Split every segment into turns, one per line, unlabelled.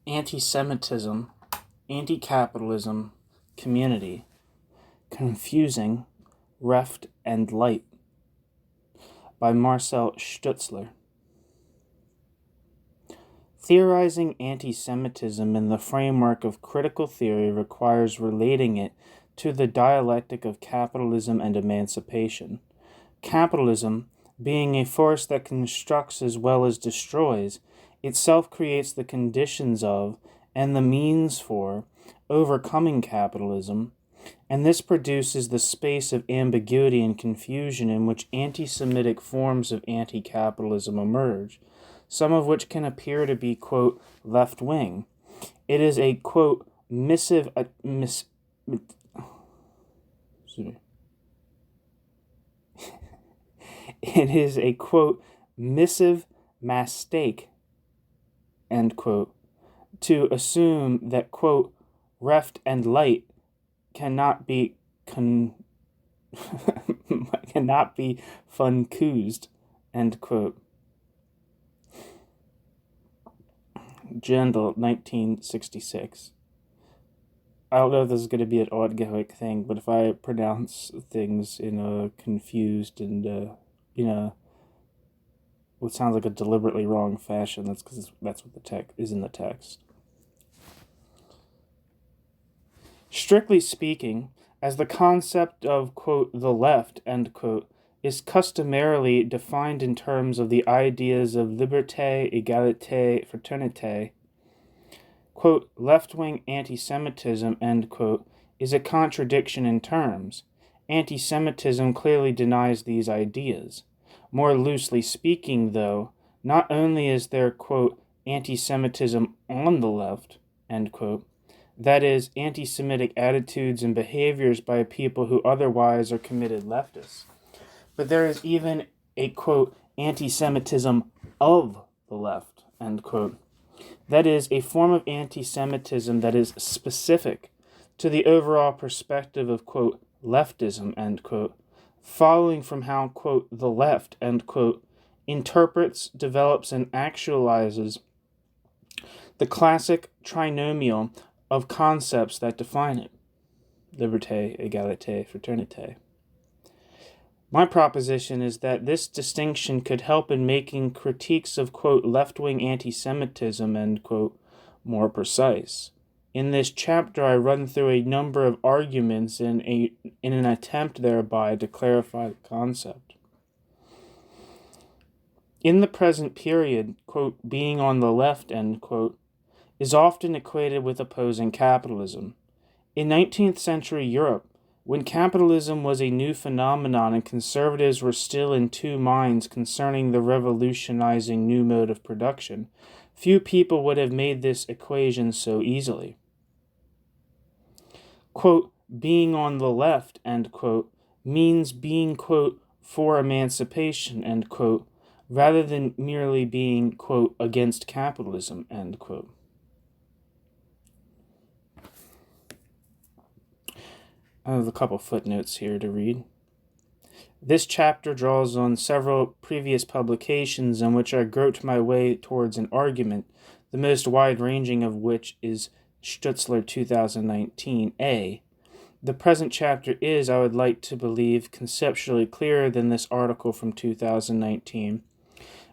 Antisemitism, Anti-Capitalism, Community, Confusing, Reft and Light by Marcel Stoetzler. Theorizing anti-Semitism in the framework of critical theory requires relating it to the dialectic of capitalism and emancipation. Capitalism, being a force that constructs as well as destroys, itself creates the conditions of, and the means for, overcoming capitalism, and this produces the space of ambiguity and confusion in which anti-Semitic forms of anti-capitalism emerge, some of which can appear to be, quote, left-wing. It is a, quote, it is a, quote, missive mistake, end quote, to assume that, quote, reft and light cannot be cannot be funcoused, end quote. Jandal, 1966. I don't know if this is going to be an ongoing thing, but if I pronounce things in a confused and, what sounds like a deliberately wrong fashion, that's because that's what the text is in the text. Strictly speaking, as the concept of, quote, the left, end quote, is customarily defined in terms of the ideas of liberté, égalité, fraternité, quote, left-wing anti-Semitism, end quote, is a contradiction in terms. Anti-Semitism clearly denies these ideas. More loosely speaking, though, not only is there, quote, anti-Semitism on the left, end quote, that is, anti-Semitic attitudes and behaviors by people who otherwise are committed leftists, but there is even a, quote, anti-Semitism of the left, end quote. That is, a form of anti-Semitism that is specific to the overall perspective of, quote, leftism, end quote, following from how, quote, the left, end quote, interprets, develops, and actualizes the classic trinomial of concepts that define it. Liberté, égalité, fraternité. My proposition is that this distinction could help in making critiques of, quote, left-wing anti-Semitism, end quote, more precise. In this chapter, I run through a number of arguments in an attempt thereby to clarify the concept. In the present period, quote, being on the left, end quote, is often equated with opposing capitalism. In 19th century Europe, when capitalism was a new phenomenon and conservatives were still in two minds concerning the revolutionizing new mode of production, few people would have made this equation so easily. Quote, being on the left, end quote, means being, quote, for emancipation, end quote, rather than merely being, quote, against capitalism, end quote. I have a couple footnotes here to read. This chapter draws on several previous publications in which I groped my way towards an argument, the most wide-ranging of which is Stoetzler 2019a. The present chapter is, I would like to believe, conceptually clearer than this article from 2019,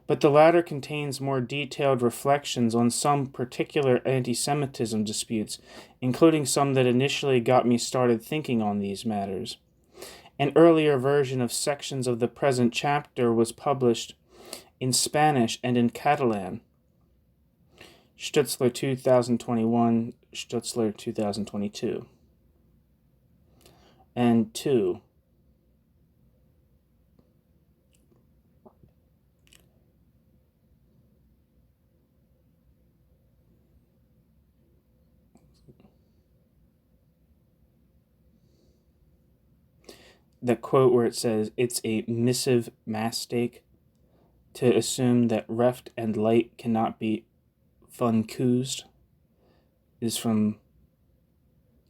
but the latter contains more detailed reflections on some particular anti-Semitism disputes, including some that initially got me started thinking on these matters. An earlier version of sections of the present chapter was published in Spanish and in Catalan. Stoetzler 2021, Stoetzler 2022. And 2. The quote where it says, it's a missive mistake to assume that reft and light cannot be funcoused, is from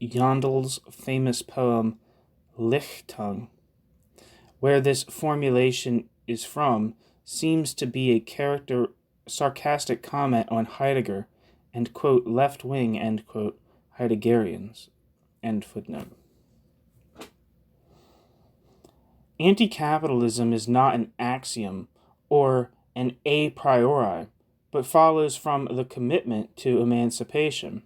Jondel's famous poem Lichtung. Where this formulation is from seems to be a sarcastic comment on Heidegger and, quote, left-wing, end quote, Heideggerians, end footnote. Anti-capitalism is not an axiom or an a priori, but follows from the commitment to emancipation.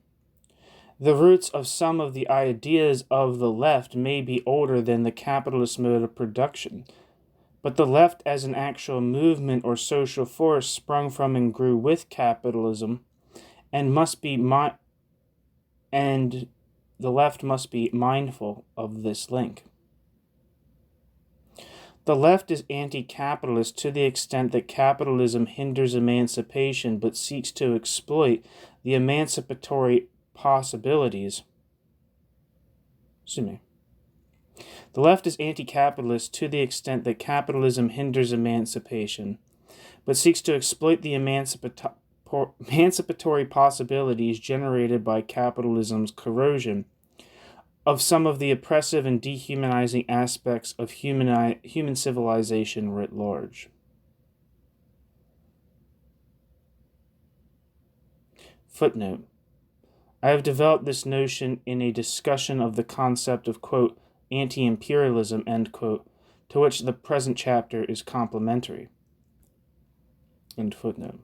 The roots of some of the ideas of the left may be older than the capitalist mode of production, but the left as an actual movement or social force sprung from and grew with capitalism, and the left must be mindful of this link. The left is anti-capitalist to the extent that capitalism hinders emancipation but seeks to exploit the emancipatory possibilities. The left is anti-capitalist to the extent that capitalism hinders emancipation but seeks to exploit the emancipatory possibilities generated by capitalism's corrosion of some of the oppressive and dehumanizing aspects of human civilization writ large. Footnote. I have developed this notion in a discussion of the concept of, quote, anti-imperialism, end quote, to which the present chapter is complementary. End footnote.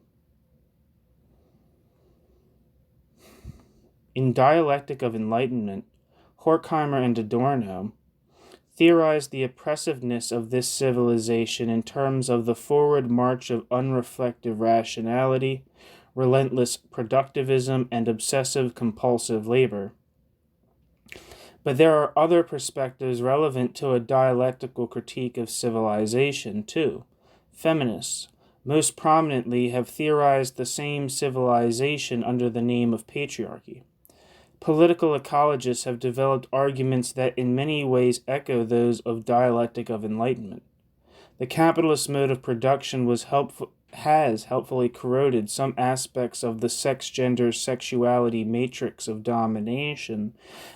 In Dialectic of Enlightenment, Horkheimer and Adorno theorized the oppressiveness of this civilization in terms of the forward march of unreflective rationality, relentless productivism, and obsessive-compulsive labor. But there are other perspectives relevant to a dialectical critique of civilization, too. Feminists, most prominently, have theorized the same civilization under the name of patriarchy. Political ecologists have developed arguments that in many ways echo those of Dialectic of Enlightenment. The capitalist mode of production has helpfully corroded some aspects of the sex-gender-sexuality matrix of domination,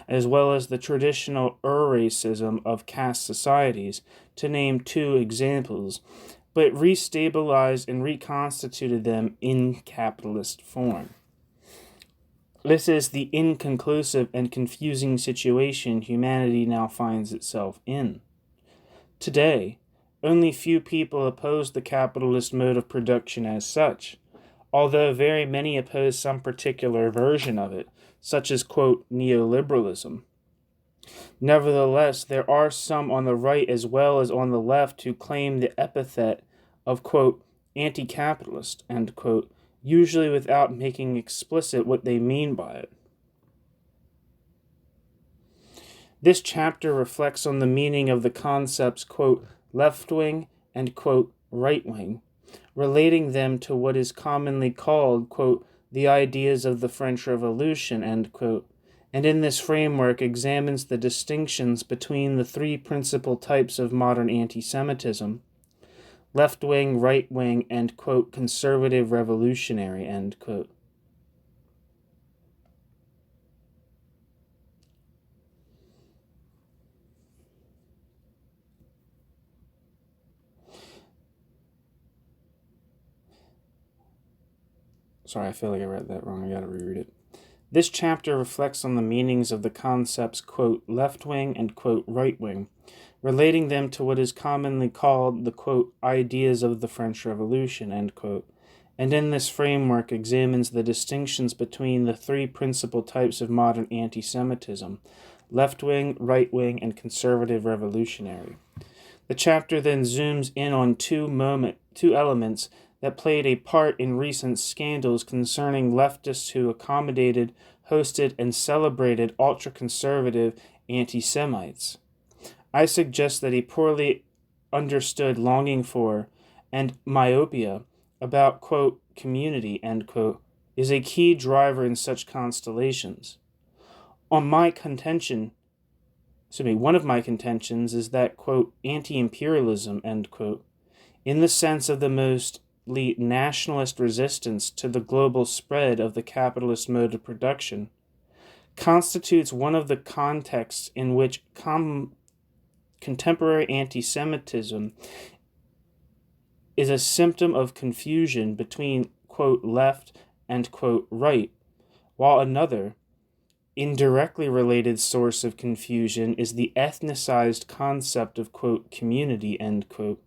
as well as the traditional racism of caste societies, to name two examples, but restabilized and reconstituted them in capitalist form. This is the inconclusive and confusing situation humanity now finds itself in. Today, only few people oppose the capitalist mode of production as such, although very many oppose some particular version of it, such as, quote, neoliberalism. Nevertheless, there are some on the right as well as on the left who claim the epithet of, quote, anti-capitalist, end quote, usually without making explicit what they mean by it. This chapter reflects on the meaning of the concepts, quote, left-wing and, quote, right-wing, relating them to what is commonly called, quote, the ideas of the French Revolution, end quote, and in this framework examines the distinctions between the three principal types of modern anti-Semitism, left-wing, right-wing, and, quote, conservative revolutionary, end quote. Sorry, I feel like I read that wrong. I gotta reread it. This chapter reflects on the meanings of the concepts, quote, left-wing and, quote, right-wing, relating them to what is commonly called the, quote, ideas of the French Revolution, end quote, and in this framework examines the distinctions between the three principal types of modern anti-Semitism, left-wing, right-wing, and conservative revolutionary. The chapter then zooms in on two elements that played a part in recent scandals concerning leftists who accommodated, hosted, and celebrated ultra-conservative anti-Semites. I suggest that a poorly understood longing for and myopia about, quote, community, end quote, is a key driver in such constellations. One of my contentions is that, quote, anti-imperialism, end quote, in the sense of the mostly nationalist resistance to the global spread of the capitalist mode of production, constitutes one of the contexts in which contemporary anti-Semitism is a symptom of confusion between, quote, left and, quote, right, while another, indirectly related source of confusion is the ethnicized concept of, quote, community, end quote,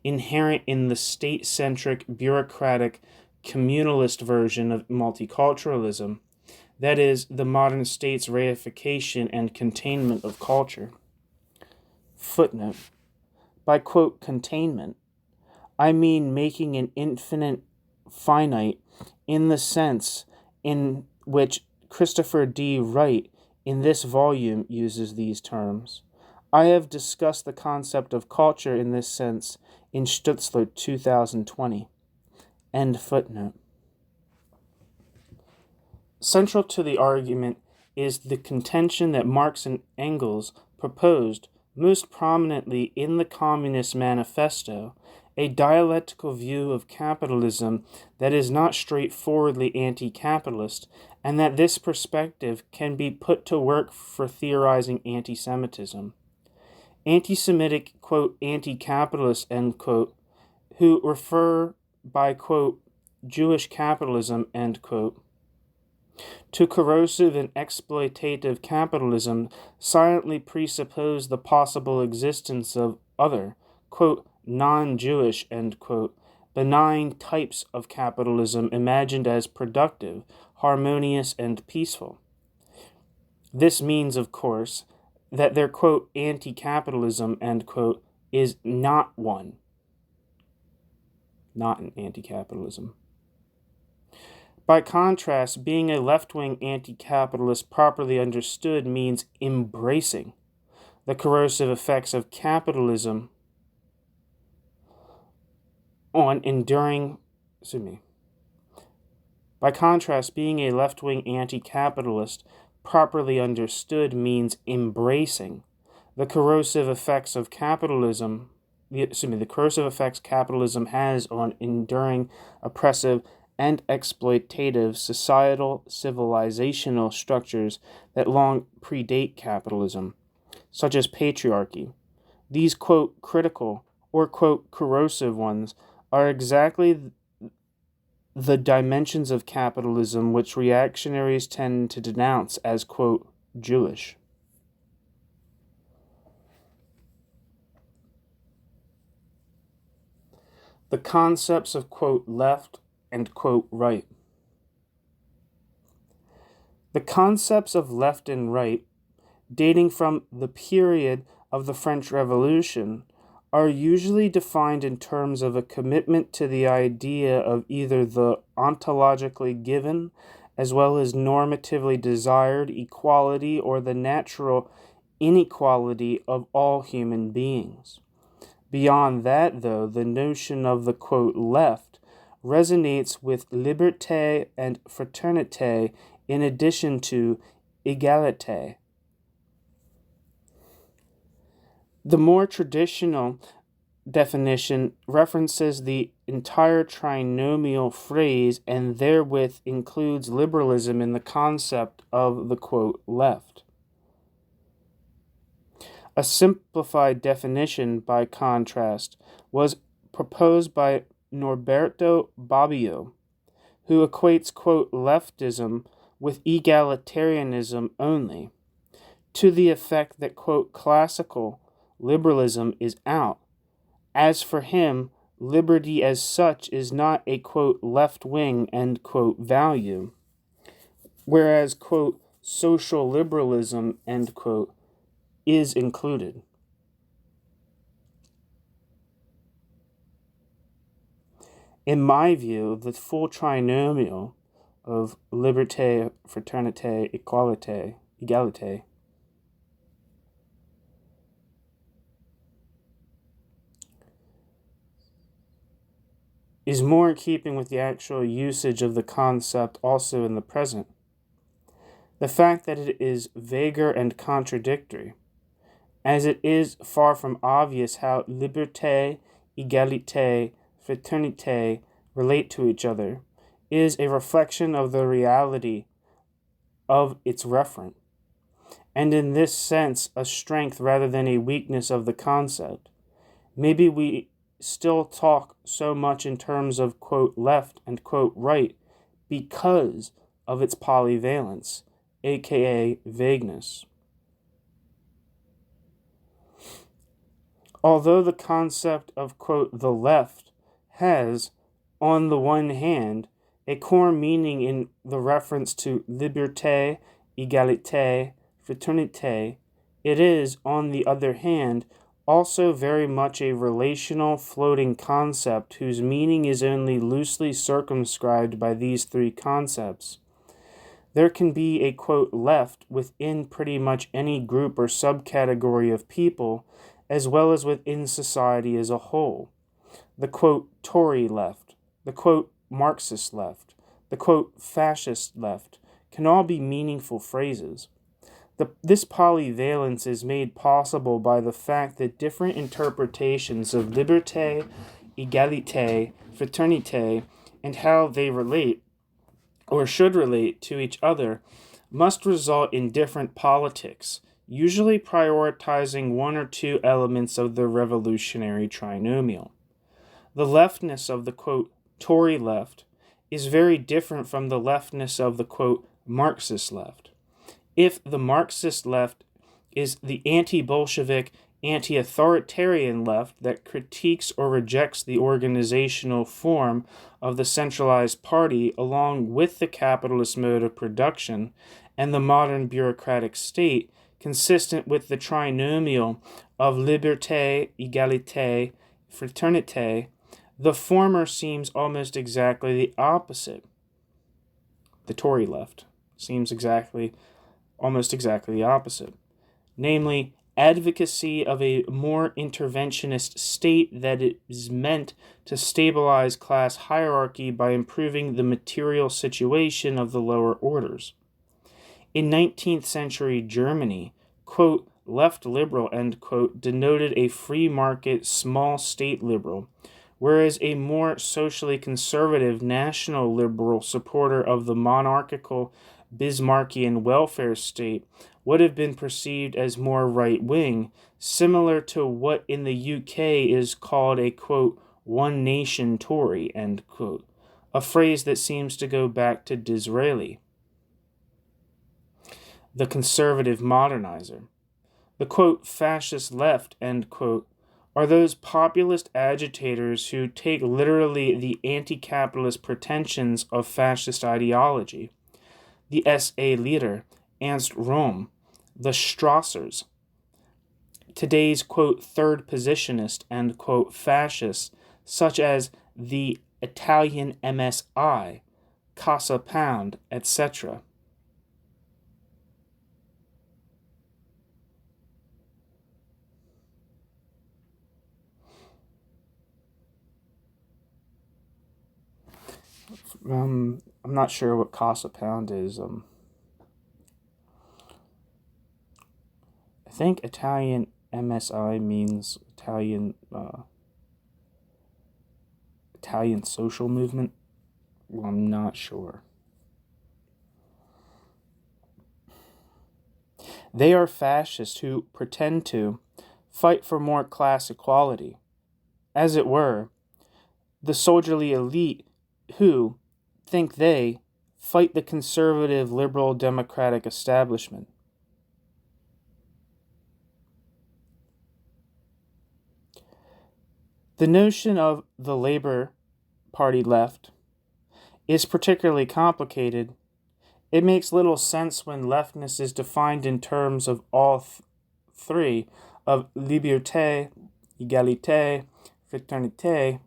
inherent in the state-centric, bureaucratic, communalist version of multiculturalism, that is, the modern state's reification and containment of culture. Footnote. By, quote, containment, I mean making an infinite finite in the sense in which Christopher D. Wright in this volume uses these terms. I have discussed the concept of culture in this sense in Stoetzler 2020. End footnote. Central to the argument is the contention that Marx and Engels proposed most prominently in the Communist Manifesto, a dialectical view of capitalism that is not straightforwardly anti-capitalist, and that this perspective can be put to work for theorizing anti-Semitism. Anti-Semitic, quote, anti-capitalists, end quote, who refer by, quote, Jewish capitalism, end quote, to corrosive and exploitative capitalism silently presuppose the possible existence of other, quote, non-Jewish, end quote, benign types of capitalism imagined as productive, harmonious, and peaceful. This means, of course, that their, quote, anti-capitalism, end quote, is not one. Not an anti-capitalism. By contrast, being a left-wing anti-capitalist properly understood means embracing the corrosive effects of capitalism on enduring, By contrast, being a left-wing anti-capitalist properly understood means embracing the corrosive effects of capitalism, the corrosive effects capitalism has on enduring oppressive and exploitative societal civilizational structures that long predate capitalism, such as patriarchy. These, quote, critical or, quote, corrosive ones are exactly the dimensions of capitalism which reactionaries tend to denounce as, quote, Jewish. The concepts of, quote, left and, quote, right. The concepts of left and right, dating from the period of the French Revolution, are usually defined in terms of a commitment to the idea of either the ontologically given as well as normatively desired equality or the natural inequality of all human beings. Beyond that, though, the notion of the, quote, left resonates with liberté and fraternité in addition to égalité. The more traditional definition references the entire trinomial phrase and therewith includes liberalism in the concept of the, quote, left. A simplified definition, by contrast, was proposed by Norberto Bobbio, who equates, quote, leftism with egalitarianism only, to the effect that, quote, classical liberalism is out. As for him, liberty as such is not a, quote, left-wing, end quote, value, whereas, quote, social liberalism, end quote, is included. In my view, the full trinomial of liberté, fraternité, égalité, is more in keeping with the actual usage of the concept also in the present. The fact that it is vaguer and contradictory, as it is far from obvious how liberté, égalité, fraternité relate to each other, is a reflection of the reality of its referent, and in this sense a strength rather than a weakness of the concept. Maybe we still talk so much in terms of, quote, left and, quote, right because of its polyvalence, aka vagueness. Although the concept of, quote, the left has, on the one hand, a core meaning in the reference to liberté, égalité, fraternité, it is, on the other hand, also very much a relational, floating concept whose meaning is only loosely circumscribed by these three concepts. There can be a, quote, left within pretty much any group or subcategory of people, as well as within society as a whole. The, quote, Tory left, the, quote, Marxist left, the, quote, fascist left can all be meaningful phrases. This polyvalence is made possible by the fact that different interpretations of liberté, égalité, fraternité, and how they relate, or should relate, to each other, must result in different politics, usually prioritizing one or two elements of the revolutionary trinomial. The leftness of the, quote, Tory left is very different from the leftness of the, quote, Marxist left. If the Marxist left is the anti-Bolshevik, anti-authoritarian left that critiques or rejects the organizational form of the centralized party along with the capitalist mode of production and the modern bureaucratic state, consistent with the trinomial of liberté, égalité, fraternité, the former seems almost exactly the opposite. The Tory left seems almost exactly the opposite. Namely, advocacy of a more interventionist state that is meant to stabilize class hierarchy by improving the material situation of the lower orders. In 19th century Germany, quote, left liberal, end quote, denoted a free market, small state liberal, whereas a more socially conservative national liberal supporter of the monarchical Bismarckian welfare state would have been perceived as more right-wing, similar to what in the UK is called a, quote, one nation Tory, end quote, a phrase that seems to go back to Disraeli, the conservative modernizer. The, quote, fascist left, end quote, are those populist agitators who take literally the anti-capitalist pretensions of fascist ideology. The SA leader, Ernst Röhm, the Strassers, today's, quote, third positionist, end quote, fascists, such as the Italian MSI, Casa Pound, etc. I'm not sure what Casa Pound is. I think Italian MSI means Italian social movement. Well, I'm not sure. They are fascists who pretend to fight for more class equality. As it were, the soldierly elite who, think they, fight the conservative liberal democratic establishment. The notion of the Labour Party left is particularly complicated. It makes little sense when leftness is defined in terms of all three of liberté, égalité, fraternité.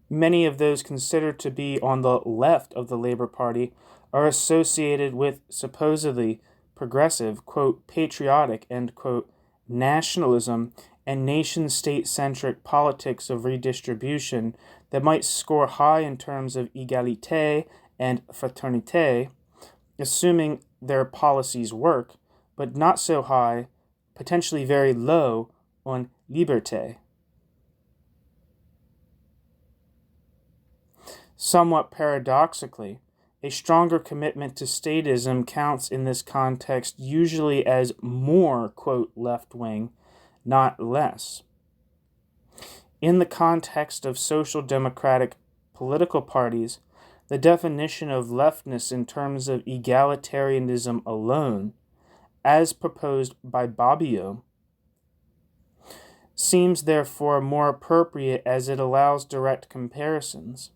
Many of those considered to be on the left of the Labour Party are associated with supposedly progressive, quote, patriotic, end quote, nationalism and nation-state-centric politics of redistribution that might score high in terms of égalité and fraternité, assuming their policies work, but not so high, potentially very low, on liberté. Somewhat paradoxically, a stronger commitment to statism counts in this context usually as more, quote, left-wing, not less. In the context of social democratic political parties, The definition of leftness in terms of egalitarianism alone, as proposed by Bobbio, seems therefore more appropriate as it allows direct comparisons.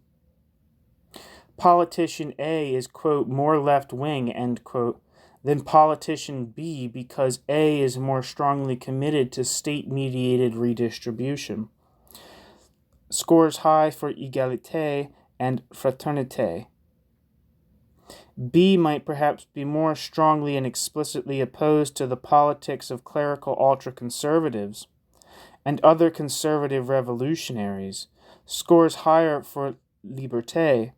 Politician A is, quote, more left-wing, end quote, than politician B because A is more strongly committed to state-mediated redistribution. Scores high for égalité and fraternité. B might perhaps be more strongly and explicitly opposed to the politics of clerical ultra-conservatives and other conservative revolutionaries, scores higher for liberté,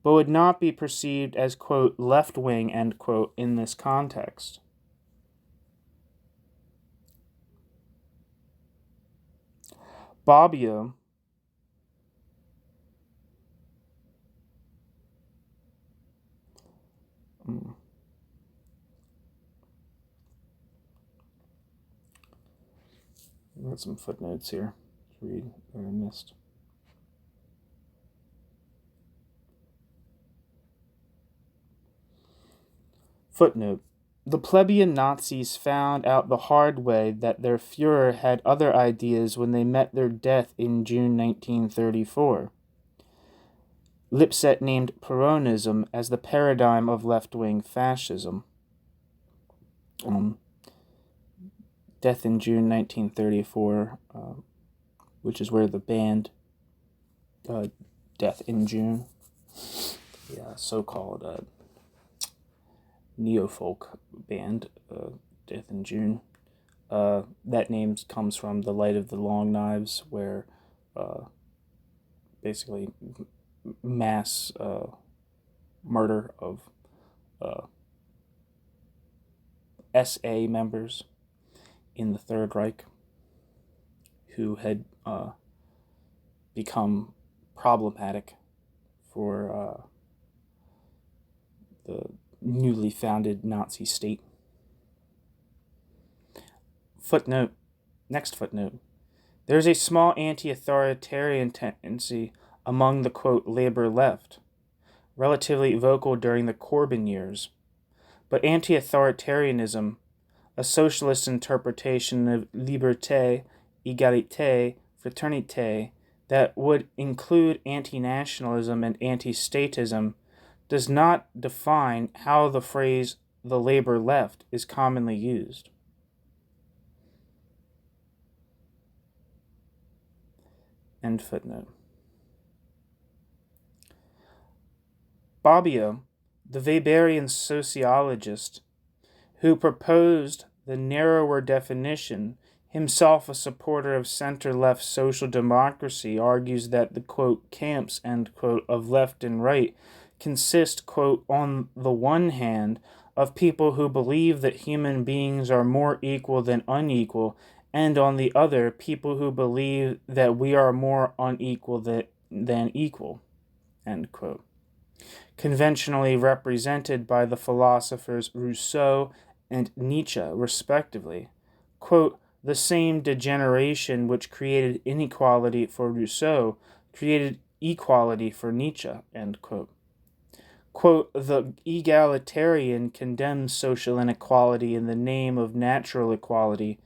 but would not be perceived as, quote, left-wing, end quote, in this context. Bobbio I've got some footnotes here to read that I missed. Footnote. The plebeian Nazis found out the hard way that their Führer had other ideas when they met their death in June 1934. Lipset named Peronism as the paradigm of left-wing fascism. Death in June 1934, which is where the band Death in June, so-called neo-folk band, Death in June. That name comes from The Light of the Long Knives, where basically mass murder of SA members in the Third Reich who had become problematic for the newly founded Nazi state. Footnote. Next footnote. There is a small anti-authoritarian tendency among the, quote, labor left, relatively vocal during the Corbyn years. But anti-authoritarianism, a socialist interpretation of liberté, égalité, fraternité, that would include anti-nationalism and anti-statism, does not define how the phrase the labor left is commonly used. End footnote. Bobbio, the Weberian sociologist who proposed the narrower definition, himself a supporter of center-left social democracy, argues that the, quote, camps, end quote, of left and right consist, quote, on the one hand, of people who believe that human beings are more equal than unequal, and on the other, people who believe that we are more unequal than equal, end quote. Conventionally represented by the philosophers Rousseau and Nietzsche, respectively. Quote, the same degeneration which created inequality for Rousseau created equality for Nietzsche, end quote. Quote, the egalitarian condemns social inequality in the name of natural equality,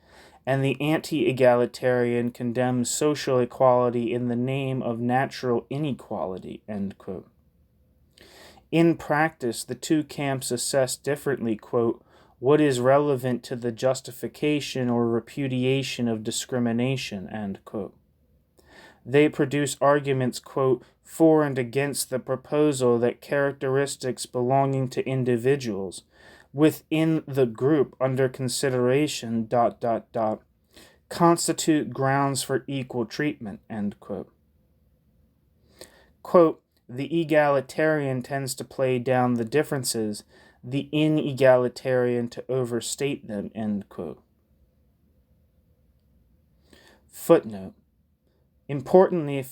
and the anti-egalitarian condemns social equality in the name of natural inequality, end quote. In practice, the two camps assess differently, quote, what is relevant to the justification or repudiation of discrimination, end quote. They produce arguments, quote, for and against the proposal that characteristics belonging to individuals within the group under consideration, ... constitute grounds for equal treatment, end quote. Quote, the egalitarian tends to play down the differences, the inegalitarian to overstate them, end quote. Footnote. Importantly,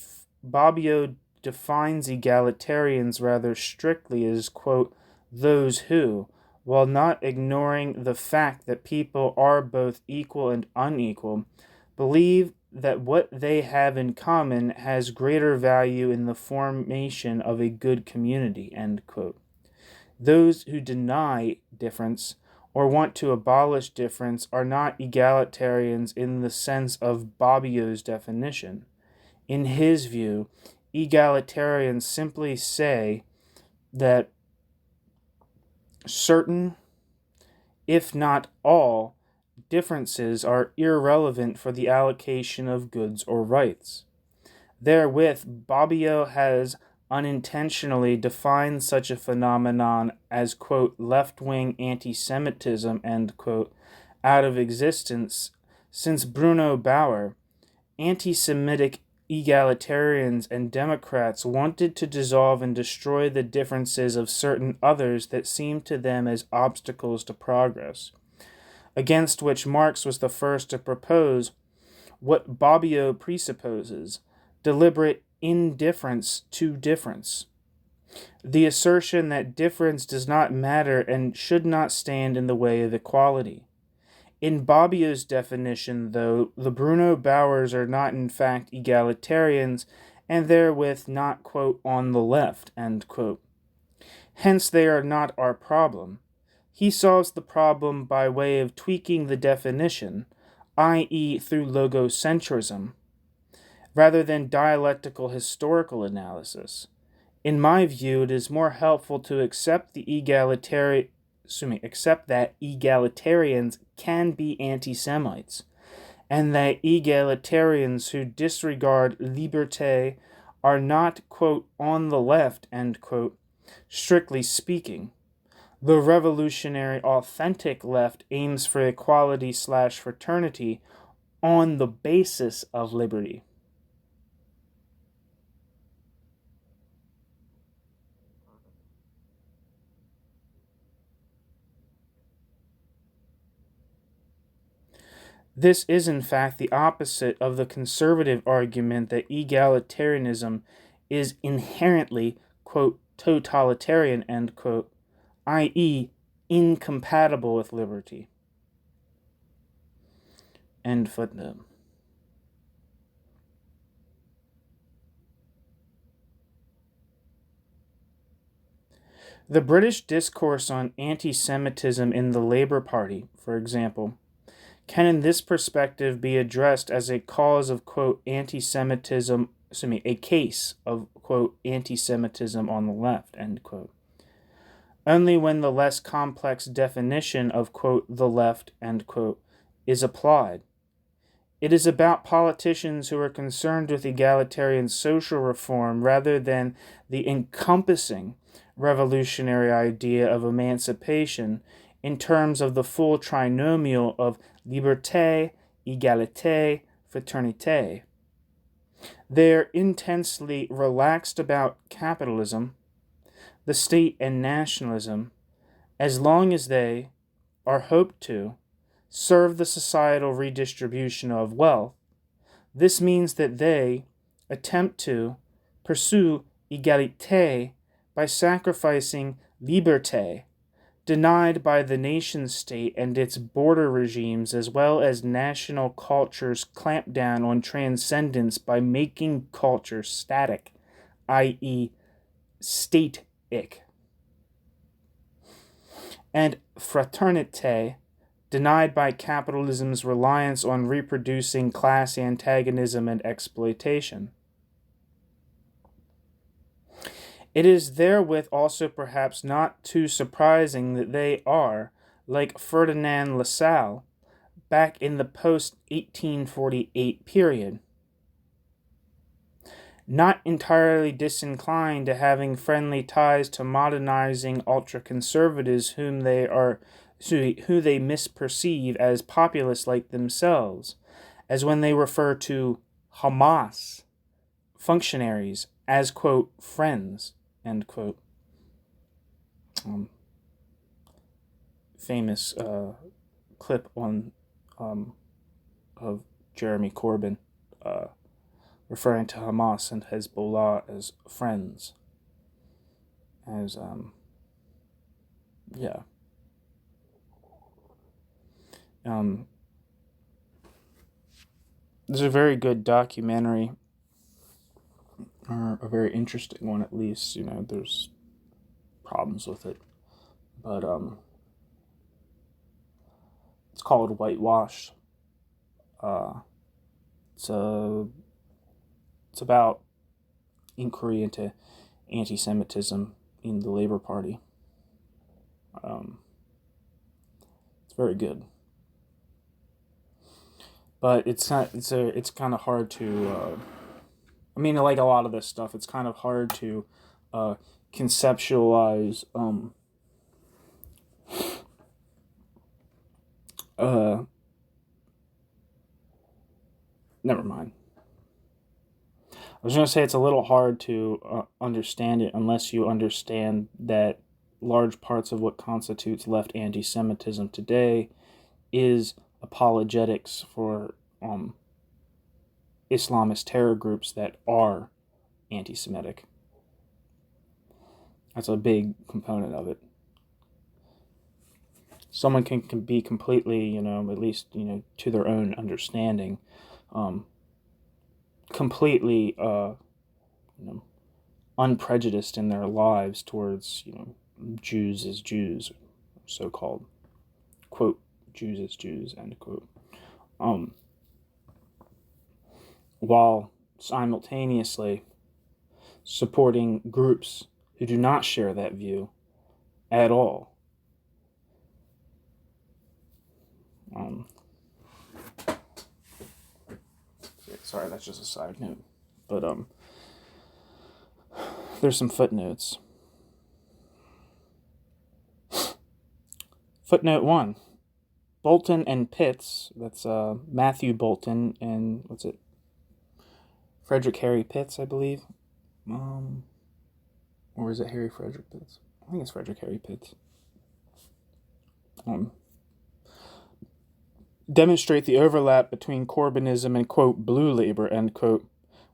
Bobbio defines egalitarians rather strictly as, quote, those who, while not ignoring the fact that people are both equal and unequal, believe that what they have in common has greater value in the formation of a good community, end quote. Those who deny difference or want to abolish difference are not egalitarians in the sense of Bobbio's definition. In his view, egalitarians simply say that certain, if not all, differences are irrelevant for the allocation of goods or rights. Therewith, Bobbio has unintentionally defined such a phenomenon as, quote, left-wing anti-Semitism, end quote, out of existence, since Bruno Bauer, anti-Semitic egalitarians and Democrats wanted to dissolve and destroy the differences of certain others that seemed to them as obstacles to progress, against which Marx was the first to propose what Bobbio presupposes, deliberate indifference to difference. The assertion that difference does not matter and should not stand in the way of equality. In Bobbio's definition, though, the Bruno Bauers are not in fact egalitarians, and therewith not, quote, on the left, end quote. Hence they are not our problem. He solves the problem by way of tweaking the definition, i.e. through logocentrism, rather than dialectical historical analysis. In my view, it is more helpful to accept that egalitarians can be anti-Semites, and that egalitarians who disregard liberté are not, quote, on the left, end quote, strictly speaking. The revolutionary authentic left aims for equality/fraternity on the basis of liberty. This is in fact the opposite of the conservative argument that egalitarianism is inherently, quote, totalitarian, end quote, i.e., incompatible with liberty. End footnote. The British discourse on anti-Semitism in the Labour Party, for example, can in this perspective be addressed as a cause of, quote, anti-Semitism, a case of, quote, anti-Semitism on the left, end quote. Only when the less complex definition of, quote, the left, end quote, is applied. It is about politicians who are concerned with egalitarian social reform rather than the encompassing revolutionary idea of emancipation in terms of the full trinomial of liberté, égalité, fraternité. They're intensely relaxed about capitalism, the state, and nationalism, as long as they are hoped to serve the societal redistribution of wealth. This means that they attempt to pursue égalité by sacrificing liberté, denied by the nation-state and its border regimes, as well as national culture's clampdown on transcendence by making culture static, i.e. static, and fraternité, denied by capitalism's reliance on reproducing class antagonism and exploitation. It is therewith also perhaps not too surprising that they are, like Ferdinand Lassalle, back in the post-1848 period, not entirely disinclined to having friendly ties to modernizing ultra-conservatives who they misperceive as populists like themselves, as when they refer to Hamas functionaries as, quote, friends, end quote. Famous clip on of Jeremy Corbyn referring to Hamas and Hezbollah as friends. As There's a very good documentary, or a very interesting one at least. There's problems with it, but it's called Whitewash. Uh, it's it's about inquiry into anti-Semitism in the Labor Party. It's very good, but it's kind of hard to. Like a lot of this stuff, it's kind of hard to conceptualize. Never mind. I was going to say it's a little hard to understand it unless you understand that large parts of what constitutes left anti-Semitism today is apologetics for Islamist terror groups that are anti-Semitic. That's a big component of it. Someone can be completely, at least, to their own understanding, completely, unprejudiced in their lives towards, Jews as Jews, so-called, quote, Jews as Jews, end quote. While simultaneously supporting groups who do not share that view at all. Sorry, that's just a side note. But there's some footnotes. Footnote 1. Bolton and Pitts, that's Matthew Bolton and, Frederick Harry Pitts, I believe. Or is it Harry Frederick Pitts? I think it's Frederick Harry Pitts. Demonstrate the overlap between Corbynism and, quote, blue labor, end quote,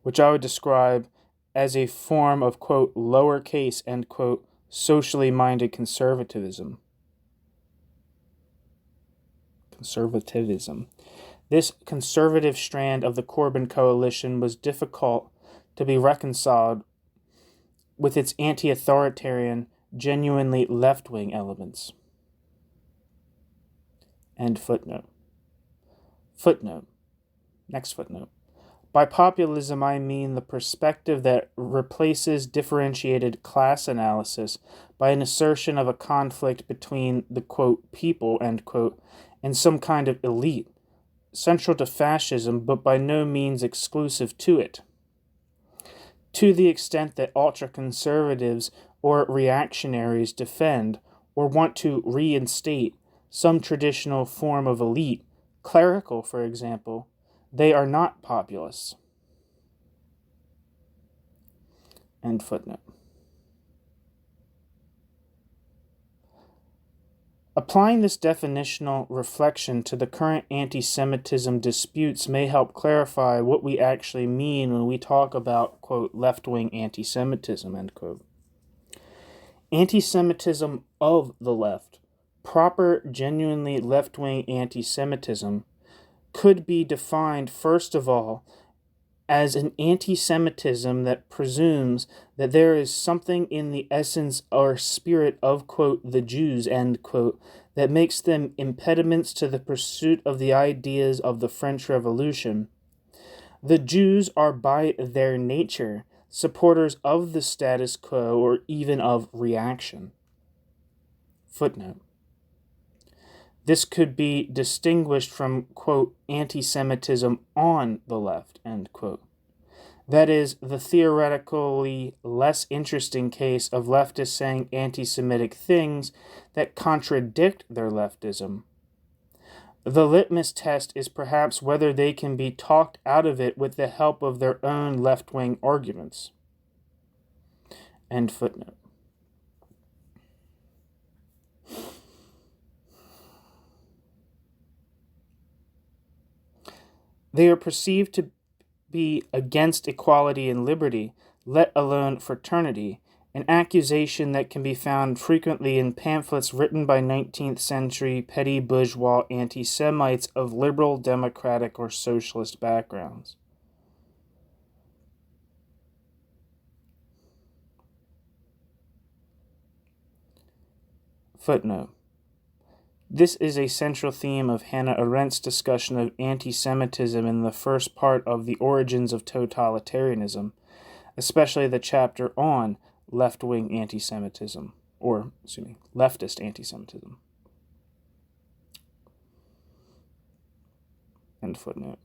which I would describe as a form of, quote, lowercase, end quote, socially minded conservatism. This conservative strand of the Corbyn coalition was difficult to be reconciled with its anti-authoritarian, genuinely left-wing elements. End footnote. Footnote. Next footnote. By populism, I mean the perspective that replaces differentiated class analysis by an assertion of a conflict between the, quote, people, end quote, and some kind of elite, central to fascism, but by no means exclusive to it. To the extent that ultra-conservatives or reactionaries defend or want to reinstate some traditional form of elite, clerical, for example, they are not populists. End footnote. Applying this definitional reflection to the current anti-Semitism disputes may help clarify what we actually mean when we talk about, quote, left-wing anti-Semitism, end quote. Anti-Semitism of the left, proper, genuinely left-wing anti-Semitism, could be defined, first of all, as an anti-Semitism that presumes that there is something in the essence or spirit of, quote, the Jews, end quote, that makes them impediments to the pursuit of the ideas of the French Revolution. The Jews are by their nature supporters of the status quo or even of reaction. Footnote. This could be distinguished from, quote, anti-Semitism on the left, end quote. That is, the theoretically less interesting case of leftists saying anti-Semitic things that contradict their leftism. The litmus test is perhaps whether they can be talked out of it with the help of their own left-wing arguments. End footnote. They are perceived to be against equality and liberty, let alone fraternity, an accusation that can be found frequently in pamphlets written by 19th century petty bourgeois anti-Semites of liberal, democratic, or socialist backgrounds. Footnote. This is a central theme of Hannah Arendt's discussion of anti-Semitism in the first part of The Origins of Totalitarianism, especially the chapter on left-wing anti-Semitism, leftist anti-Semitism. End footnote.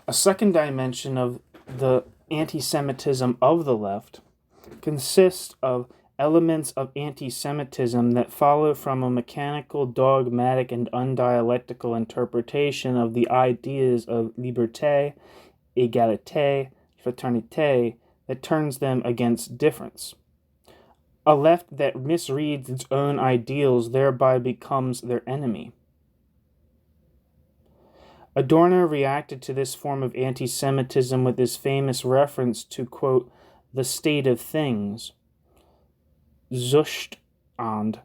A second dimension of the anti-Semitism of the left consists of elements of anti-Semitism that follow from a mechanical, dogmatic, and undialectical interpretation of the ideas of liberté, égalité, fraternité that turns them against difference. A left that misreads its own ideals thereby becomes their enemy. Adorno reacted to this form of anti-Semitism with his famous reference to, quote, the state of things, Zustand,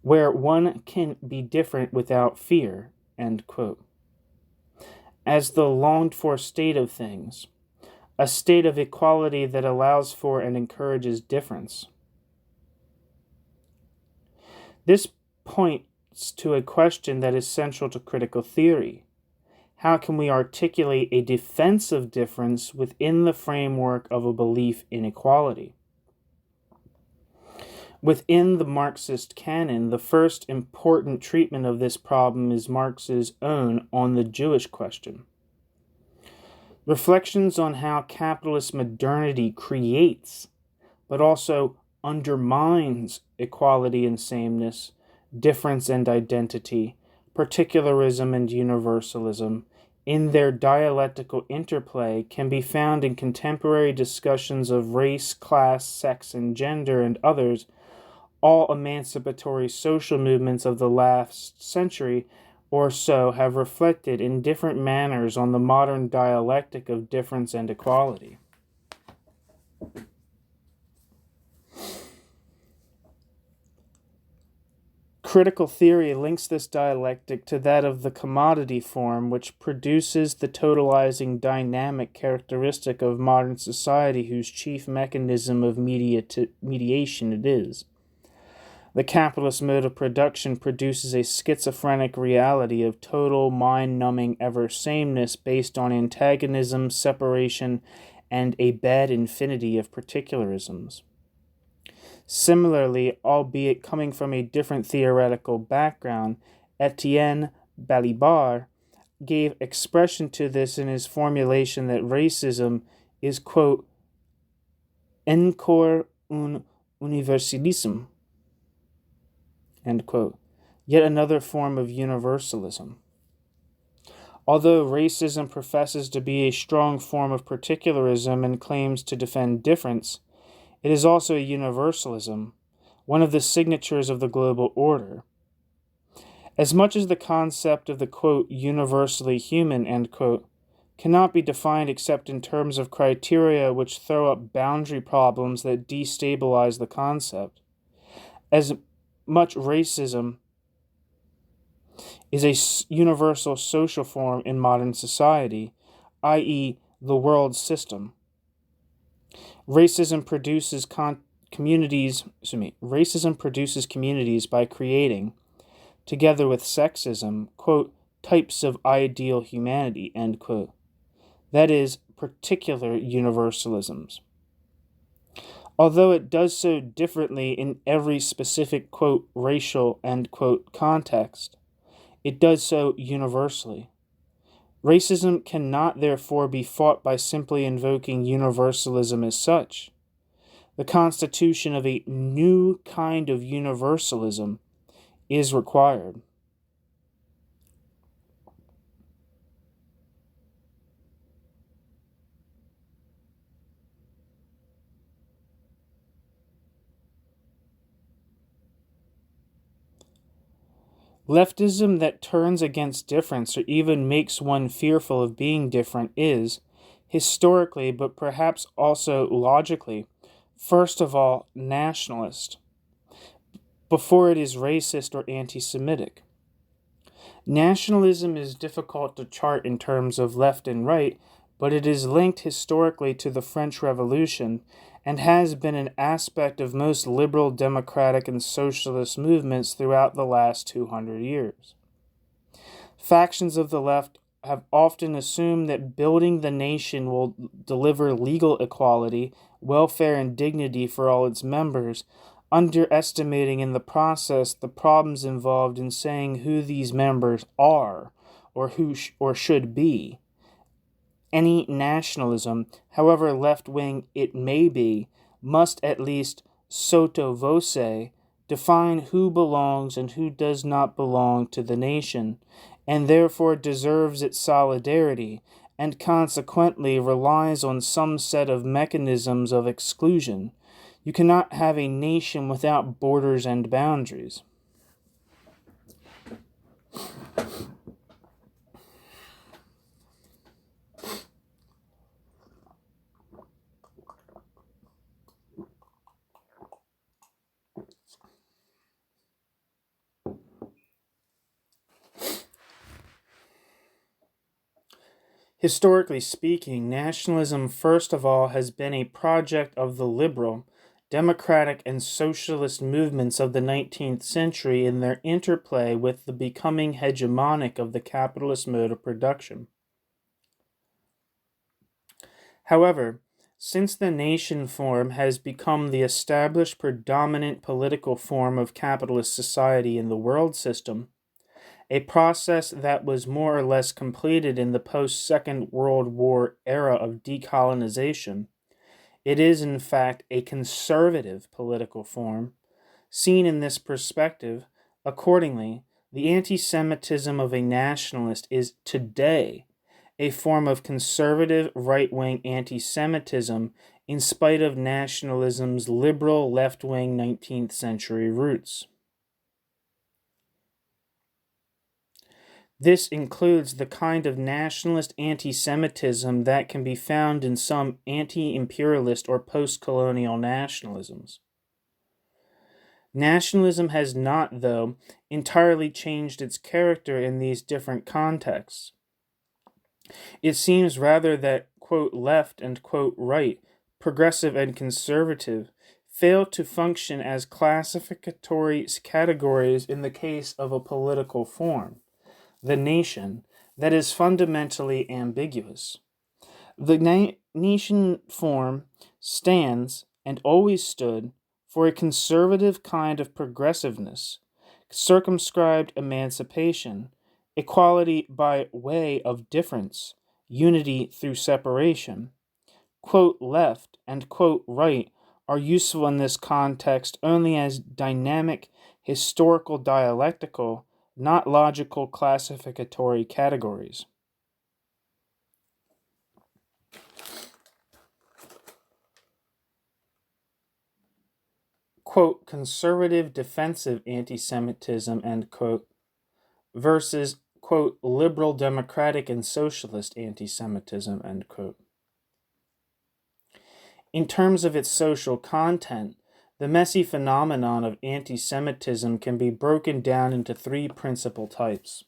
where one can be different without fear, end quote, as the longed-for state of things, a state of equality that allows for and encourages difference. This points to a question that is central to critical theory. How can we articulate a defense of difference within the framework of a belief in equality? Within the Marxist canon, the first important treatment of this problem is Marx's own on the Jewish question. Reflections on how capitalist modernity creates, but also undermines equality and sameness, difference and identity, particularism and universalism, in their dialectical interplay can be found in contemporary discussions of race, class, sex, and gender, and others, all emancipatory social movements of the last century or so have reflected in different manners on the modern dialectic of difference and equality. Critical theory links this dialectic to that of the commodity form, which produces the totalizing dynamic characteristic of modern society whose chief mechanism of mediation it is. The capitalist mode of production produces a schizophrenic reality of total mind-numbing ever-sameness based on antagonism, separation, and a bad infinity of particularisms. Similarly, albeit coming from a different theoretical background, Etienne Balibar gave expression to this in his formulation that racism is, quote, encore un universalisme, end quote, yet another form of universalism. Although racism professes to be a strong form of particularism and claims to defend difference, it is also a universalism, one of the signatures of the global order. As much as the concept of the, quote, universally human, end quote, cannot be defined except in terms of criteria which throw up boundary problems that destabilize the concept, as much racism is a universal social form in modern society, i.e., the world system. Racism produces communities by creating, together with sexism, quote, types of ideal humanity, end quote. That is, particular universalisms. Although it does so differently in every specific, quote, racial, end quote, context, it does so universally. Racism cannot therefore be fought by simply invoking universalism as such. The constitution of a new kind of universalism is required. Leftism that turns against difference or even makes one fearful of being different is, historically but perhaps also logically, first of all, nationalist, before it is racist or anti-Semitic. Nationalism is difficult to chart in terms of left and right, but it is linked historically to the French Revolution and has been an aspect of most liberal democratic and socialist movements throughout the last 200 years. Factions of the left have often assumed that building the nation will deliver legal equality, welfare, and dignity for all its members, underestimating in the process the problems involved in saying who these members are or or should be. Any nationalism, however left-wing it may be, must at least sotto voce define who belongs and who does not belong to the nation, and therefore deserves its solidarity, and consequently relies on some set of mechanisms of exclusion. You cannot have a nation without borders and boundaries. Historically speaking, nationalism first of all has been a project of the liberal, democratic, and socialist movements of the 19th century in their interplay with the becoming hegemonic of the capitalist mode of production. However, since the nation form has become the established predominant political form of capitalist society in the world system, a process that was more or less completed in the post-Second World War era of decolonization, it is in fact a conservative political form. Seen in this perspective, accordingly, the anti-Semitism of a nationalist is today a form of conservative right-wing anti-Semitism in spite of nationalism's liberal left-wing 19th century roots. This includes the kind of nationalist anti-Semitism that can be found in some anti-imperialist or post-colonial nationalisms. Nationalism has not, though, entirely changed its character in these different contexts. It seems rather that, quote, left and, quote, right, progressive and conservative, fail to function as classificatory categories in the case of a political form, the nation, that is fundamentally ambiguous. The nation form stands, and always stood, for a conservative kind of progressiveness, circumscribed emancipation, equality by way of difference, unity through separation. Quote left and quote right are useful in this context only as dynamic, historical dialectical, not logical classificatory categories. Quote, conservative defensive anti-Semitism, end quote, versus, quote, liberal democratic and socialist anti-Semitism, end quote. In terms of its social content, the messy phenomenon of anti-Semitism can be broken down into three principal types.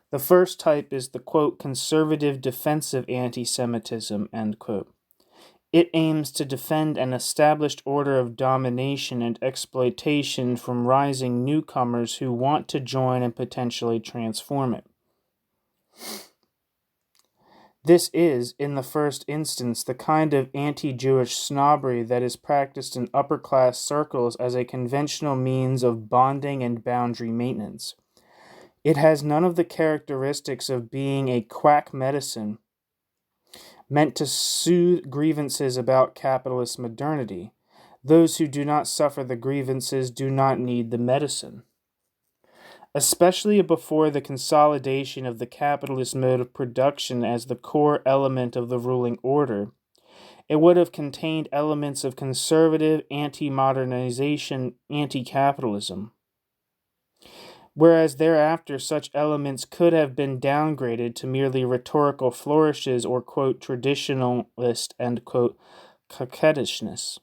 The first type is the, quote, conservative defensive anti-Semitism, end quote. It aims to defend an established order of domination and exploitation from rising newcomers who want to join and potentially transform it. This is, in the first instance, the kind of anti-Jewish snobbery that is practiced in upper-class circles as a conventional means of bonding and boundary maintenance. It has none of the characteristics of being a quack medicine meant to soothe grievances about capitalist modernity. Those who do not suffer the grievances do not need the medicine. Especially before the consolidation of the capitalist mode of production as the core element of the ruling order, it would have contained elements of conservative, anti-modernization, anti-capitalism. whereas thereafter such elements could have been downgraded to merely rhetorical flourishes or, quote, traditionalist, end quote, coquettishness.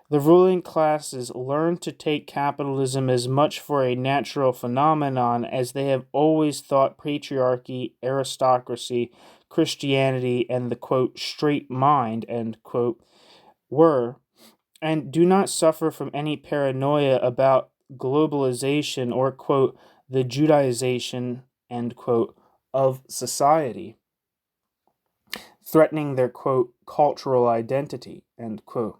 The ruling classes learned to take capitalism as much for a natural phenomenon as they have always thought patriarchy, aristocracy, Christianity, and the, quote, straight mind, end quote, were, and do not suffer from any paranoia about globalization or, quote, the Judaization, end quote, of society, threatening their, quote, cultural identity, end quote.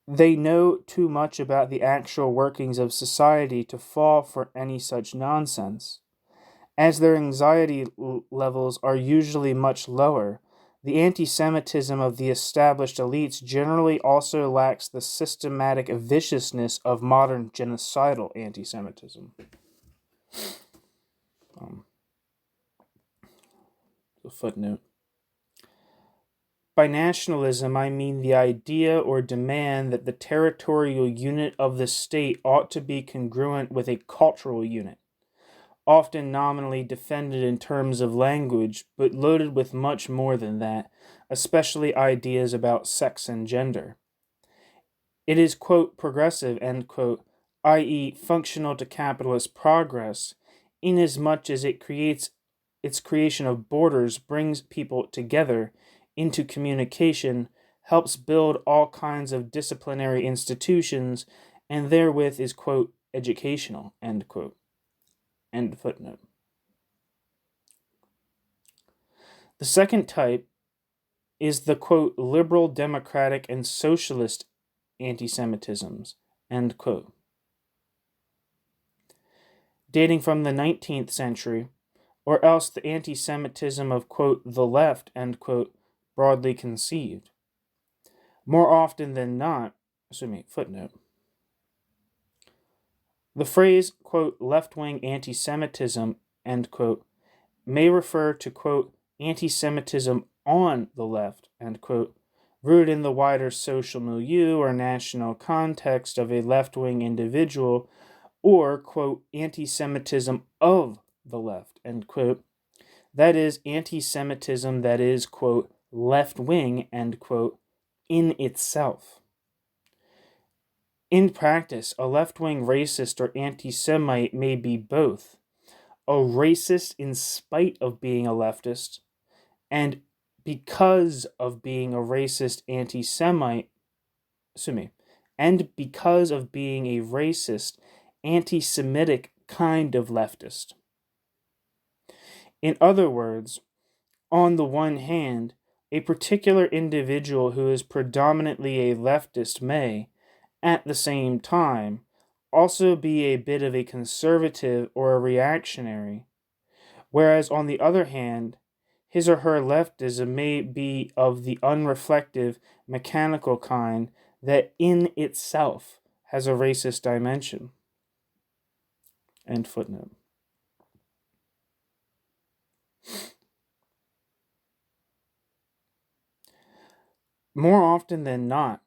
They know too much about the actual workings of society to fall for any such nonsense. As their anxiety levels are usually much lower, the anti-Semitism of the established elites generally also lacks the systematic viciousness of modern genocidal anti-Semitism. A footnote. By nationalism, I mean the idea or demand that the territorial unit of the state ought to be congruent with a cultural unit, often nominally defended in terms of language, but loaded with much more than that, especially ideas about sex and gender. It is, quote, progressive, end quote, i.e., functional to capitalist progress, inasmuch as it creates its creation of borders, brings people together into communication, helps build all kinds of disciplinary institutions, and therewith is, quote, educational, end quote. End footnote. The second type is the, quote, liberal, democratic, and socialist anti-Semitisms, end quote. Dating from the 19th century, or else the anti-Semitism of, quote, the left, end quote, broadly conceived. More often than not, footnote. The phrase, quote, left-wing anti-Semitism, end quote, may refer to, quote, anti-Semitism on the left, end quote, rooted in the wider social milieu or national context of a left-wing individual, or, quote, anti-Semitism of the left, end quote, that is, anti-Semitism that is, quote, left-wing, end quote, in itself. In practice, a left-wing racist or anti-Semite may be both a racist in spite of being a leftist, and because of being a racist anti-Semite, and because of being a racist anti-Semitic kind of leftist. In other words, on the one hand, a particular individual who is predominantly a leftist may, at the same time, also be a bit of a conservative or a reactionary, whereas on the other hand, his or her leftism may be of the unreflective, mechanical kind that in itself has a racist dimension. End footnote. More often than not,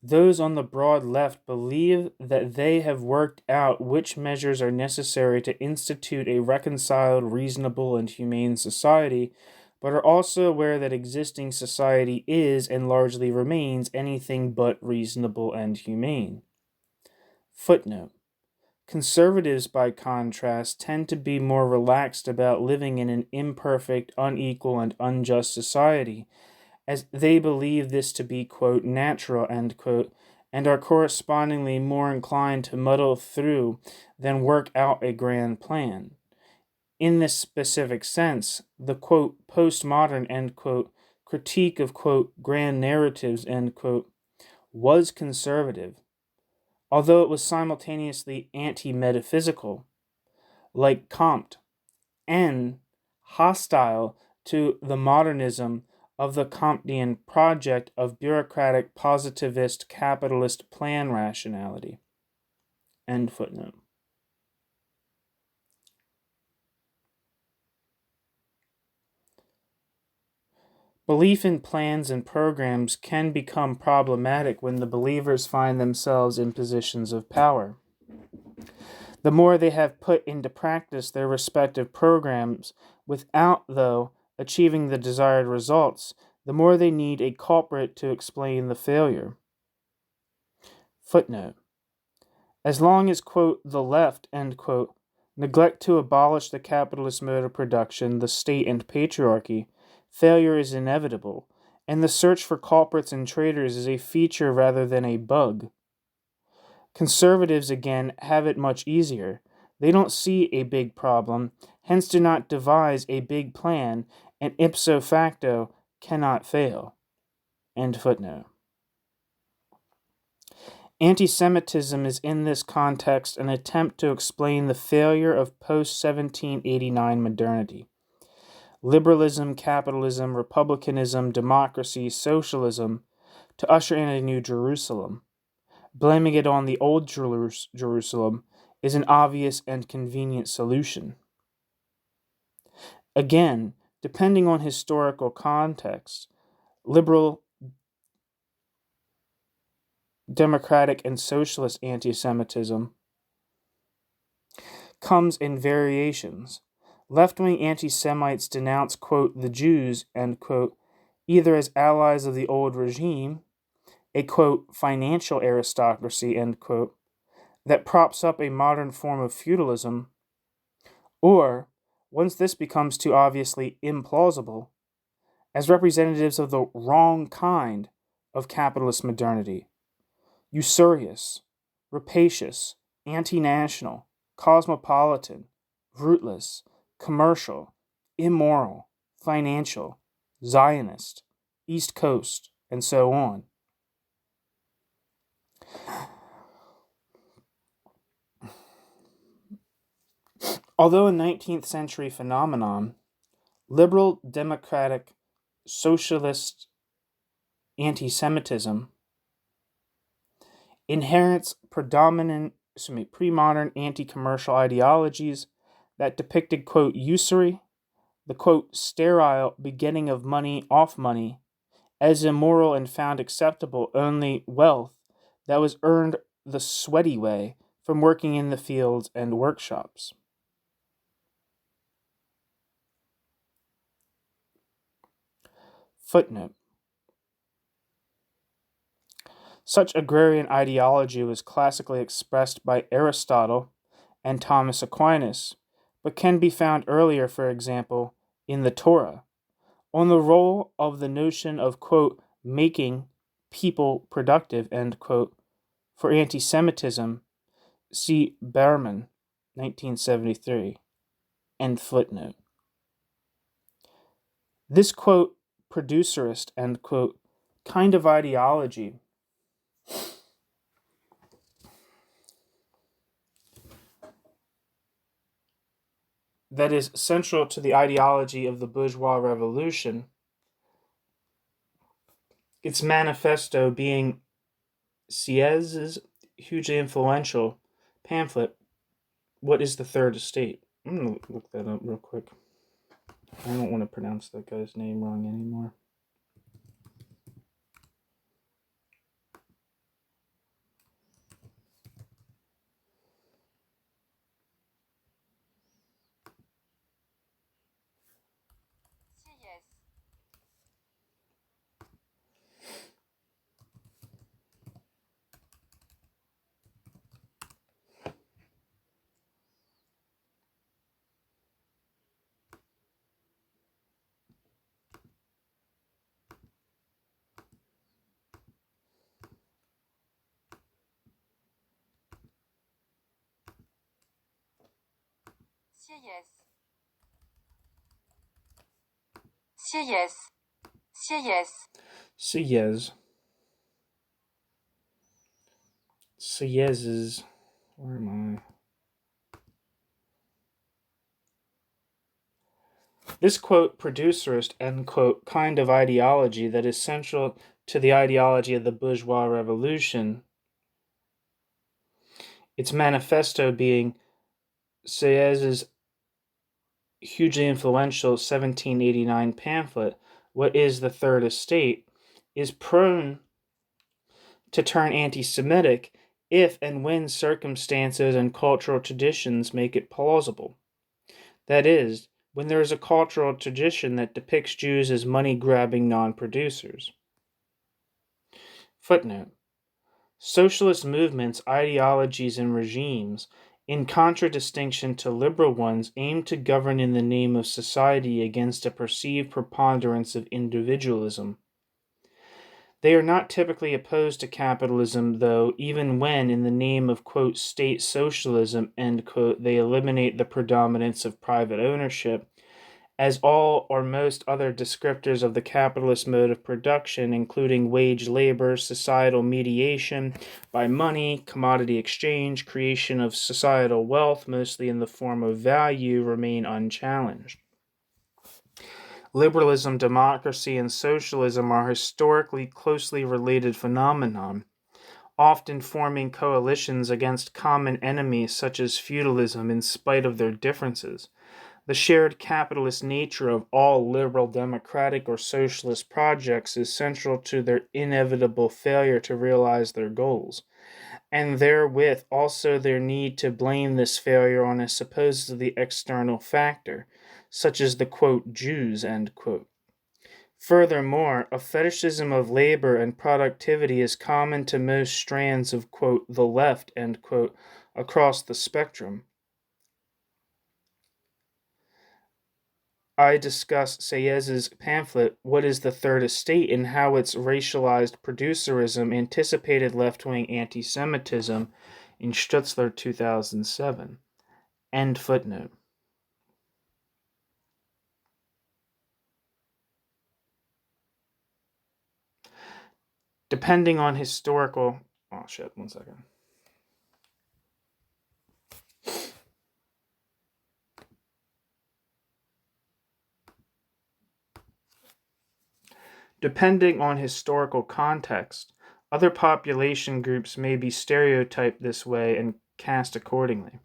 those on the broad left believe that they have worked out which measures are necessary to institute a reconciled, reasonable, and humane society, but are also aware that existing society is and largely remains anything but reasonable and humane. Footnote. Conservatives, by contrast, tend to be more relaxed about living in an imperfect, unequal, and unjust society, as they believe this to be, quote, natural, end quote, and are correspondingly more inclined to muddle through than work out a grand plan. In this specific sense, the, quote, postmodern, end quote, critique of, quote, grand narratives, end quote, was conservative, although it was simultaneously anti-metaphysical, like Comte, and hostile to the modernism of the Comtean project of bureaucratic positivist capitalist plan rationality. End footnote. Belief in plans and programs can become problematic when the believers find themselves in positions of power. The more they have put into practice their respective programs without, though, achieving the desired results, the more they need a culprit to explain the failure. Footnote. As long as, quote, the left, end quote, neglect to abolish the capitalist mode of production, the state, and patriarchy, failure is inevitable, and the search for culprits and traitors is a feature rather than a bug. Conservatives, again, have it much easier. They don't see a big problem, hence do not devise a big plan, and ipso facto cannot fail. End footnote. Antisemitism is in this context an attempt to explain the failure of post-1789 modernity. Liberalism, capitalism, republicanism, democracy, socialism, to usher in a new Jerusalem. Blaming it on the old Jerusalem is an obvious and convenient solution. Again, depending on historical context, liberal, democratic, and socialist anti-Semitism comes in variations. Left-wing anti-Semites denounce, quote, the Jews, end quote, either as allies of the old regime, a, quote, financial aristocracy, end quote, that props up a modern form of feudalism, or, once this becomes too obviously implausible, as representatives of the wrong kind of capitalist modernity, usurious, rapacious, anti-national, cosmopolitan, rootless, commercial, immoral, financial, Zionist, East Coast, and so on. Although a 19th century phenomenon, liberal, democratic, socialist anti-Semitism inherits pre-modern anti-commercial ideologies that depicted, quote, usury, the, quote, sterile begetting of money off money, as immoral and found acceptable only wealth that was earned the sweaty way from working in the fields and workshops. Footnote. Such agrarian ideology was classically expressed by Aristotle and Thomas Aquinas, but can be found earlier, for example, in the Torah, on the role of the notion of, quote, making people productive, end quote, for anti-Semitism. See Berman, 1973, end footnote. This, quote, producerist, end quote, kind of ideology that is central to the ideology of the bourgeois revolution, its manifesto being Sieyès' hugely influential pamphlet, What is the Third Estate? I'm going to look that up real quick. I don't want to pronounce that guy's name wrong anymore. Sieyès. Where am I? This, quote, producerist, end quote, kind of ideology that is central to the ideology of the bourgeois revolution, its manifesto being Sieyès' hugely influential 1789 pamphlet, What is the Third Estate, is prone to turn anti-Semitic if and when circumstances and cultural traditions make it plausible. That is, when there is a cultural tradition that depicts Jews as money-grabbing non-producers. Footnote: socialist movements, ideologies, and regimes, in contradistinction to liberal ones, aim to govern in the name of society against a perceived preponderance of individualism. They are not typically opposed to capitalism, though, even when, in the name of, quote, state socialism, end quote, they eliminate the predominance of private ownership, as all or most other descriptors of the capitalist mode of production, including wage labor, societal mediation by money, commodity exchange, creation of societal wealth, mostly in the form of value, remain unchallenged. Liberalism, democracy, and socialism are historically closely related phenomena, often forming coalitions against common enemies such as feudalism in spite of their differences. The shared capitalist nature of all liberal, democratic, or socialist projects is central to their inevitable failure to realize their goals, and therewith also their need to blame this failure on a supposedly external factor, such as the, quote, Jews, end quote. Furthermore, a fetishism of labor and productivity is common to most strands of, quote, the left, end quote, across the spectrum. I discuss Sayez's pamphlet, What is the Third Estate, and how its racialized producerism anticipated left-wing anti-Semitism in Stoetzler 2007. End footnote. Depending on historical... Oh shit, one second. Depending on historical context, other population groups may be stereotyped this way and cast accordingly.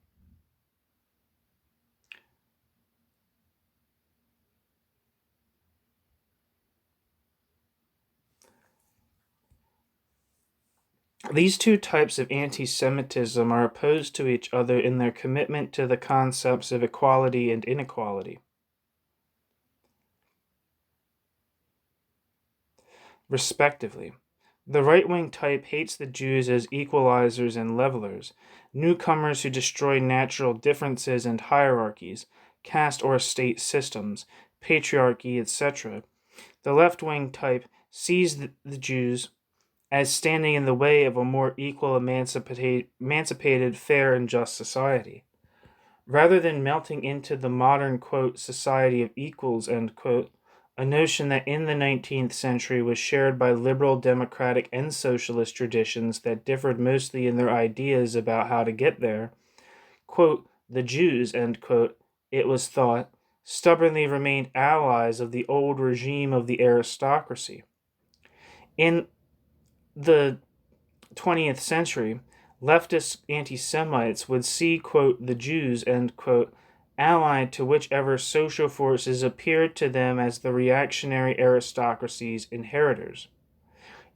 These two types of anti-Semitism are opposed to each other in their commitment to the concepts of equality and inequality, respectively. The right-wing type hates the Jews as equalizers and levelers, newcomers who destroy natural differences and hierarchies, caste or state systems, patriarchy, etc. The left-wing type sees the Jews as standing in the way of a more equal, emancipated, fair, and just society. Rather than melting into the modern, quote, society of equals, end quote, a notion that in the 19th century was shared by liberal, democratic, and socialist traditions that differed mostly in their ideas about how to get there, quote, the Jews, end quote, it was thought, stubbornly remained allies of the old regime of the aristocracy. In the 20th century, leftist anti-Semites would see, quote, the Jews, end quote, allied to whichever social forces appeared to them as the reactionary aristocracy's inheritors.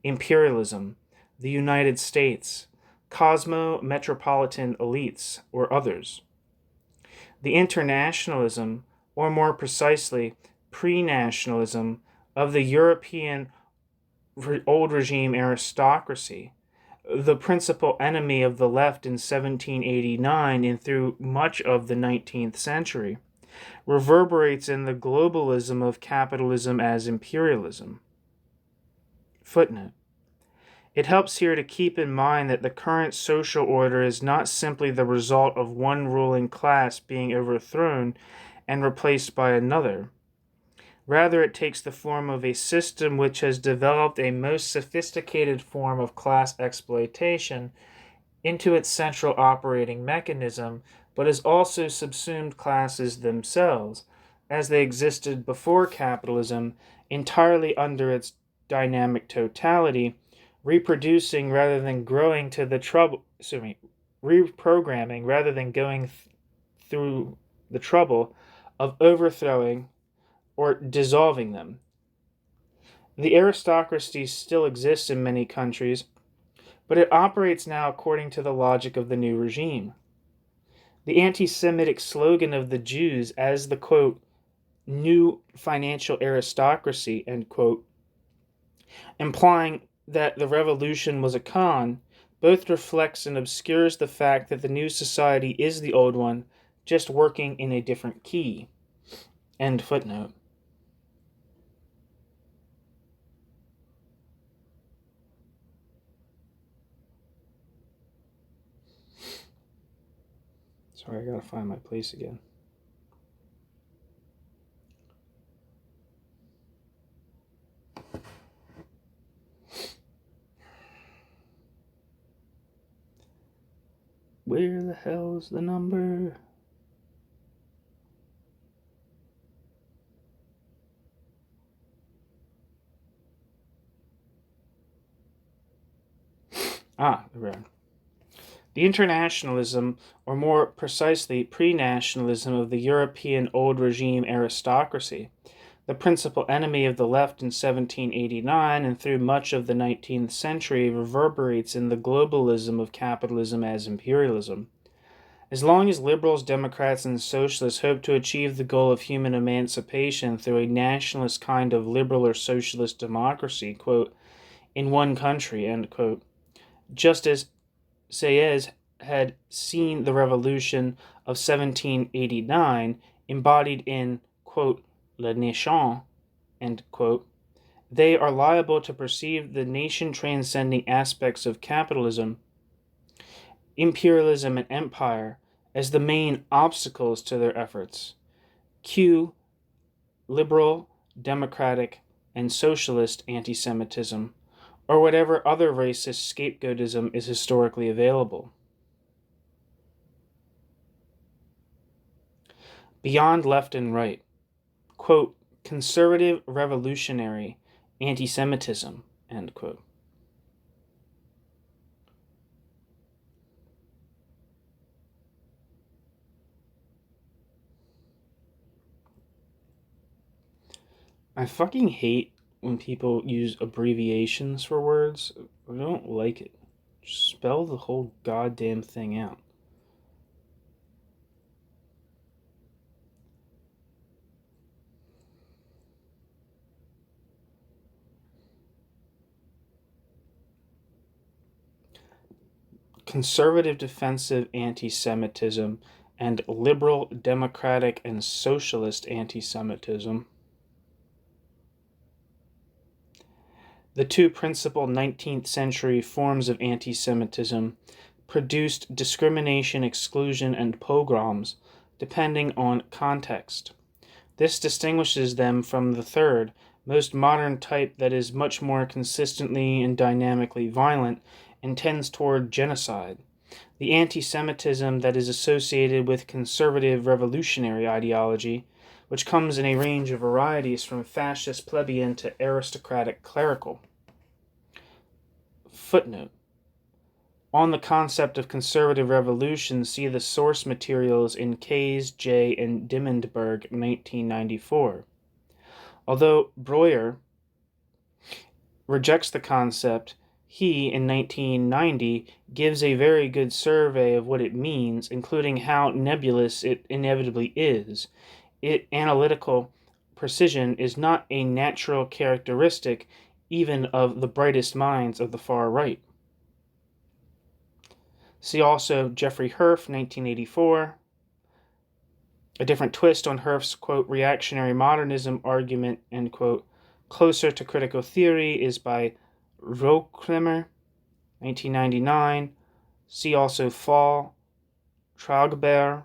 Imperialism, the United States, cosmo-metropolitan elites, or others. The internationalism, or more precisely, pre-nationalism, of the European old regime aristocracy, the principal enemy of the left in 1789 and through much of the 19th century, reverberates in the globalism of capitalism as imperialism. Footnote. It helps here to keep in mind that the current social order is not simply the result of one ruling class being overthrown and replaced by another. Rather, it takes the form of a system which has developed a most sophisticated form of class exploitation into its central operating mechanism, but has also subsumed classes themselves, as they existed before capitalism, entirely under its dynamic totality, reproducing rather than growing to the reprogramming rather than going through the trouble of overthrowing or dissolving them. The aristocracy still exists in many countries, but it operates now according to the logic of the new regime. The anti-Semitic slogan of the Jews as the, quote, new financial aristocracy, end quote, implying that the revolution was a con, both reflects and obscures the fact that the new society is the old one, just working in a different key. End footnote. Sorry, I gotta find my place again. Where the hell's the number? There we are. The internationalism, or more precisely pre-nationalism of the European old regime aristocracy, the principal enemy of the left in 1789 and through much of the 19th century, reverberates in the globalism of capitalism as imperialism. As long as liberals, Democrats, and socialists hope to achieve the goal of human emancipation through a nationalist kind of liberal or socialist democracy, quote, in one country, end quote, just as Sieyès had seen the revolution of 1789 embodied in, quote, La Nation, end quote, they are liable to perceive the nation-transcending aspects of capitalism, imperialism, and empire as the main obstacles to their efforts. Cue liberal, democratic, and socialist anti-Semitism, or whatever other racist scapegoatism is historically available. Beyond left and right, quote, conservative revolutionary anti-Semitism, end quote. I fucking hate when people use abbreviations for words. I don't like it. Just spell the whole goddamn thing out. Conservative defensive anti-Semitism and liberal, democratic, and socialist anti-Semitism. The two principal 19th century forms of anti-Semitism produced discrimination, exclusion, and pogroms, depending on context. This distinguishes them from the third, most modern type that is much more consistently and dynamically violent and tends toward genocide. The anti-Semitism that is associated with conservative revolutionary ideology, which comes in a range of varieties from fascist plebeian to aristocratic clerical. Footnote. On the concept of conservative revolution, see the source materials in Kays, J., and Dimmenberg, 1994. Although Breuer rejects the concept, he, in 1990, gives a very good survey of what it means, including how nebulous it inevitably is. Analytical precision is not a natural characteristic even of the brightest minds of the far right. See also Jeffrey Herf, 1984. A different twist on Herf's, quote, reactionary modernism argument, end quote, closer to critical theory is by Rohkremer, 1999. See also Fall, Traugbeer,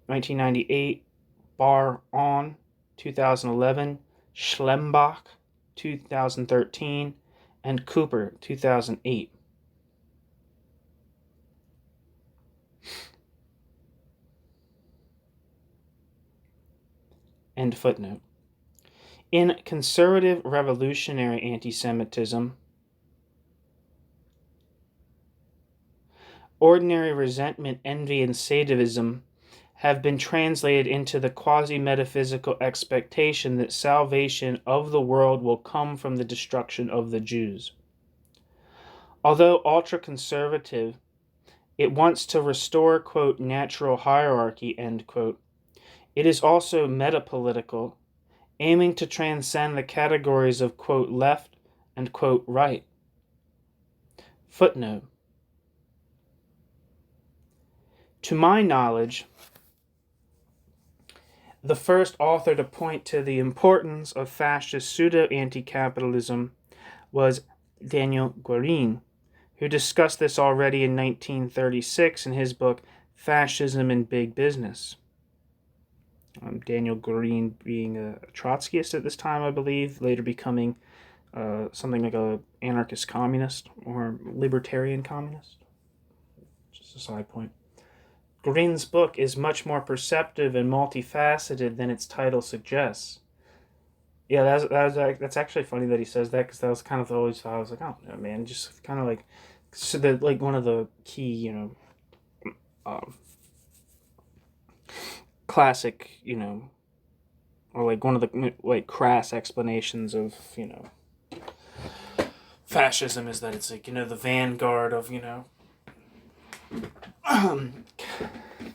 1998, Bar On, 2011, Schlembach, 2013, and Cooper, 2008. End footnote. In conservative revolutionary anti-Semitism, ordinary resentment, envy, and sadivism have been translated into the quasi-metaphysical expectation that salvation of the world will come from the destruction of the Jews. Although ultra-conservative, it wants to restore, quote, natural hierarchy, end quote. It is also metapolitical, aiming to transcend the categories of, quote, left and, quote, right. Footnote. To my knowledge, the first author to point to the importance of fascist pseudo-anti-capitalism was Daniel Guérin, who discussed this already in 1936 in his book Fascism in Big Business. Daniel Guérin being a Trotskyist at this time, I believe, later becoming something like a anarchist communist or libertarian communist. Just a side point. Guérin's book is much more perceptive and multifaceted than its title suggests. Yeah, that's actually funny that he says that, because that was kind of always thought. I was like, oh no, man, just kind of like, so that, like, one of the key, classic, or like one of the like crass explanations of fascism is that it's like the vanguard of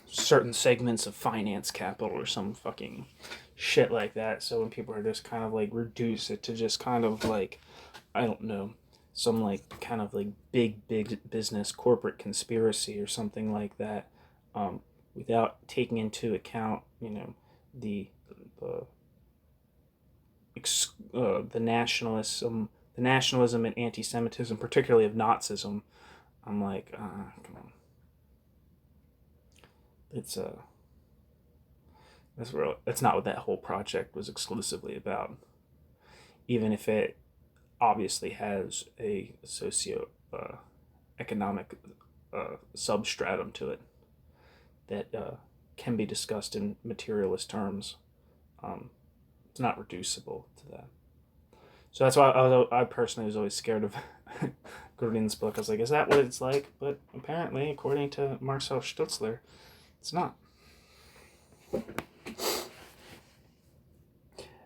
certain segments of finance capital or some fucking shit like that. So when people are just kind of like reduce it to just kind of like, I don't know, some like kind of like big business corporate conspiracy or something like that, without taking into account the nationalism and anti-Semitism, particularly of Nazism. I'm like, come on. That's not what that whole project was exclusively about. Even if it obviously has a socio economic substratum to it that can be discussed in materialist terms, it's not reducible to that. So that's why I personally was always scared of Guérin's book. I was like, is that what it's like? But apparently, according to Marcel Stoetzler, it's not.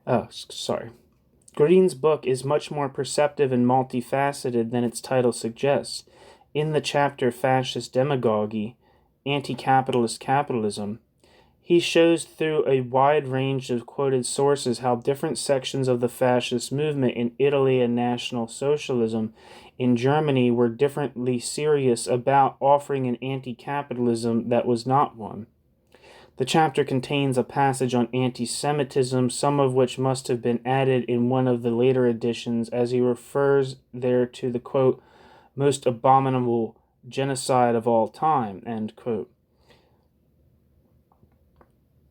Oh, sorry. Guérin's book is much more perceptive and multifaceted than its title suggests. In the chapter Fascist Demagogy, Anti-Capitalist Capitalism, he shows through a wide range of quoted sources how different sections of the fascist movement in Italy and National Socialism in Germany were differently serious about offering an anti-capitalism that was not one. The chapter contains a passage on anti-Semitism, some of which must have been added in one of the later editions, as he refers there to the, quote, most abominable genocide of all time, end quote.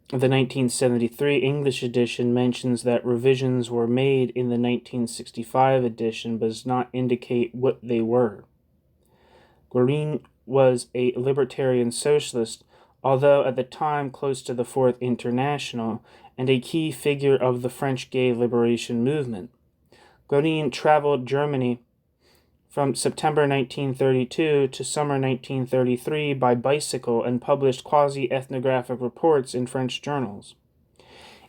The 1973 English edition mentions that revisions were made in the 1965 edition, but does not indicate what they were. Guérin was a libertarian socialist, although at the time close to the Fourth International, and a key figure of the French gay liberation movement. Guérin traveled Germany from September 1932 to summer 1933 by bicycle and published quasi-ethnographic reports in French journals.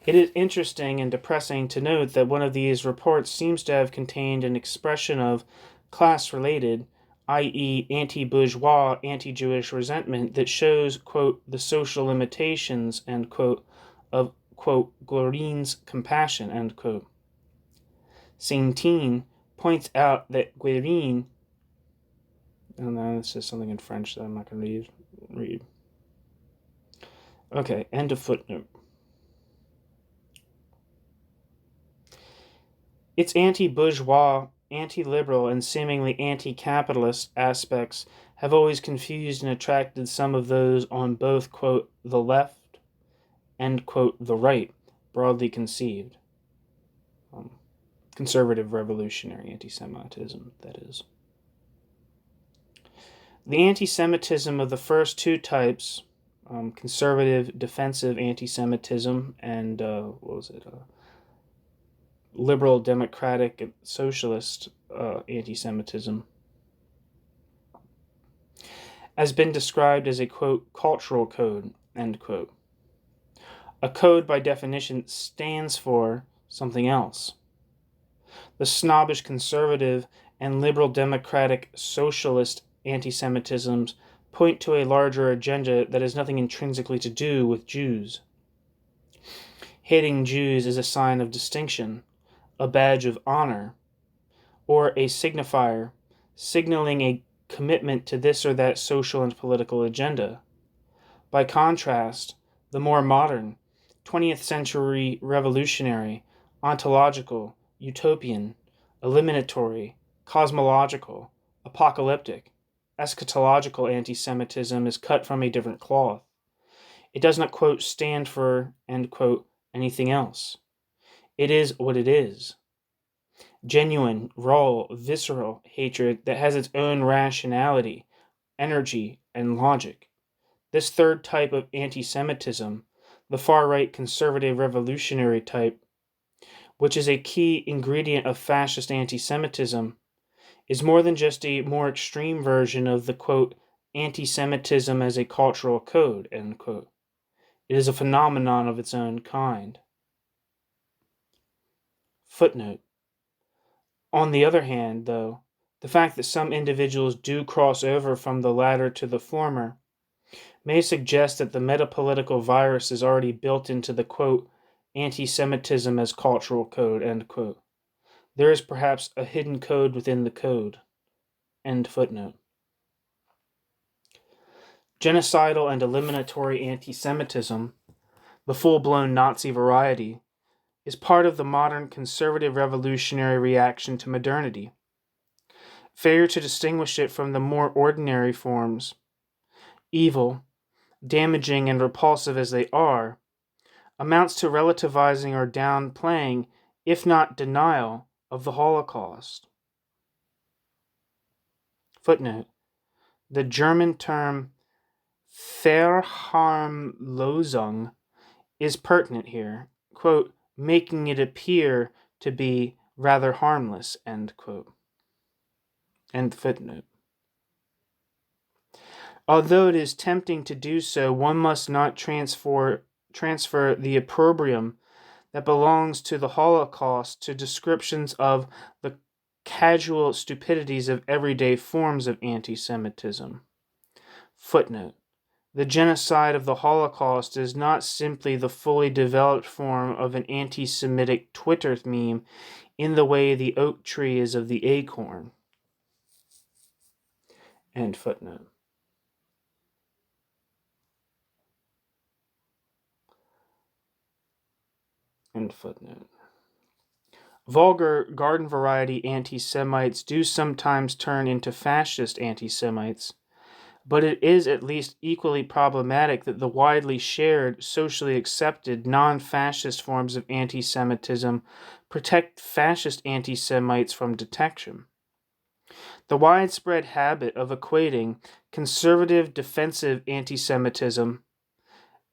It is interesting and depressing to note that one of these reports seems to have contained an expression of class-related, i.e. anti-bourgeois, anti-Jewish resentment that shows, quote, the social limitations, end quote, of, quote, Guérin's compassion, end quote. Saintine points out that Guérin, and then this is something in French that I'm not going to read. Okay, end of footnote. Its anti-bourgeois, anti-liberal, and seemingly anti-capitalist aspects have always confused and attracted some of those on both, quote, the left and, quote, the right, broadly conceived. Conservative revolutionary anti-Semitism, that is. The anti-Semitism of the first two types, conservative defensive anti-Semitism and, liberal democratic and socialist anti-Semitism, has been described as a, quote, cultural code, end quote. A code, by definition, stands for something else. The snobbish conservative and liberal democratic socialist antisemitisms point to a larger agenda that has nothing intrinsically to do with Jews. Hating Jews is a sign of distinction, a badge of honor, or a signifier, signaling a commitment to this or that social and political agenda. By contrast, the more modern, 20th century revolutionary, ontological, utopian, eliminatory, cosmological, apocalyptic, eschatological anti-Semitism is cut from a different cloth. It does not, quote, stand for, end quote, anything else. It is what it is. Genuine, raw, visceral hatred that has its own rationality, energy, and logic. This third type of anti-Semitism, the far-right conservative revolutionary type, which is a key ingredient of fascist anti-Semitism, is more than just a more extreme version of the, quote, anti-Semitism as a cultural code, end quote. It is a phenomenon of its own kind. Footnote. On the other hand, though, the fact that some individuals do cross over from the latter to the former may suggest that the metapolitical virus is already built into the, quote, anti-Semitism as cultural code, end quote. There is perhaps a hidden code within the code. End footnote. Genocidal and eliminatory anti-Semitism, the full-blown Nazi variety, is part of the modern conservative revolutionary reaction to modernity. Failure to distinguish it from the more ordinary forms, evil, damaging and repulsive as they are, amounts to relativizing or downplaying, if not denial, of the Holocaust. Footnote. The German term Verharmlosung is pertinent here, quote, making it appear to be rather harmless, end quote. End footnote. Although it is tempting to do so, one must not transfer the opprobrium that belongs to the Holocaust to descriptions of the casual stupidities of everyday forms of anti-Semitism. Footnote. The genocide of the Holocaust is not simply the fully developed form of an anti-Semitic Twitter meme in the way the oak tree is of the acorn. End footnote. End footnote. Vulgar, garden variety anti-Semites do sometimes turn into fascist anti-Semites, but it is at least equally problematic that the widely shared, socially accepted, non-fascist forms of anti-Semitism protect fascist anti-Semites from detection. The widespread habit of equating conservative, defensive anti-Semitism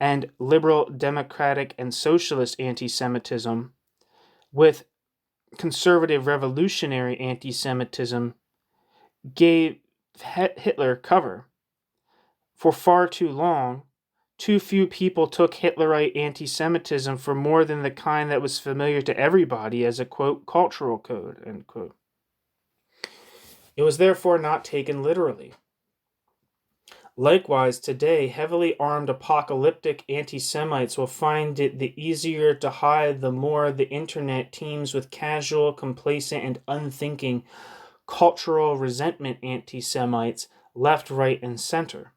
and liberal, democratic, and socialist anti-Semitism with conservative, revolutionary anti-Semitism gave Hitler cover. For far too long, too few people took Hitlerite anti-Semitism for more than the kind that was familiar to everybody as a, quote, cultural code, end quote. It was therefore not taken literally. Likewise, today, heavily armed apocalyptic anti-Semites will find it the easier to hide the more the internet teems with casual, complacent, and unthinking cultural resentment anti-Semites left, right, and center.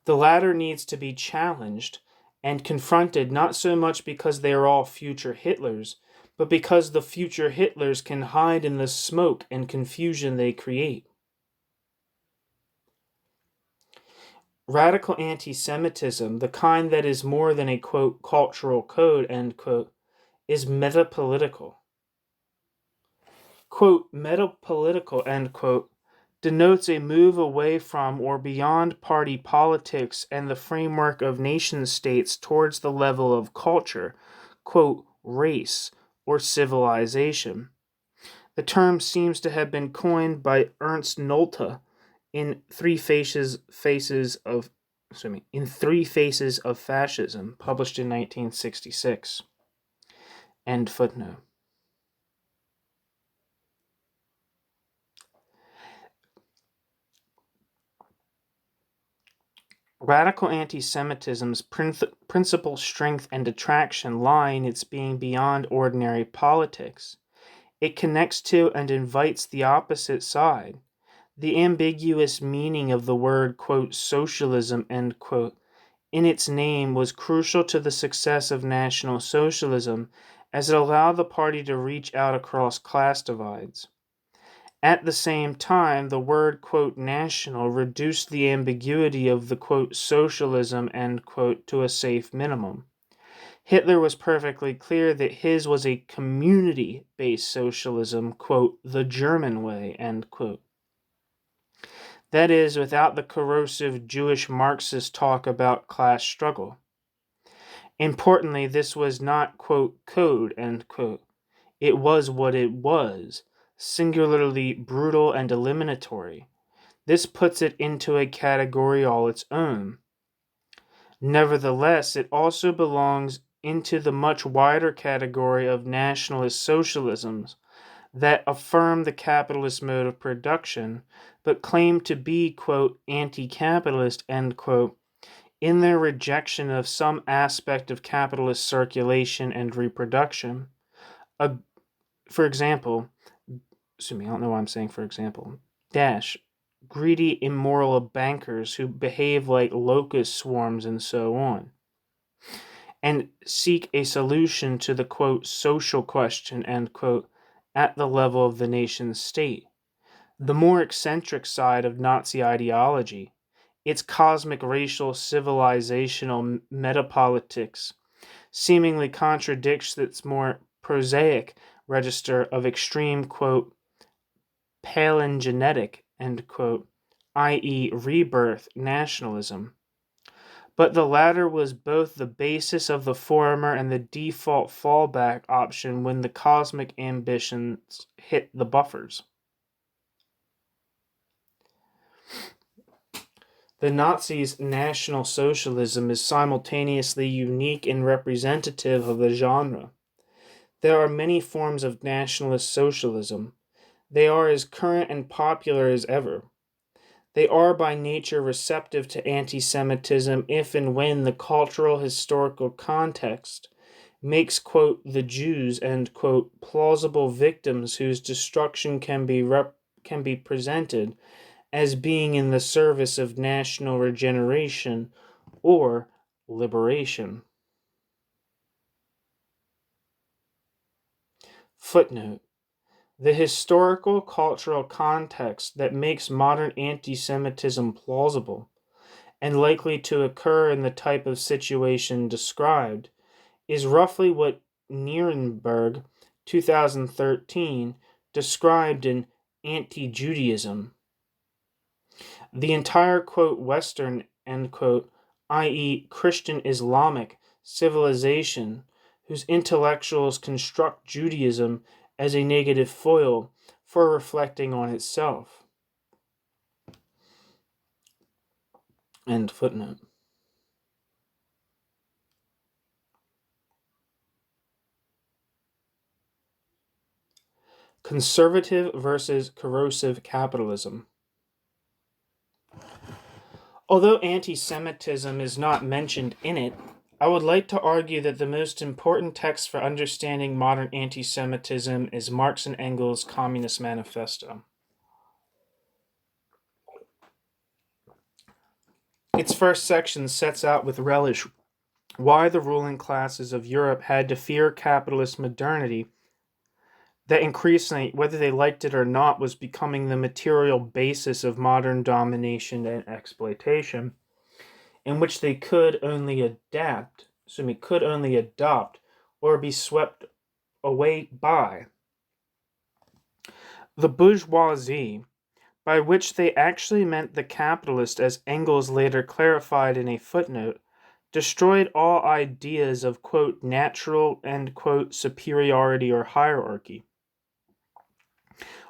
The latter needs to be challenged and confronted not so much because they are all future Hitlers, but because the future Hitlers can hide in the smoke and confusion they create. Radical anti-Semitism, the kind that is more than a, quote, cultural code, end quote, is metapolitical. Quote, metapolitical, end quote, denotes a move away from or beyond party politics and the framework of nation-states towards the level of culture, quote, race, or civilization. The term seems to have been coined by Ernst Nolte in Three Faces of Fascism, published in 1966. End footnote. Radical anti-Semitism's principal strength and attraction lie in its being beyond ordinary politics. It connects to and invites the opposite side. The ambiguous meaning of the word, quote, socialism, end quote, in its name was crucial to the success of National Socialism, as it allowed the party to reach out across class divides. At the same time, the word, quote, national reduced the ambiguity of the, quote, socialism, end quote, to a safe minimum. Hitler was perfectly clear that his was a community-based socialism, quote, the German way, end quote. That is, without the corrosive Jewish Marxist talk about class struggle. Importantly, this was not, quote, code, end quote. It was what it was, singularly brutal and eliminatory. This puts it into a category all its own. Nevertheless, it also belongs into the much wider category of nationalist socialisms that affirm the capitalist mode of production, but claim to be, quote, anti-capitalist, end quote, in their rejection of some aspect of capitalist circulation and reproduction. For example, I don't know why I'm saying for example, greedy, immoral bankers who behave like locust swarms and so on, and seek a solution to the, quote, social question, end quote, at the level of the nation state. The more eccentric side of Nazi ideology, its cosmic racial civilizational metapolitics, seemingly contradicts its more prosaic register of extreme, quote, palingenetic, end quote, i.e. rebirth nationalism. But the latter was both the basis of the former and the default fallback option when the cosmic ambitions hit the buffers. The Nazis' National Socialism is simultaneously unique and representative of the genre. There are many forms of nationalist socialism. They are as current and popular as ever. They are by nature receptive to anti-Semitism if and when the cultural historical context makes, quote, the Jews, end quote, plausible victims whose destruction can be presented as being in the service of national regeneration or liberation. Footnote: the historical cultural context that makes modern anti-Semitism plausible and likely to occur in the type of situation described is roughly what Nierenberg, 2013, described in Anti-Judaism. The entire, quote, Western, end quote, i.e. Christian Islamic civilization, whose intellectuals construct Judaism as a negative foil for reflecting on itself. End footnote. Conservative versus corrosive capitalism. Although anti-Semitism is not mentioned in it, I would like to argue that the most important text for understanding modern anti-Semitism is Marx and Engels' Communist Manifesto. Its first section sets out with relish why the ruling classes of Europe had to fear capitalist modernity that increasingly, whether they liked it or not, was becoming the material basis of modern domination and exploitation, in which they could only adopt or be swept away by. The bourgeoisie, by which they actually meant the capitalist, as Engels later clarified in a footnote, destroyed all ideas of, quote, natural, end quote, superiority or hierarchy,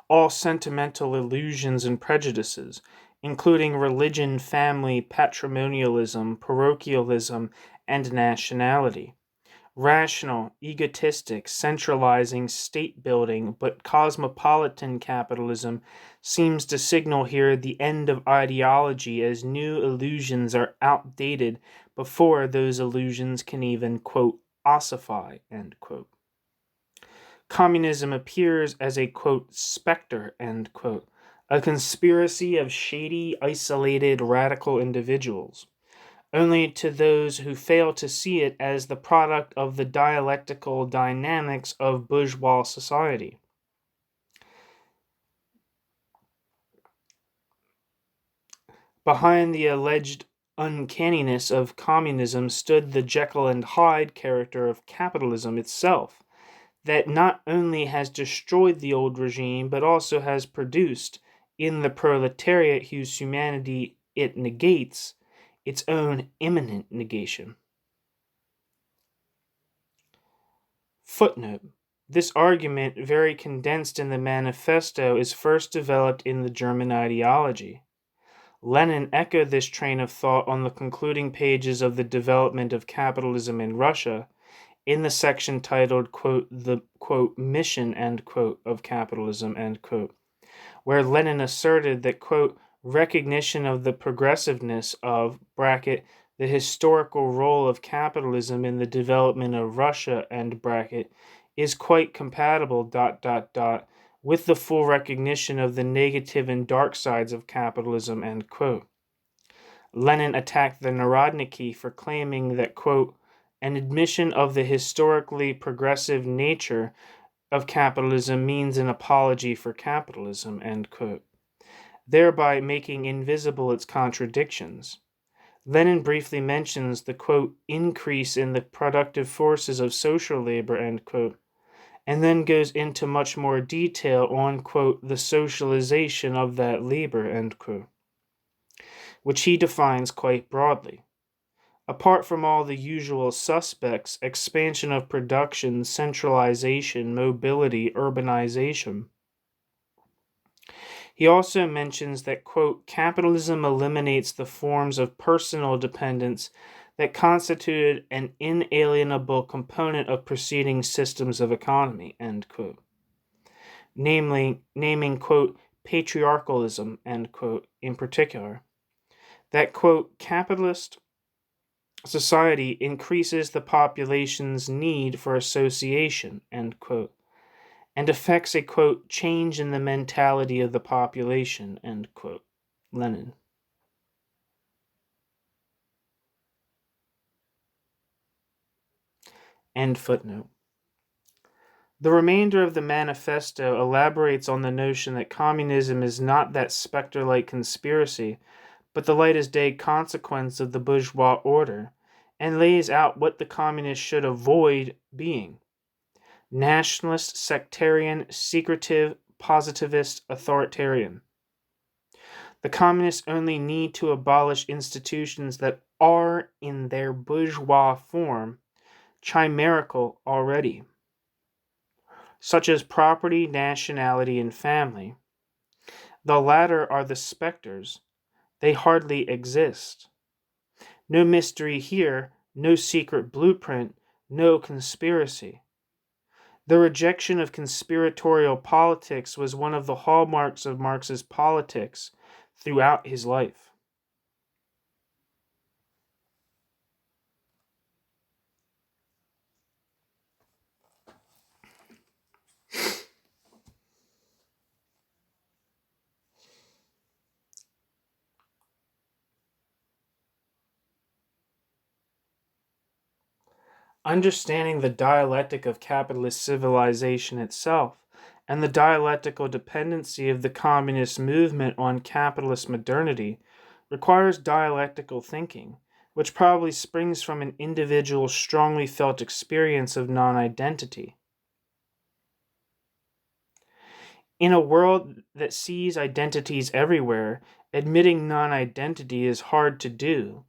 all sentimental illusions and prejudices, including religion, family, patrimonialism, parochialism, and nationality, Rational, egotistic, centralizing, state-building, but cosmopolitan capitalism seems to signal here the end of ideology as new illusions are outdated before those illusions can even, quote, ossify, end quote. Communism appears as a, quote, specter, end quote, a conspiracy of shady, isolated, radical individuals, only to those who fail to see it as the product of the dialectical dynamics of bourgeois society. Behind the alleged uncanniness of communism stood the Jekyll and Hyde character of capitalism itself, that not only has destroyed the old regime, but also has produced, in the proletariat whose humanity it negates, its own imminent negation. Footnote. This argument, very condensed in the manifesto, is first developed in the German ideology. Lenin echoed this train of thought on the concluding pages of The Development of Capitalism in Russia, in the section titled, quote, the, quote, mission, end quote, of capitalism, end quote, where Lenin asserted that, quote, recognition of the progressiveness of, bracket, the historical role of capitalism in the development of Russia, end bracket, is quite compatible, with the full recognition of the negative and dark sides of capitalism, end quote. Lenin attacked the Narodniki for claiming that, quote, an admission of the historically progressive nature of capitalism means an apology for capitalism, end quote, thereby making invisible its contradictions. Lenin briefly mentions the, quote, increase in the productive forces of social labor, end quote, and then goes into much more detail on, quote, the socialization of that labor, end quote, which he defines quite broadly. Apart from all the usual suspects, expansion of production, centralization, mobility, urbanization, he also mentions that, quote, capitalism eliminates the forms of personal dependence that constituted an inalienable component of preceding systems of economy, end quote, naming, quote, patriarchalism, end quote, in particular. That, quote, capitalist society increases the population's need for association, end quote, and affects a, quote, change in the mentality of the population, end quote. Lenin. End footnote. The remainder of the manifesto elaborates on the notion that communism is not that specter-like conspiracy, but the light-as-day consequence of the bourgeois order, and lays out what the communists should avoid being: nationalist, sectarian, secretive, positivist, authoritarian. The communists only need to abolish institutions that are, in their bourgeois form, chimerical already, such as property, nationality, and family. The latter are the specters. They hardly exist. No mystery here, no secret blueprint, no conspiracy. The rejection of conspiratorial politics was one of the hallmarks of Marx's politics throughout his life. Understanding the dialectic of capitalist civilization itself and the dialectical dependency of the communist movement on capitalist modernity requires dialectical thinking, which probably springs from an individual's strongly felt experience of non-identity. In a world that sees identities everywhere, admitting non-identity is hard to do.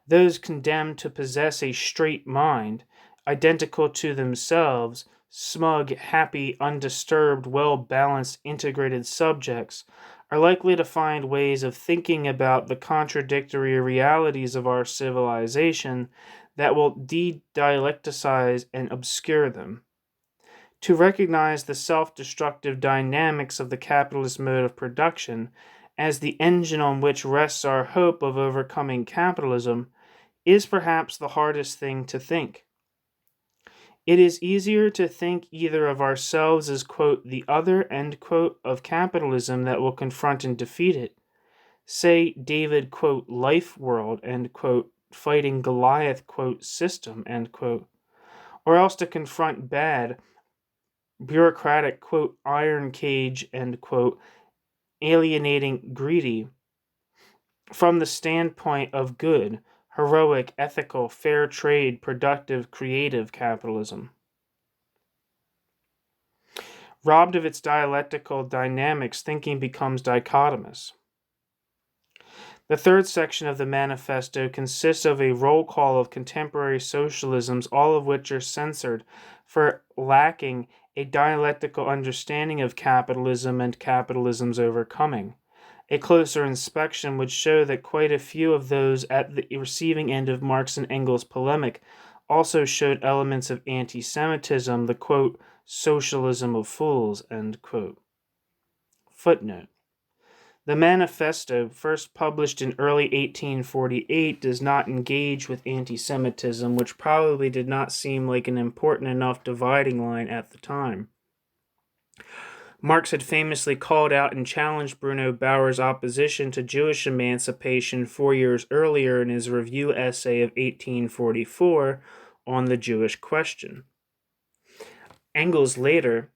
Those condemned to possess a straight mind, identical to themselves, smug, happy, undisturbed, well-balanced, integrated subjects, are likely to find ways of thinking about the contradictory realities of our civilization that will de-dialecticize and obscure them. To recognize the self-destructive dynamics of the capitalist mode of production as the engine on which rests our hope of overcoming capitalism is perhaps the hardest thing to think. It is easier to think either of ourselves as, quote, the other, end quote, of capitalism that will confront and defeat it. Say David, quote, life world, end quote, fighting Goliath, quote, system, end quote. Or else to confront bad, bureaucratic, quote, iron cage, end quote, alienating, greedy, from the standpoint of good, heroic, ethical, fair trade, productive, creative capitalism. Robbed of its dialectical dynamics, thinking becomes dichotomous. The third section of the manifesto consists of a roll call of contemporary socialisms, all of which are censored for lacking a dialectical understanding of capitalism and capitalism's overcoming. A closer inspection would show that quite a few of those at the receiving end of Marx and Engels' polemic also showed elements of anti-Semitism, the, quote, socialism of fools, end quote. Footnote. The manifesto, first published in early 1848, does not engage with anti-Semitism, which probably did not seem like an important enough dividing line at the time. Marx had famously called out and challenged Bruno Bauer's opposition to Jewish emancipation 4 years earlier in his review essay of 1844 on the Jewish question. Engels later,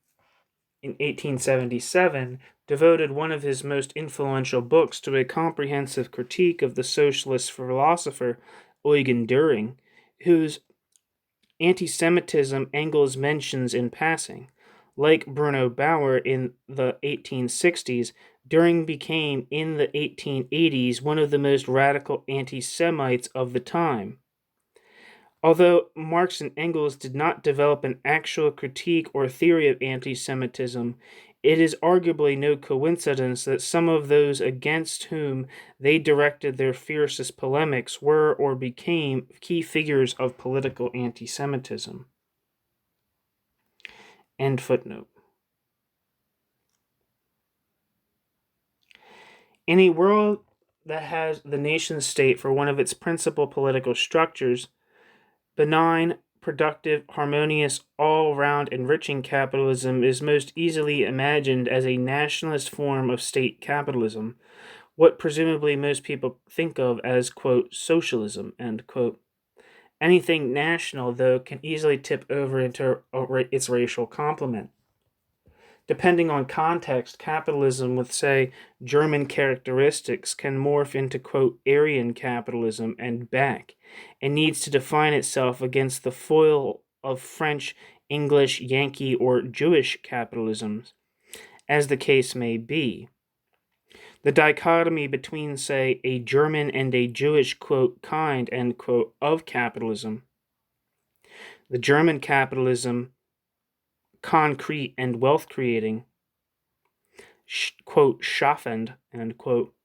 in 1877, devoted one of his most influential books to a comprehensive critique of the socialist philosopher Eugen Dühring, whose anti-Semitism Engels mentions in passing. Like Bruno Bauer in the 1860s, Dühring became, in the 1880s, one of the most radical anti-Semites of the time. Although Marx and Engels did not develop an actual critique or theory of anti-Semitism, it is arguably no coincidence that some of those against whom they directed their fiercest polemics were or became key figures of political anti-Semitism. End footnote. In a world that has the nation-state for one of its principal political structures, benign, productive, harmonious, all-round enriching capitalism is most easily imagined as a nationalist form of state capitalism, what presumably most people think of as, quote, socialism, end quote. Anything national, though, can easily tip over into its racial complement. Depending on context, capitalism with, say, German characteristics can morph into, quote, Aryan capitalism and back, and needs to define itself against the foil of French, English, Yankee, or Jewish capitalisms, as the case may be. The dichotomy between, say, a German and a Jewish, quote, kind, end quote, of capitalism, the German capitalism, concrete and wealth-creating, quote, schaffend, end quote.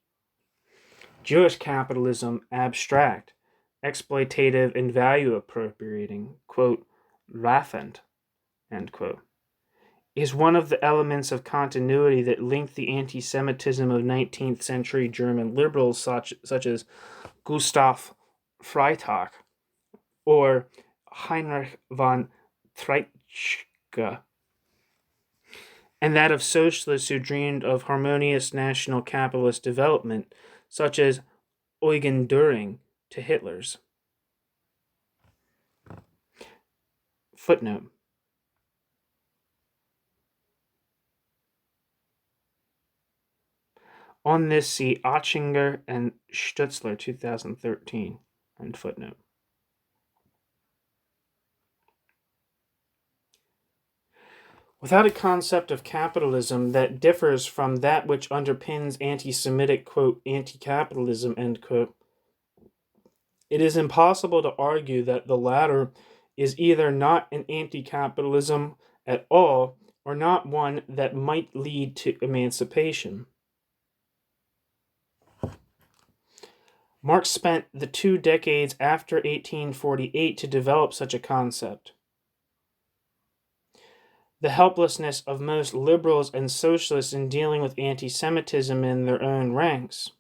Jewish capitalism, abstract, exploitative, and value-appropriating, quote, raffend, end quote, is one of the elements of continuity that linked the anti-Semitism of 19th century German liberals such as Gustav Freytag or Heinrich von Treitschke, and that of socialists who dreamed of harmonious national capitalist development, such as Eugen Dühring to Hitler's. Footnote. On this, see Oettinger and Stoetzler, 2013. End footnote. Without a concept of capitalism that differs from that which underpins anti-Semitic, quote, anti-capitalism, end quote, it is impossible to argue that the latter is either not an anti-capitalism at all or not one that might lead to emancipation. Marx spent the 2 decades after 1848 to develop such a concept. The helplessness of most liberals and socialists in dealing with anti-Semitism in their own ranks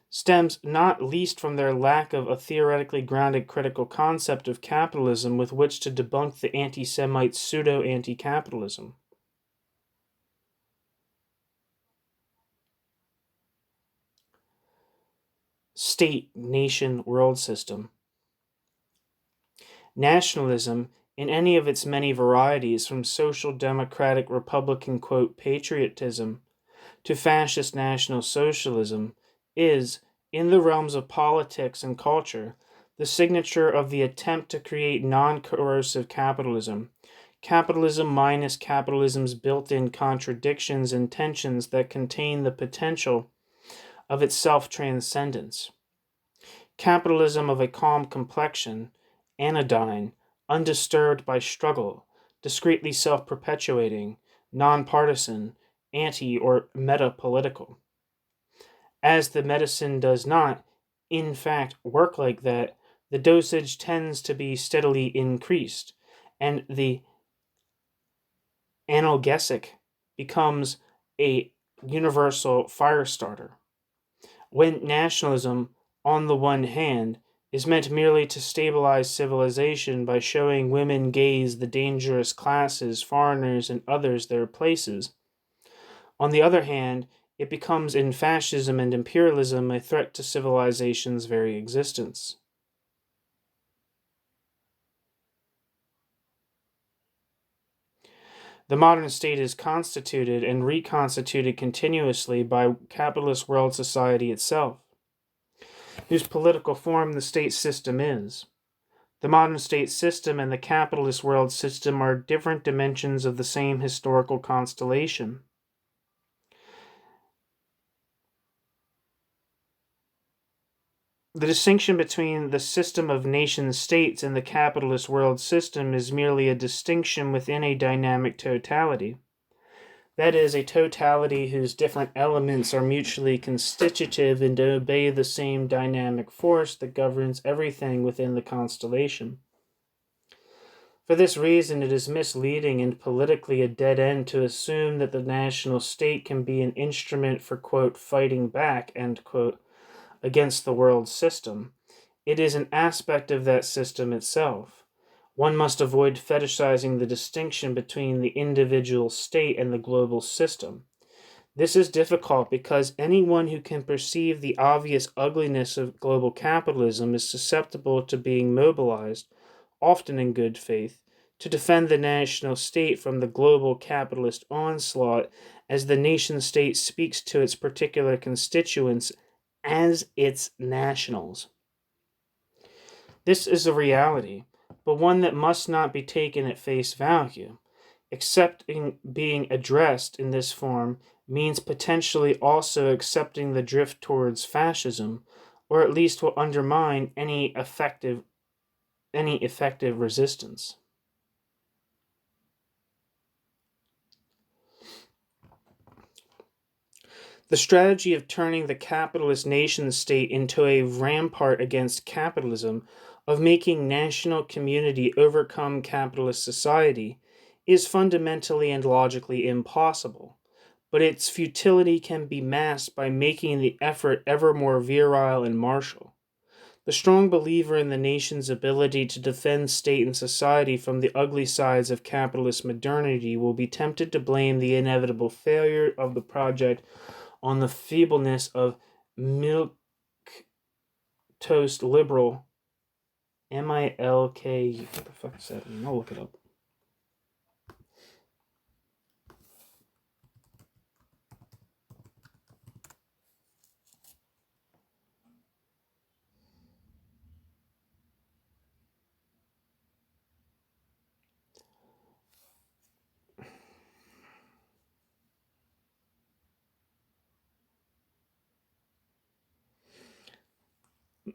stems not least from their lack of a theoretically grounded critical concept of capitalism with which to debunk the anti-Semite pseudo-anti-capitalism. State, nation, world system. Nationalism, in any of its many varieties, from social democratic republican patriotism to fascist national socialism, is, in the realms of politics and culture, the signature of the attempt to create non-coercive capitalism, capitalism minus capitalism's built-in contradictions and tensions that contain the potential of its self-transcendence. Capitalism of a calm complexion, anodyne, undisturbed by struggle, discreetly self-perpetuating, non-partisan, anti- or meta-political. As the medicine does not, in fact, work like that, the dosage tends to be steadily increased, and the analgesic becomes a universal fire starter. When nationalism, on the one hand, is meant merely to stabilize civilization by showing women, gays, the dangerous classes, foreigners, and others their places, on the other hand, it becomes in fascism and imperialism a threat to civilization's very existence. The modern state is constituted and reconstituted continuously by capitalist world society itself, whose political form the state system is. The modern state system and the capitalist world system are different dimensions of the same historical constellation. The distinction between the system of nation states and the capitalist world system is merely a distinction within a dynamic totality. That is, a totality whose different elements are mutually constitutive and obey the same dynamic force that governs everything within the constellation. For this reason, it is misleading and politically a dead end to assume that the national state can be an instrument for, fighting back, against the world system. It is an aspect of that system itself. One must avoid fetishizing the distinction between the individual state and the global system. This is difficult because anyone who can perceive the obvious ugliness of global capitalism is susceptible to being mobilized, often in good faith, to defend the national state from the global capitalist onslaught as the nation state speaks to its particular constituents as its nationals. This is a reality, but one that must not be taken at face value. Accepting being addressed in this form means potentially also accepting the drift towards fascism, or at least will undermine any effective resistance. The strategy of turning the capitalist nation state into a rampart against capitalism, of making national community overcome capitalist society, is fundamentally and logically impossible, but its futility can be masked by making the effort ever more virile and martial. The strong believer in the nation's ability to defend state and society from the ugly sides of capitalist modernity will be tempted to blame the inevitable failure of the project on the feebleness of milk toast liberal MILK. What the fuck does that mean? I'll look it up.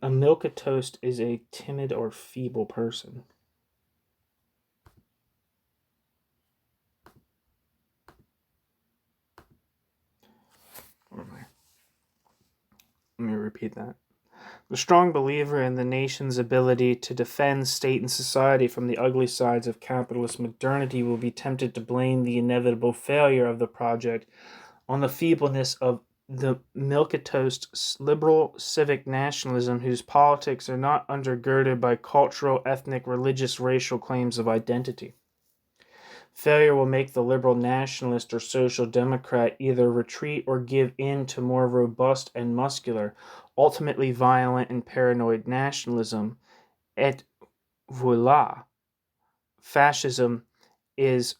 A milquetoast is a timid or feeble person. Let me repeat that. A strong believer in the nation's ability to defend state and society from the ugly sides of capitalist modernity will be tempted to blame the inevitable failure of the project on the feebleness of the milquetoast liberal civic nationalism whose politics are not undergirded by cultural, ethnic, religious, racial claims of identity. Failure will make the liberal nationalist or social democrat either retreat or give in to more robust and muscular, ultimately violent and paranoid nationalism. Et voilà, fascism is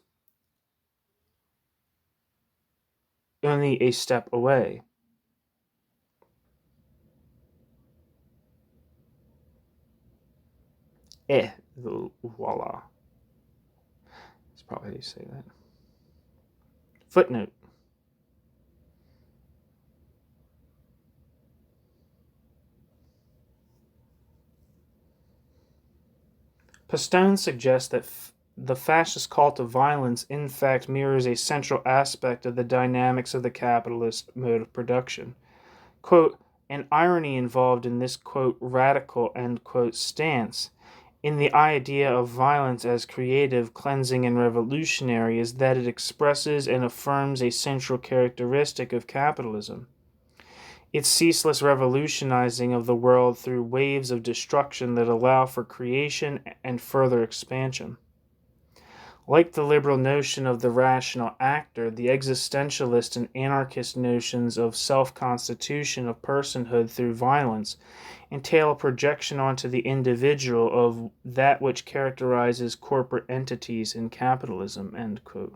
only a step away. Voilà. That's probably how you say that. Footnote. Pastone suggests that the fascist cult of violence in fact mirrors a central aspect of the dynamics of the capitalist mode of production. Quote, an irony involved in this, quote, radical, end quote, stance in the idea of violence as creative, cleansing, and revolutionary is that it expresses and affirms a central characteristic of capitalism. Its ceaseless revolutionizing of the world through waves of destruction that allow for creation and further expansion. Like the liberal notion of the rational actor, the existentialist and anarchist notions of self-constitution of personhood through violence entail a projection onto the individual of that which characterizes corporate entities in capitalism, end quote.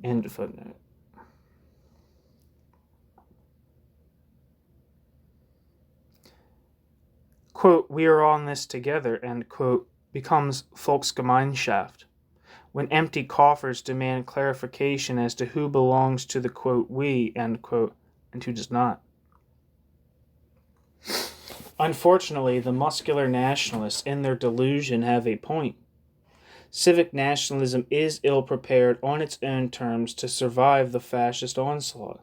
End footnote. Quote, we are on this together, end quote, becomes Volksgemeinschaft, when empty coffers demand clarification as to who belongs to the, quote, we, end quote, and who does not. Unfortunately, the muscular nationalists in their delusion have a point. Civic nationalism is ill-prepared on its own terms to survive the fascist onslaught.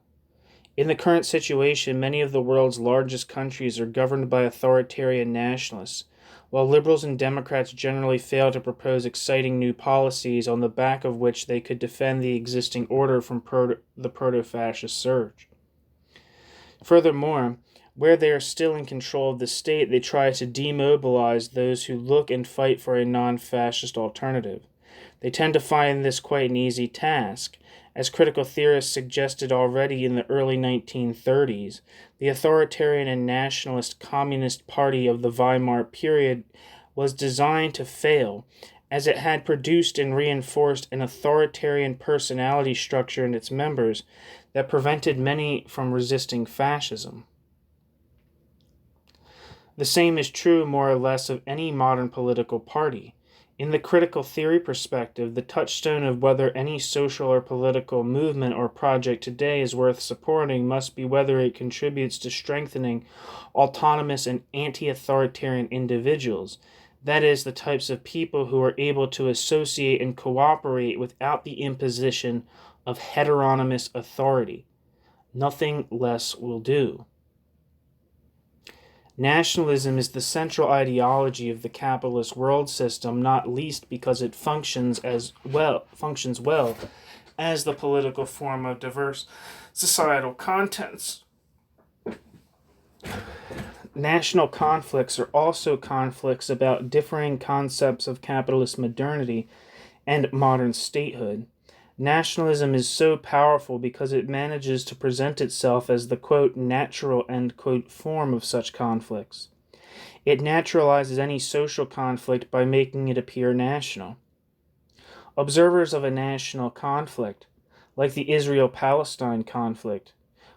In the current situation, many of the world's largest countries are governed by authoritarian nationalists, while liberals and Democrats generally fail to propose exciting new policies on the back of which they could defend the existing order from the proto-fascist surge. Furthermore, where they are still in control of the state, they try to demobilize those who look and fight for a non-fascist alternative. They tend to find this quite an easy task. As critical theorists suggested already in the early 1930s, the authoritarian and nationalist Communist Party of the Weimar period was designed to fail, as it had produced and reinforced an authoritarian personality structure in its members that prevented many from resisting fascism. The same is true, more or less, of any modern political party. In the critical theory perspective, the touchstone of whether any social or political movement or project today is worth supporting must be whether it contributes to strengthening autonomous and anti-authoritarian individuals, that is, the types of people who are able to associate and cooperate without the imposition of heteronymous authority. Nothing less will do. Nationalism is the central ideology of the capitalist world system, not least because it functions well as the political form of diverse societal contents. National conflicts are also conflicts about differing concepts of capitalist modernity and modern statehood. Nationalism is so powerful because it manages to present itself as the, quote, natural, end quote, form of such conflicts. It naturalizes any social conflict by making it appear national. Observers of a national conflict, like the Israel-Palestine conflict,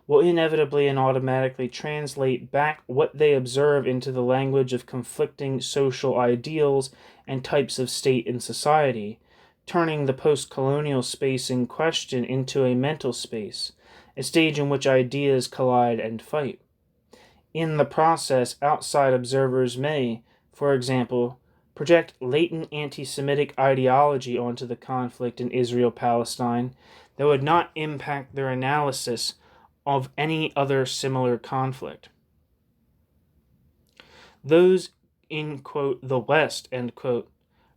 will inevitably and automatically translate back what they observe into the language of conflicting social ideals and types of state and society, turning the post-colonial space in question into a mental space, a stage in which ideas collide and fight. In the process, outside observers may, for example, project latent anti-Semitic ideology onto the conflict in Israel-Palestine that would not impact their analysis of any other similar conflict. Those in, quote, the West, end quote,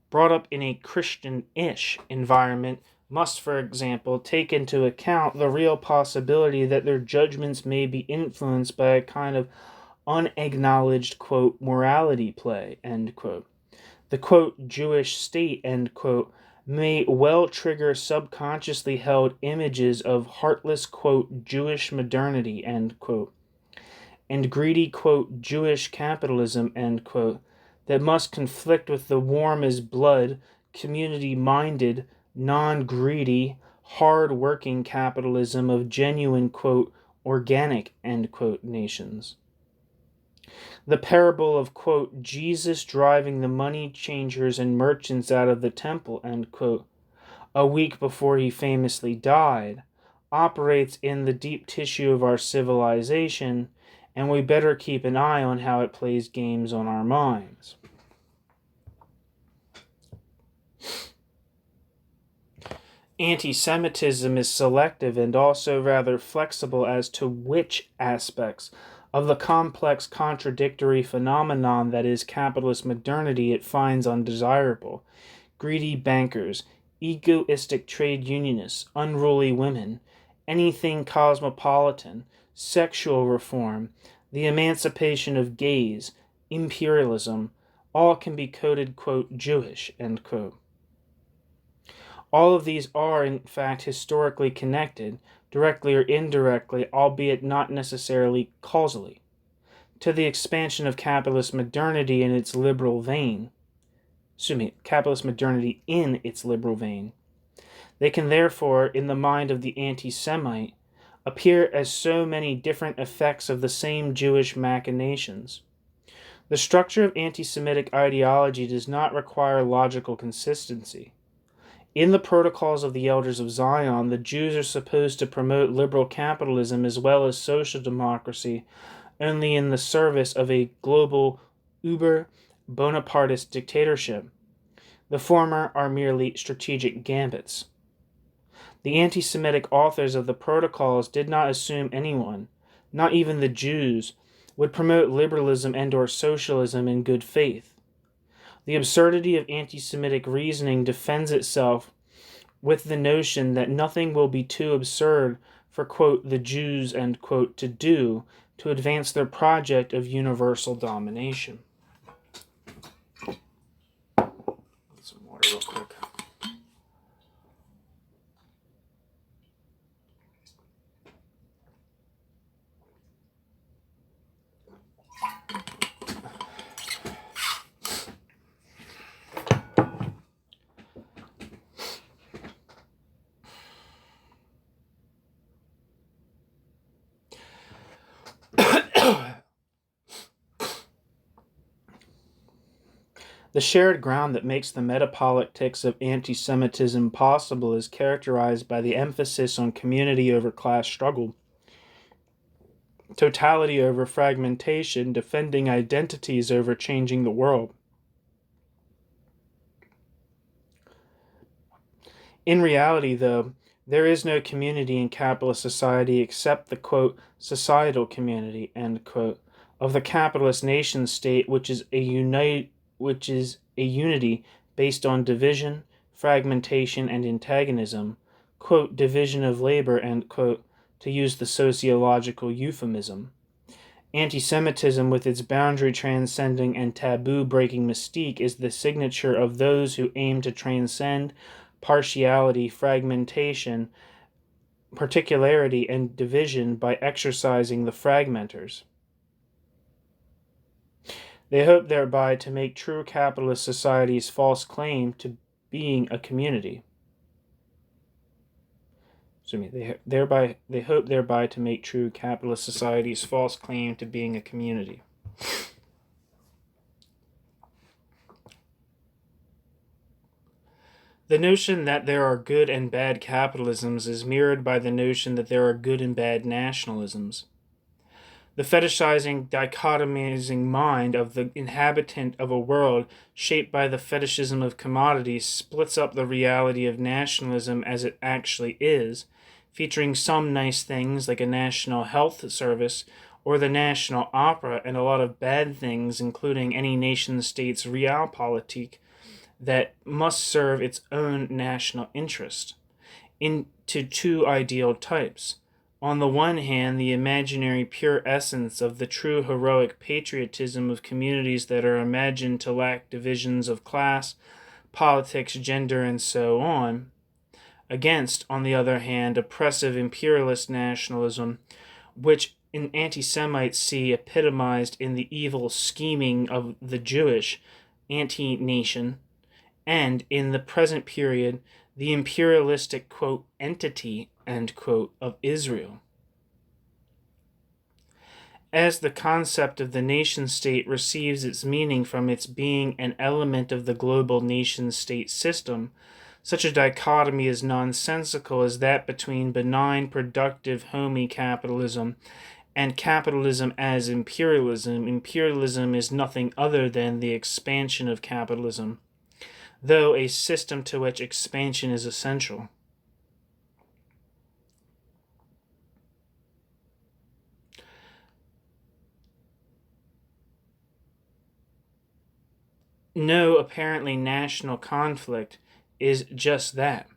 brought up in a Christian-ish environment must, for example, take into account the real possibility that their judgments may be influenced by a kind of unacknowledged, quote, morality play, end quote. The, quote, Jewish state, end quote, may well trigger subconsciously held images of heartless, quote, Jewish modernity, end quote, and greedy, quote, Jewish capitalism, end quote, that must conflict with the warm as blood, community-minded, non-greedy, hard-working capitalism of genuine, quote, organic, end quote, nations. The parable of, quote, Jesus driving the money changers and merchants out of the temple, end quote, a week before he famously died, operates in the deep tissue of our civilization, and we better keep an eye on how it plays games on our minds. Anti-Semitism is selective and also rather flexible as to which aspects of the complex contradictory phenomenon that is capitalist modernity it finds undesirable. Greedy bankers, egoistic trade unionists, unruly women, anything cosmopolitan, sexual reform, the emancipation of gays, imperialism, all can be coded, quote, Jewish, end quote. All of these are, in fact, historically connected, directly or indirectly, albeit not necessarily causally, to the expansion of capitalist modernity in its liberal vein. Capitalist modernity in its liberal vein. They can therefore, in the mind of the anti-Semite, appear as so many different effects of the same Jewish machinations. The structure of anti-Semitic ideology does not require logical consistency. In the Protocols of the Elders of Zion, the Jews are supposed to promote liberal capitalism as well as social democracy only in the service of a global uber-Bonapartist dictatorship. The former are merely strategic gambits. The anti-Semitic authors of the Protocols did not assume anyone, not even the Jews, would promote liberalism and/or socialism in good faith. The absurdity of anti-Semitic reasoning defends itself with the notion that nothing will be too absurd for, quote, the Jews, end quote, to do to advance their project of universal domination. Get some water real quick. The shared ground that makes the metapolitics of anti-Semitism possible is characterized by the emphasis on community over class struggle, totality over fragmentation, defending identities over changing the world. In reality, though, there is no community in capitalist society except the, quote, societal community, end quote, of the capitalist nation state, which is a unity based on division, fragmentation, and antagonism, quote, division of labor, end quote, to use the sociological euphemism. Anti-Semitism, with its boundary-transcending and taboo-breaking mystique, is the signature of those who aim to transcend partiality, fragmentation, particularity, and division by exercising the fragmenters. They hope thereby to make true capitalist society's false claim to being a community. They hope thereby to make true capitalist society's false claim to being a community. The notion that there are good and bad capitalisms is mirrored by the notion that there are good and bad nationalisms. The fetishizing, dichotomizing mind of the inhabitant of a world shaped by the fetishism of commodities splits up the reality of nationalism as it actually is, featuring some nice things like a national health service or the national opera, and a lot of bad things, including any nation-state's realpolitik that must serve its own national interest, into two ideal types. On the one hand, the imaginary pure essence of the true heroic patriotism of communities that are imagined to lack divisions of class, politics, gender, and so on. Against, on the other hand, oppressive imperialist nationalism, which anti-Semites see epitomized in the evil scheming of the Jewish anti-nation, and, in the present period, the imperialistic, quote, entity, end quote, of Israel. As the concept of the nation-state receives its meaning from its being an element of the global nation-state system, such a dichotomy is nonsensical as that between benign, productive, homey capitalism and capitalism as imperialism. Imperialism is nothing other than the expansion of capitalism, though a system to which expansion is essential. No apparently national conflict is just that.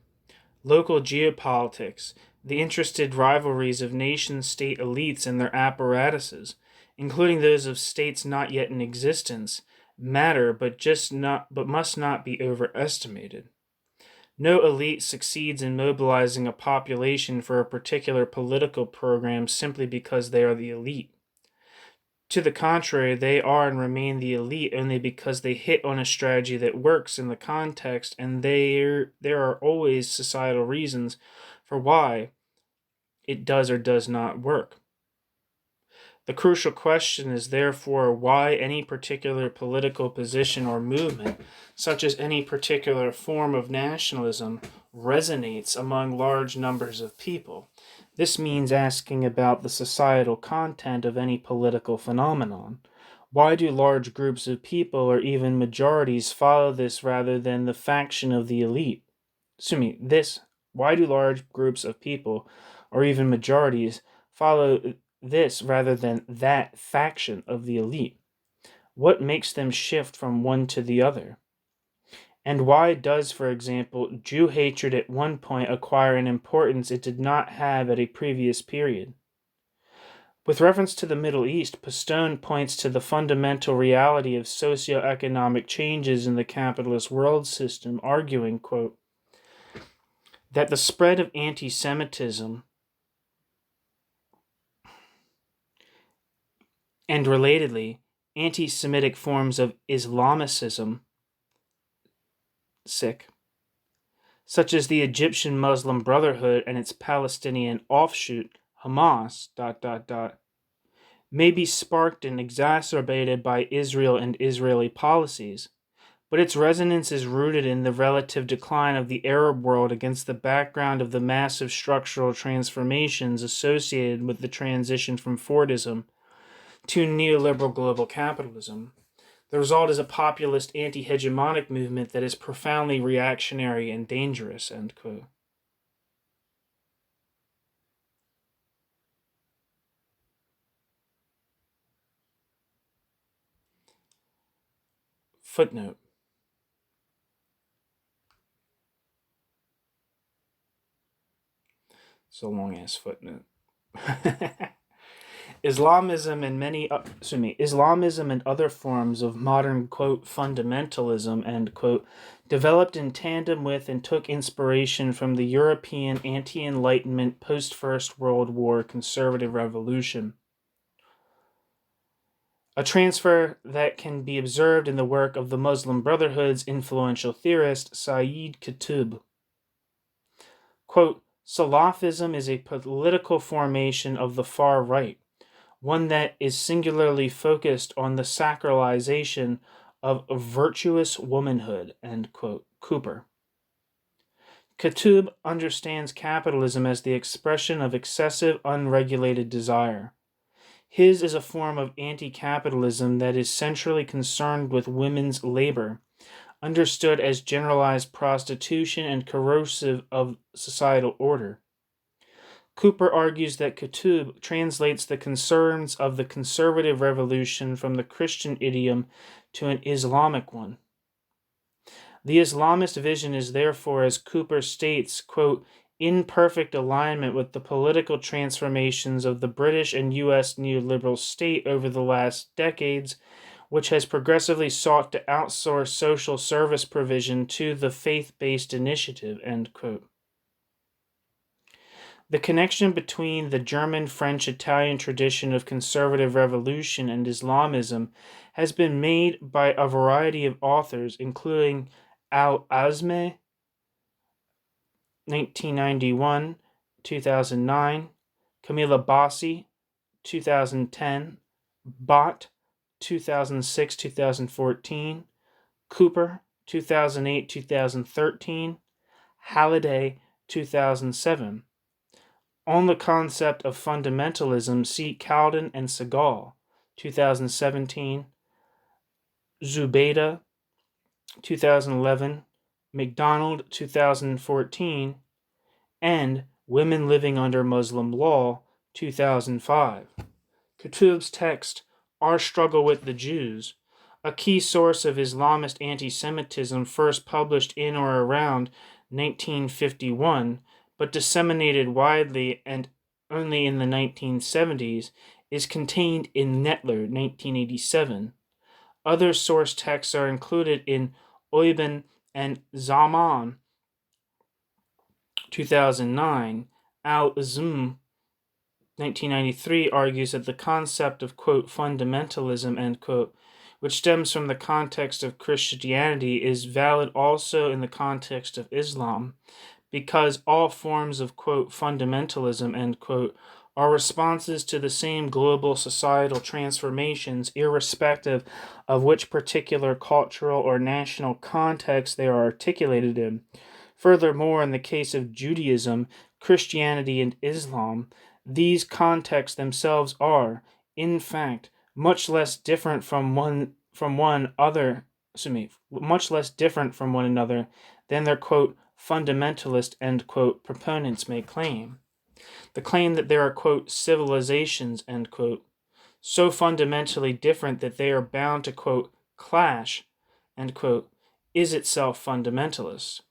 Local geopolitics, the interested rivalries of nation-state elites and their apparatuses, including those of states not yet in existence, matter but must not be overestimated. No elite succeeds in mobilizing a population for a particular political program simply because they are the elite. To the contrary, they are and remain the elite only because they hit on a strategy that works in the context, and there are always societal reasons for why it does or does not work. The crucial question is therefore why any particular political position or movement, such as any particular form of nationalism, resonates among large numbers of people. This means asking about the societal content of any political phenomenon. Why do large groups of people or even majorities follow this rather than the faction of the elite? Why do large groups of people or even majorities follow this rather than that faction of the elite? What makes them shift from one to the other? And why does, for example, Jew hatred at one point acquire an importance it did not have at a previous period? With reference to the Middle East, Pastone points to the fundamental reality of socio-economic changes in the capitalist world system, arguing, quote, that the spread of anti-Semitism and, relatedly, anti-Semitic forms of Islamicism, such as the Egyptian Muslim Brotherhood and its Palestinian offshoot, Hamas, may be sparked and exacerbated by Israel and Israeli policies, but its resonance is rooted in the relative decline of the Arab world against the background of the massive structural transformations associated with the transition from Fordism to neoliberal global capitalism. The result is a populist anti-hegemonic movement that is profoundly reactionary and dangerous, end quote. Footnote. It's a long-ass footnote. Islamism and other forms of modern, quote, fundamentalism, end quote, developed in tandem with and took inspiration from the European anti-Enlightenment post-First World War conservative revolution. A transfer that can be observed in the work of the Muslim Brotherhood's influential theorist Sayyid Qutb. Quote, Salafism is a political formation of the far right, one that is singularly focused on the sacralization of virtuous womanhood, end quote. Cooper. Khatub understands capitalism as the expression of excessive, unregulated desire. His is a form of anti-capitalism that is centrally concerned with women's labor, understood as generalized prostitution and corrosive of societal order. Cooper argues that Khatub translates the concerns of the conservative revolution from the Christian idiom to an Islamic one. The Islamist vision is therefore, as Cooper states, quote, in perfect alignment with the political transformations of the British and U.S. neoliberal state over the last decades, which has progressively sought to outsource social service provision to the faith-based initiative, end quote. The connection between the German, French, Italian tradition of conservative revolution and Islamism has been made by a variety of authors, including Al-Azmeh, 1991, 2009, Camilla Bassi, 2010, Bott, 2006-2014, Cooper, 2008-2013, Halliday, 2007. On the concept of fundamentalism, see Cowden and Segal, 2017, Zubaydah, 2011, McDonald, 2014, and Women Living Under Muslim Law, 2005. Khatub's text, Our Struggle with the Jews, a key source of Islamist anti-Semitism first published in or around 1951, but disseminated widely and only in the 1970s, is contained in Nettler, 1987. Other source texts are included in Oyben and Zaman, 2009. Al-Azm, 1993, argues that the concept of, quote, fundamentalism, end quote, which stems from the context of Christianity, is valid also in the context of Islam, because all forms of, quote, fundamentalism, end quote, are responses to the same global societal transformations, irrespective of which particular cultural or national context they are articulated in. Furthermore, in the case of Judaism, Christianity, and Islam, these contexts themselves are, in fact, much less different from one another than their, quote, fundamentalist, end quote, proponents may claim. The claim that there are, quote, civilizations, end quote, so fundamentally different that they are bound to, quote, clash, end quote, is itself fundamentalist.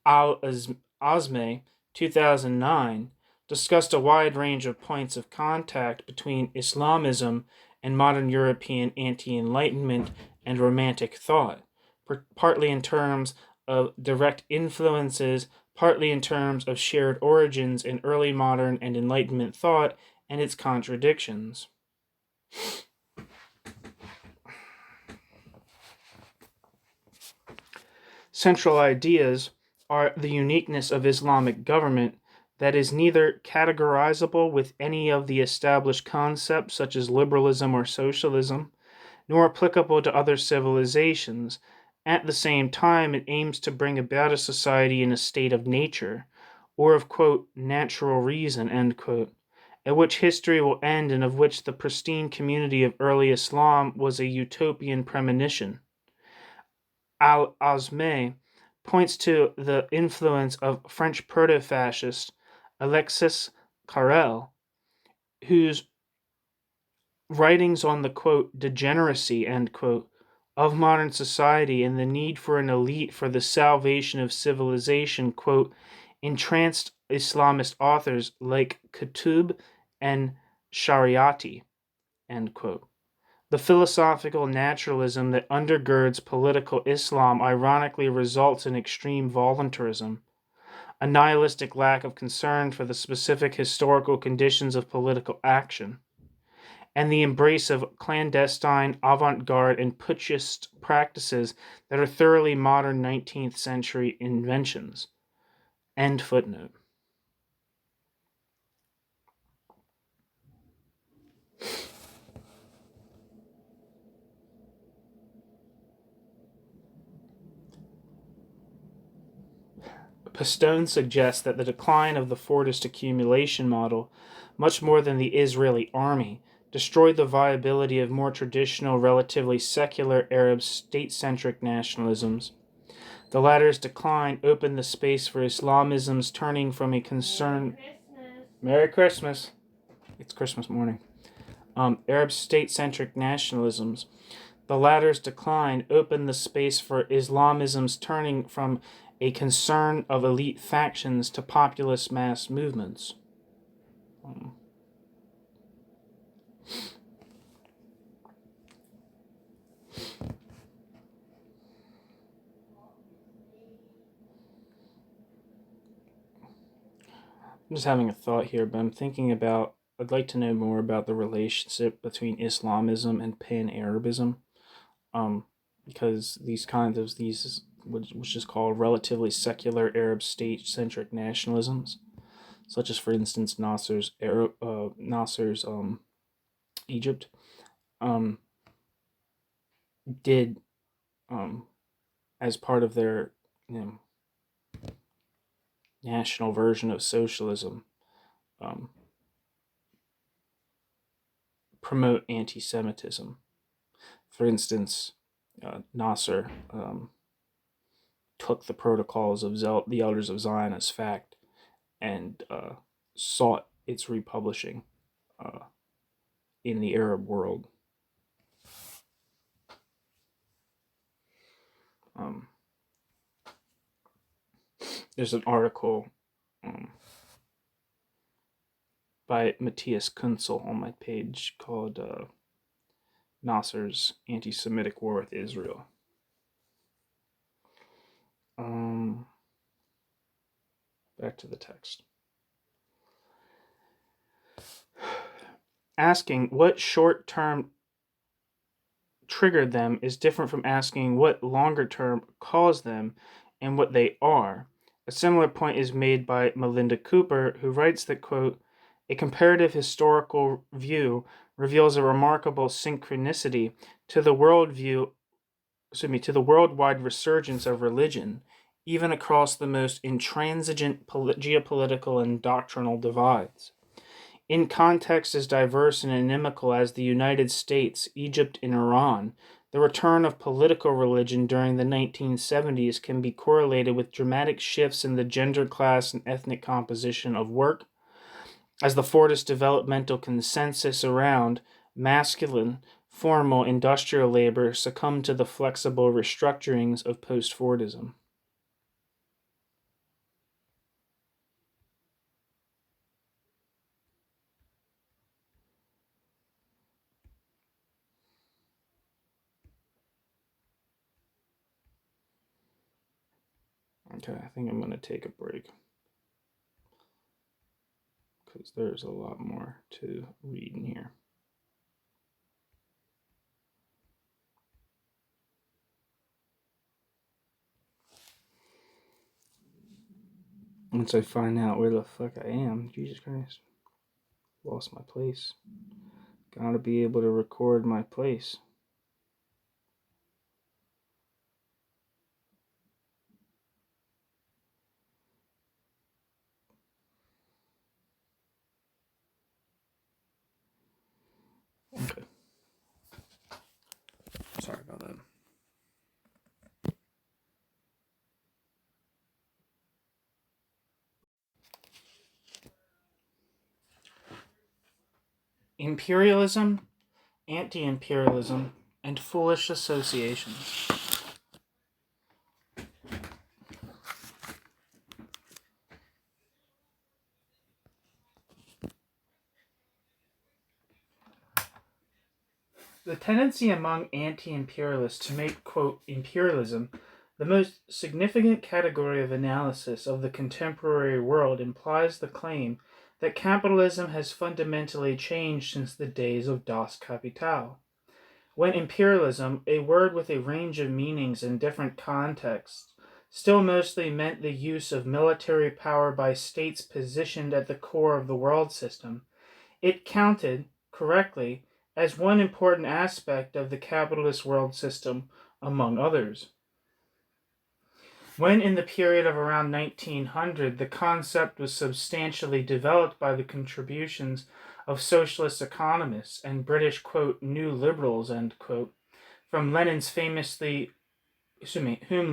Al-Azmeh, 2009, discussed a wide range of points of contact between Islamism and modern European anti-Enlightenment and Romantic thought, partly in terms of direct influences, partly in terms of shared origins in early modern and Enlightenment thought and its contradictions. Central ideas are the uniqueness of Islamic government that is neither categorizable with any of the established concepts such as liberalism or socialism, nor applicable to other civilizations. At the same time, it aims to bring about a society in a state of nature, or of, quote, natural reason, end quote, at which history will end and of which the pristine community of early Islam was a utopian premonition. Al-Azmeh points to the influence of French proto-fascist Alexis Carrel, whose writings on the, quote, degeneracy, end quote, of modern society and the need for an elite for the salvation of civilization, quote, entranced Islamist authors like Khatub and Shariati, end quote. The philosophical naturalism that undergirds political Islam ironically results in extreme voluntarism, a nihilistic lack of concern for the specific historical conditions of political action, and the embrace of clandestine, avant-garde, and putschist practices that are thoroughly modern 19th century inventions. End footnote. Pastone suggests that the decline of the Fordist accumulation model, much more than the Israeli army, destroyed the viability of more traditional, relatively secular Arab state-centric nationalisms. The latter's decline opened the space for Islamism's turning from a concern... Merry Christmas! It's Christmas morning. Arab state-centric nationalisms. The latter's decline opened the space for Islamism's turning from a concern of elite factions to populist mass movements. I'm just having a thought here, but I'm thinking about, I'd like to know more about the relationship between Islamism and Pan-Arabism, because these which is called relatively secular Arab state-centric nationalisms, such as, for instance, Nasser's Egypt, did, as part of their national version of socialism, promote anti-Semitism. For instance, Nasser took the protocols of the Elders of Zion as fact and sought its republishing in the Arab world. There's an article by Matthias Kunzel on my page called Nasser's Anti-Semitic War with Israel. Back to the text. Asking what short-term triggered them is different from asking what longer-term caused them and what they are. A similar point is made by Melinda Cooper, who writes that, quote, a comparative historical view reveals a remarkable synchronicity to the worldwide resurgence of religion, even across the most intransigent geopolitical and doctrinal divides. In contexts as diverse and inimical as the United States, Egypt, and Iran, the return of political religion during the 1970s can be correlated with dramatic shifts in the gender, class, and ethnic composition of work, as the Fordist developmental consensus around masculine, formal industrial labor succumbed to the flexible restructurings of post-Fordism. Okay, I think I'm going to take a break because there's a lot more to read in here. Once I find out where the fuck I am, Jesus Christ, lost my place. Gotta be able to record my place. Okay. Sorry about that. Imperialism, anti-imperialism, and foolish associations. The tendency among anti-imperialists to make, quote, imperialism the most significant category of analysis of the contemporary world implies the claim that capitalism has fundamentally changed since the days of Das Kapital, when imperialism, a word with a range of meanings in different contexts, still mostly meant the use of military power by states positioned at the core of the world system. It counted, correctly, as one important aspect of the capitalist world system, among others. When in the period of around 1900, the concept was substantially developed by the contributions of socialist economists and British, quote, new liberals, end quote, from whom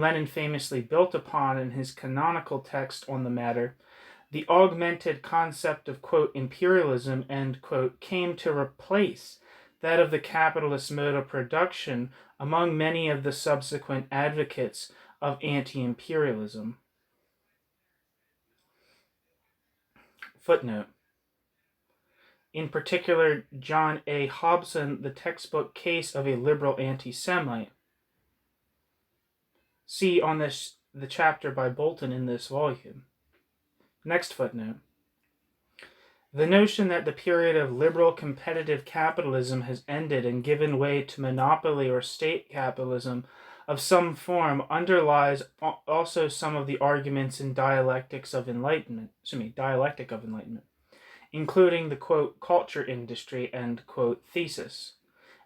Lenin famously built upon in his canonical text on the matter, the augmented concept of, quote, imperialism, end quote, came to replace that of the capitalist mode of production among many of the subsequent advocates of anti-imperialism. Footnote. In particular, John A. Hobson, the textbook Case of a Liberal Anti-Semite. See on the chapter by Bolton in this volume. Next footnote. The notion that the period of liberal competitive capitalism has ended and given way to monopoly or state capitalism of some form underlies also some of the arguments in dialectic of enlightenment, including the, quote, culture industry, end quote, thesis,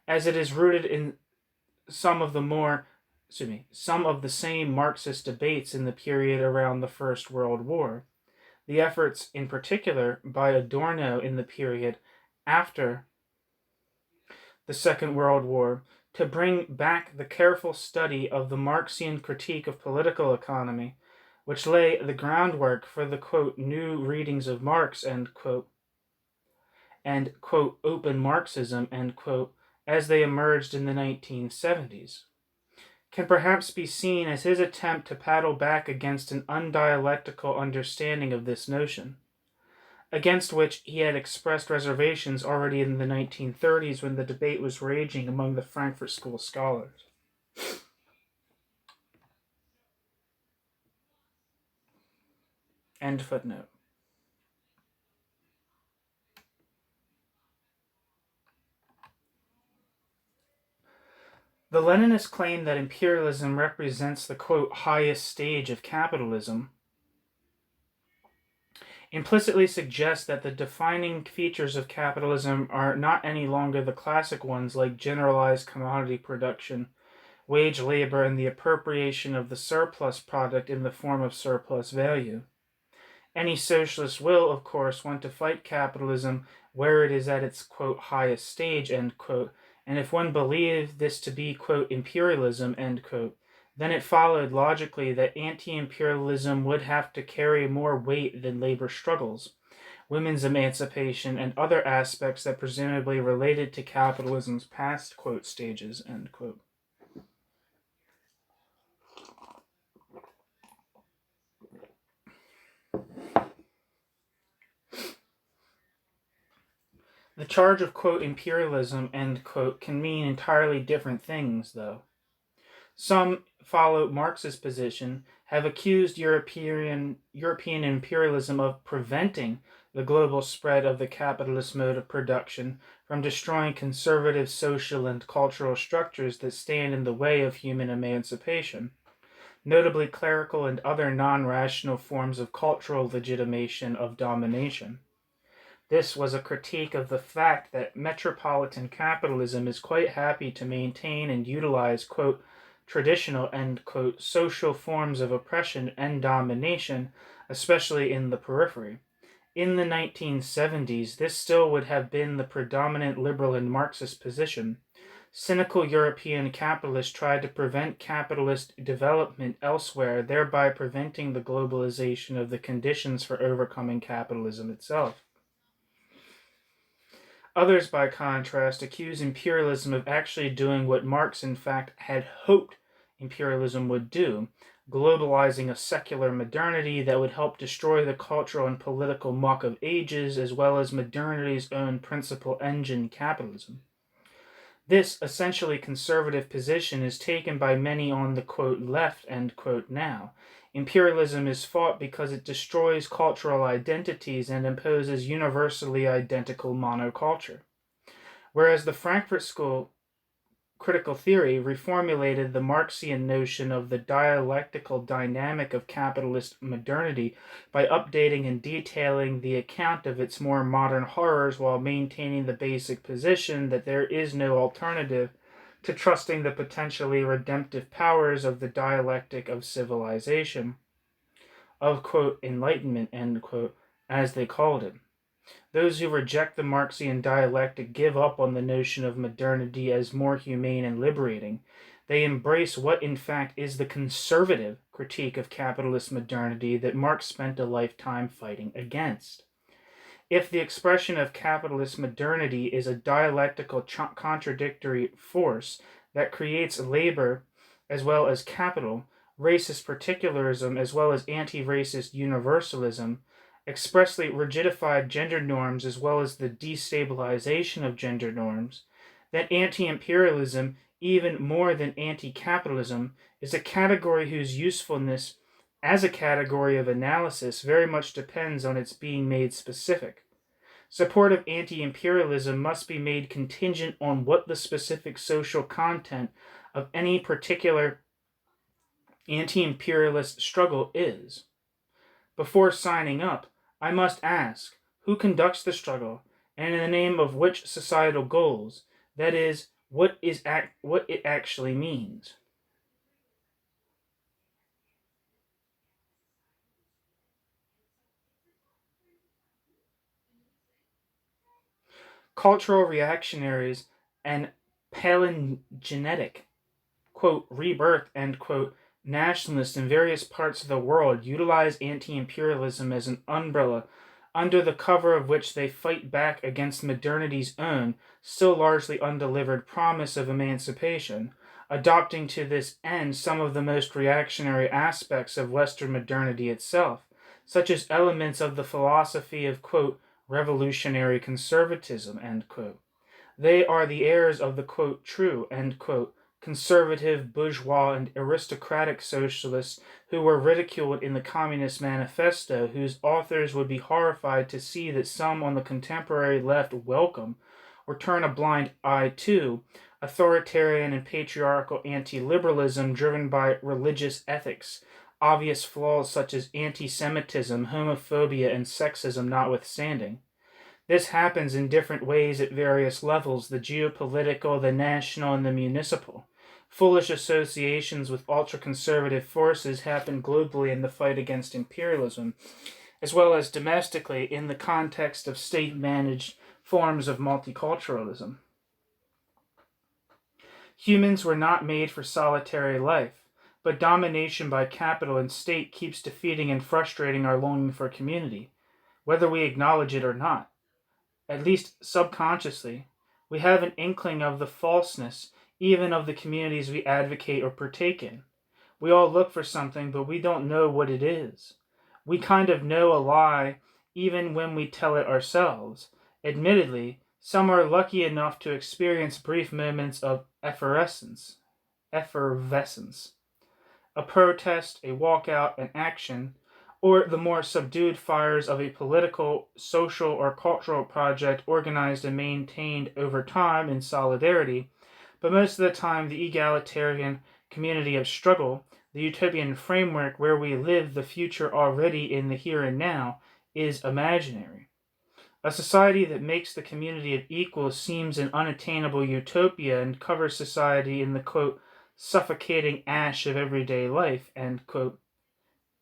as it is rooted in some of the same Marxist debates in the period around the First World War. The efforts, in particular, by Adorno in the period after the Second World War to bring back the careful study of the Marxian critique of political economy, which lay the groundwork for the, quote, new readings of Marx, end quote, and, quote, open Marxism, end quote, as they emerged in the 1970s, can perhaps be seen as his attempt to paddle back against an undialectical understanding of this notion, against which he had expressed reservations already in the 1930s when the debate was raging among the Frankfurt School scholars. End footnote. The Leninists claim that imperialism represents the, quote, highest stage of capitalism, implicitly suggests that the defining features of capitalism are not any longer the classic ones like generalized commodity production, wage labor, and the appropriation of the surplus product in the form of surplus value. Any socialist will, of course, want to fight capitalism where it is at its, quote, highest stage, end quote, and if one believed this to be, quote, imperialism, end quote, then it followed logically that anti-imperialism would have to carry more weight than labor struggles, women's emancipation, and other aspects that presumably related to capitalism's past, quote, stages, end quote. The charge of, quote, imperialism, end quote, can mean entirely different things, though. Some follow Marx's position, have accused European imperialism of preventing the global spread of the capitalist mode of production from destroying conservative social and cultural structures that stand in the way of human emancipation, notably clerical and other non-rational forms of cultural legitimation of domination. This was a critique of the fact that metropolitan capitalism is quite happy to maintain and utilize, quote, traditional, end quote, social forms of oppression and domination, especially in the periphery. In the 1970s, this still would have been the predominant liberal and Marxist position. Cynical European capitalists tried to prevent capitalist development elsewhere, thereby preventing the globalization of the conditions for overcoming capitalism itself. Others, by contrast, accuse imperialism of actually doing what Marx, in fact, had hoped imperialism would do, globalizing a secular modernity that would help destroy the cultural and political muck of ages, as well as modernity's own principal engine, capitalism. This essentially conservative position is taken by many on the, quote, left, end quote, now. Imperialism is fought because it destroys cultural identities and imposes universally identical monoculture. Whereas the Frankfurt School critical theory reformulated the Marxian notion of the dialectical dynamic of capitalist modernity by updating and detailing the account of its more modern horrors while maintaining the basic position that there is no alternative to trusting the potentially redemptive powers of the dialectic of civilization, of, quote, enlightenment, end quote, as they called it. Those who reject the Marxian dialectic give up on the notion of modernity as more humane and liberating. They embrace what in fact is the conservative critique of capitalist modernity that Marx spent a lifetime fighting against. If the expression of capitalist modernity is a dialectical contradictory force that creates labor as well as capital, racist particularism as well as anti-racist universalism, expressly rigidified gender norms as well as the destabilization of gender norms, then anti-imperialism, even more than anti-capitalism, is a category whose usefulness as a category of analysis very much depends on its being made specific. Support of anti-imperialism must be made contingent on what the specific social content of any particular anti-imperialist struggle is. Before signing up, I must ask, who conducts the struggle, and in the name of which societal goals? That is, what it actually means. Cultural reactionaries and palingenetic, quote, rebirth, end quote, nationalists in various parts of the world utilize anti-imperialism as an umbrella under the cover of which they fight back against modernity's own, still largely undelivered promise of emancipation, adopting to this end some of the most reactionary aspects of Western modernity itself, such as elements of the philosophy of, quote, revolutionary conservatism, end quote. They are the heirs of the, quote, true, end quote, conservative, bourgeois, and aristocratic socialists who were ridiculed in the Communist Manifesto, whose authors would be horrified to see that some on the contemporary left welcome or turn a blind eye to authoritarian and patriarchal anti-liberalism driven by religious ethics, obvious flaws such as anti-Semitism, homophobia, and sexism notwithstanding. This happens in different ways at various levels, the geopolitical, the national, and the municipal. Foolish associations with ultra-conservative forces happen globally in the fight against imperialism, as well as domestically in the context of state-managed forms of multiculturalism. Humans were not made for solitary life, but domination by capital and state keeps defeating and frustrating our longing for community, whether we acknowledge it or not. At least subconsciously, we have an inkling of the falseness even of the communities we advocate or partake in. We all look for something, but we don't know what it is. We kind of know a lie even when we tell it ourselves. Admittedly, some are lucky enough to experience brief moments of effervescence, a protest, a walkout, an action, or the more subdued fires of a political, social, or cultural project organized and maintained over time in solidarity, but most of the time the egalitarian community of struggle, the utopian framework where we live the future already in the here and now, is imaginary. A society that makes the community of equals seems an unattainable utopia and covers society in the, quote, suffocating ash of everyday life, end quote,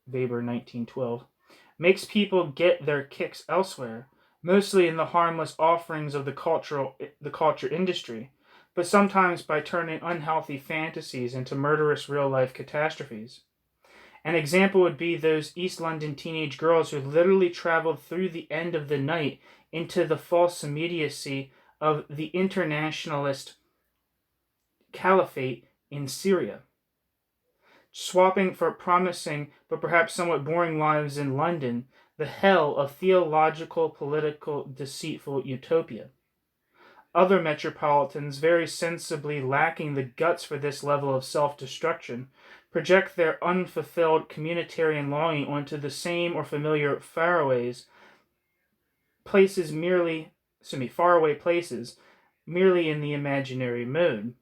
Weber 1912, makes people get their kicks elsewhere, mostly in the harmless offerings of the culture industry, but sometimes by turning unhealthy fantasies into murderous real-life catastrophes. An example would be those East London teenage girls who literally traveled through the end of the night into the false immediacy of the internationalist caliphate in Syria, swapping for promising but perhaps somewhat boring lives in London, the hell of theological, political, deceitful utopia. Other metropolitans, very sensibly lacking the guts for this level of self-destruction, project their unfulfilled communitarian longing onto the same or familiar faraway places merely in the imaginary mode.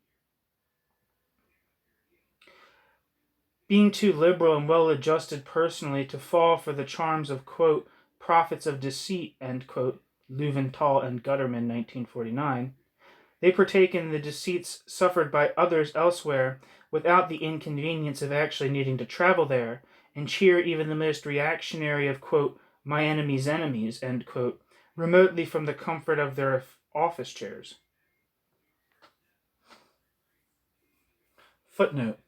Being too liberal and well-adjusted personally to fall for the charms of, quote, prophets of deceit, end quote, Löwenthal and Gutterman, 1949, They partake in the deceits suffered by others elsewhere without the inconvenience of actually needing to travel there, and cheer even the most reactionary of, quote, my enemy's enemies, end quote, remotely from the comfort of their office chairs. Footnote.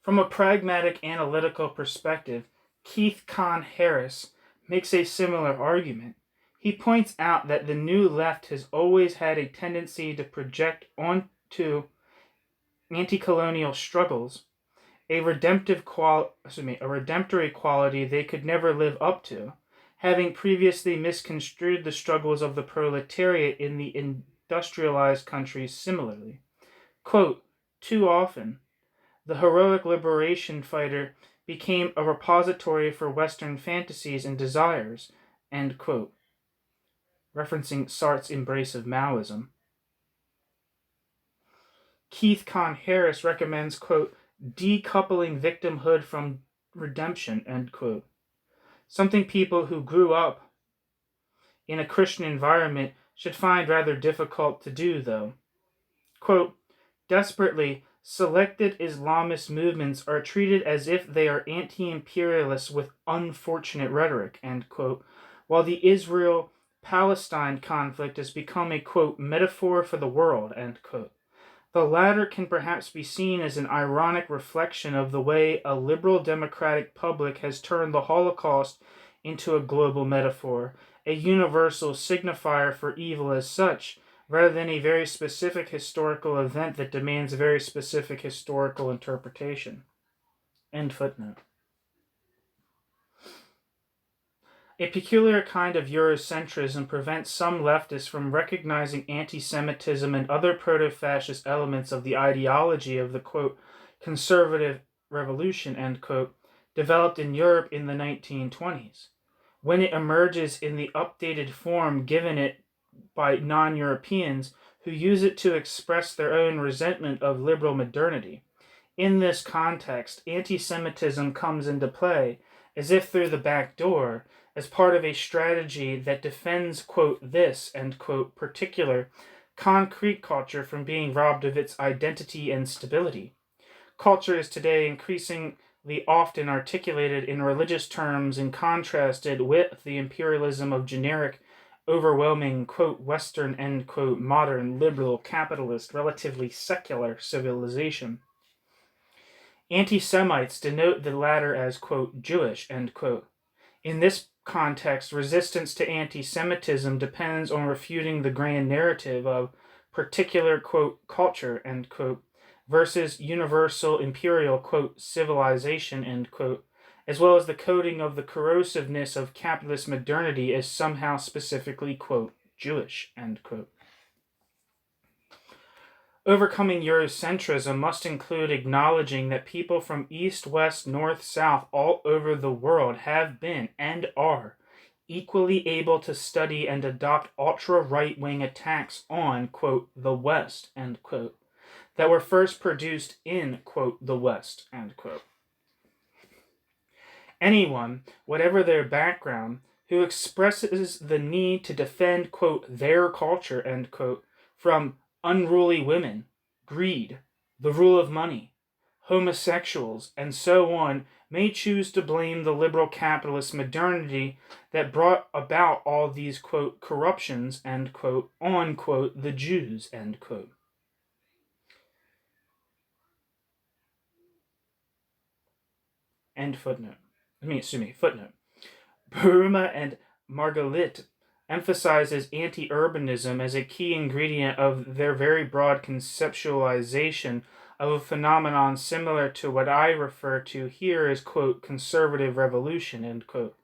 From a pragmatic analytical perspective, Keith Kahn Harris makes a similar argument. He points out that the New Left has always had a tendency to project onto anti-colonial struggles a redemptory quality they could never live up to, having previously misconstrued the struggles of the proletariat in the industrialized countries similarly. Quote, too often, the heroic liberation fighter became a repository for Western fantasies and desires, end quote, referencing Sartre's embrace of Maoism. Keith Kahn Harris recommends, quote, decoupling victimhood from redemption, end quote. Something people who grew up in a Christian environment should find rather difficult to do, though. Quote, desperately, selected Islamist movements are treated as if they are anti-imperialists with unfortunate rhetoric, end quote, while the Israel-Palestine conflict has become a, quote, metaphor for the world, end quote. The latter can perhaps be seen as an ironic reflection of the way a liberal democratic public has turned the Holocaust into a global metaphor, a universal signifier for evil as such, rather than a very specific historical event that demands a very specific historical interpretation. End footnote. A peculiar kind of Eurocentrism prevents some leftists from recognizing anti-Semitism and other proto-fascist elements of the ideology of the, quote, conservative revolution, end quote, developed in Europe in the 1920s, when it emerges in the updated form given it by non-Europeans who use it to express their own resentment of liberal modernity. In this context, anti-Semitism comes into play, as if through the back door, as part of a strategy that defends, quote, this, end quote, particular concrete culture from being robbed of its identity and stability. Culture is today increasingly often articulated in religious terms and contrasted with the imperialism of generic, overwhelming, quote, Western, end quote, modern, liberal, capitalist, relatively secular civilization. Anti-Semites denote the latter as, quote, Jewish, end quote. In this context, resistance to anti-Semitism depends on refuting the grand narrative of particular, quote, culture, end quote, versus universal imperial, quote, civilization, end quote, as well as the coding of the corrosiveness of capitalist modernity as somehow specifically, quote, Jewish, end quote. Overcoming Eurocentrism must include acknowledging that people from east, west, north, south, all over the world have been and are equally able to study and adopt ultra-right-wing attacks on, quote, the West, end quote, that were first produced in, quote, the West, end quote. Anyone, whatever their background, who expresses the need to defend, quote, their culture, end quote, from unruly women, greed, the rule of money, homosexuals, and so on, may choose to blame the liberal capitalist modernity that brought about all these, quote, corruptions, end quote, on, quote, the Jews, end quote. End footnote. Footnote. Burma and Margalit emphasizes anti-urbanism as a key ingredient of their very broad conceptualization of a phenomenon similar to what I refer to here as, quote, conservative revolution, end quote.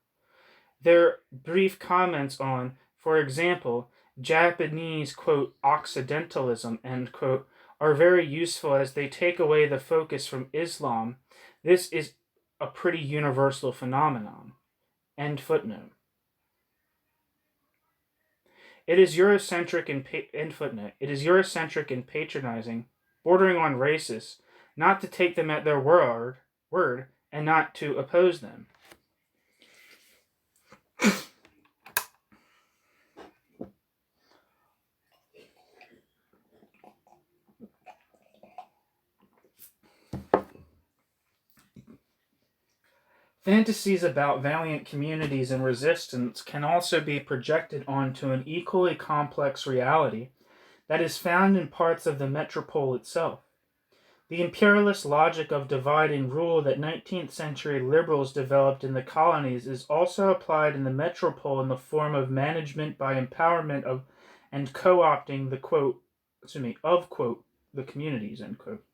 Their brief comments on, for example, Japanese, quote, Occidentalism, end quote, are very useful as they take away the focus from Islam. This is a pretty universal phenomenon. End footnote. It is Eurocentric and patronizing, bordering on racist, not to take them at their word, and not to oppose them. Fantasies about valiant communities and resistance can also be projected onto an equally complex reality that is found in parts of the metropole itself. The imperialist logic of divide and rule that 19th century liberals developed in the colonies is also applied in the metropole in the form of management by empowerment of and co-opting the communities, end quote.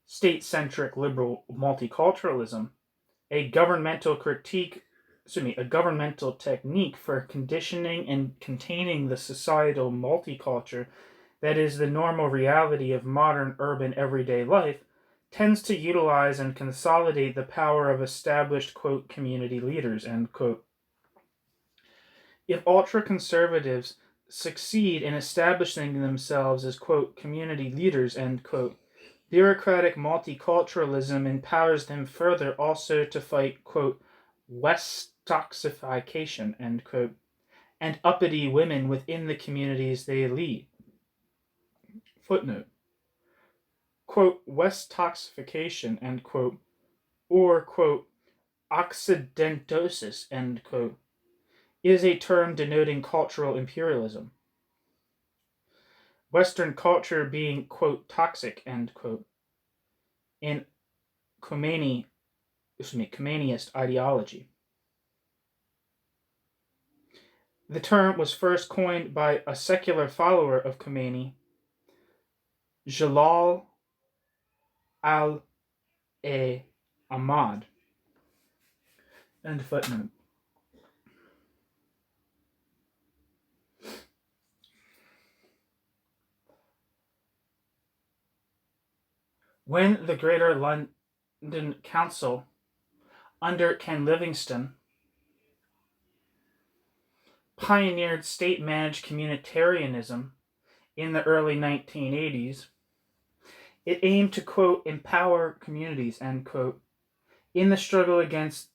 State-centric liberal multiculturalism, a governmental technique for conditioning and containing the societal multiculture that is the normal reality of modern urban everyday life, tends to utilize and consolidate the power of established, quote, community leaders, end quote. If ultra-conservatives succeed in establishing themselves as, quote, community leaders, end quote, bureaucratic multiculturalism empowers them further also to fight, quote, Westoxification, end quote, and uppity women within the communities they lead. Footnote. Quote, Westoxification, end quote, or, quote, Occidentosis, end quote, is a term denoting cultural imperialism. Western culture being, quote, toxic, end quote, in Khomeiniist ideology. The term was first coined by a secular follower of Khomeini, Jalal al-Ahmad. End footnote. When the Greater London Council, under Ken Livingstone, pioneered state-managed communitarianism in the early 1980s, it aimed to, quote, empower communities, end quote, in the struggle against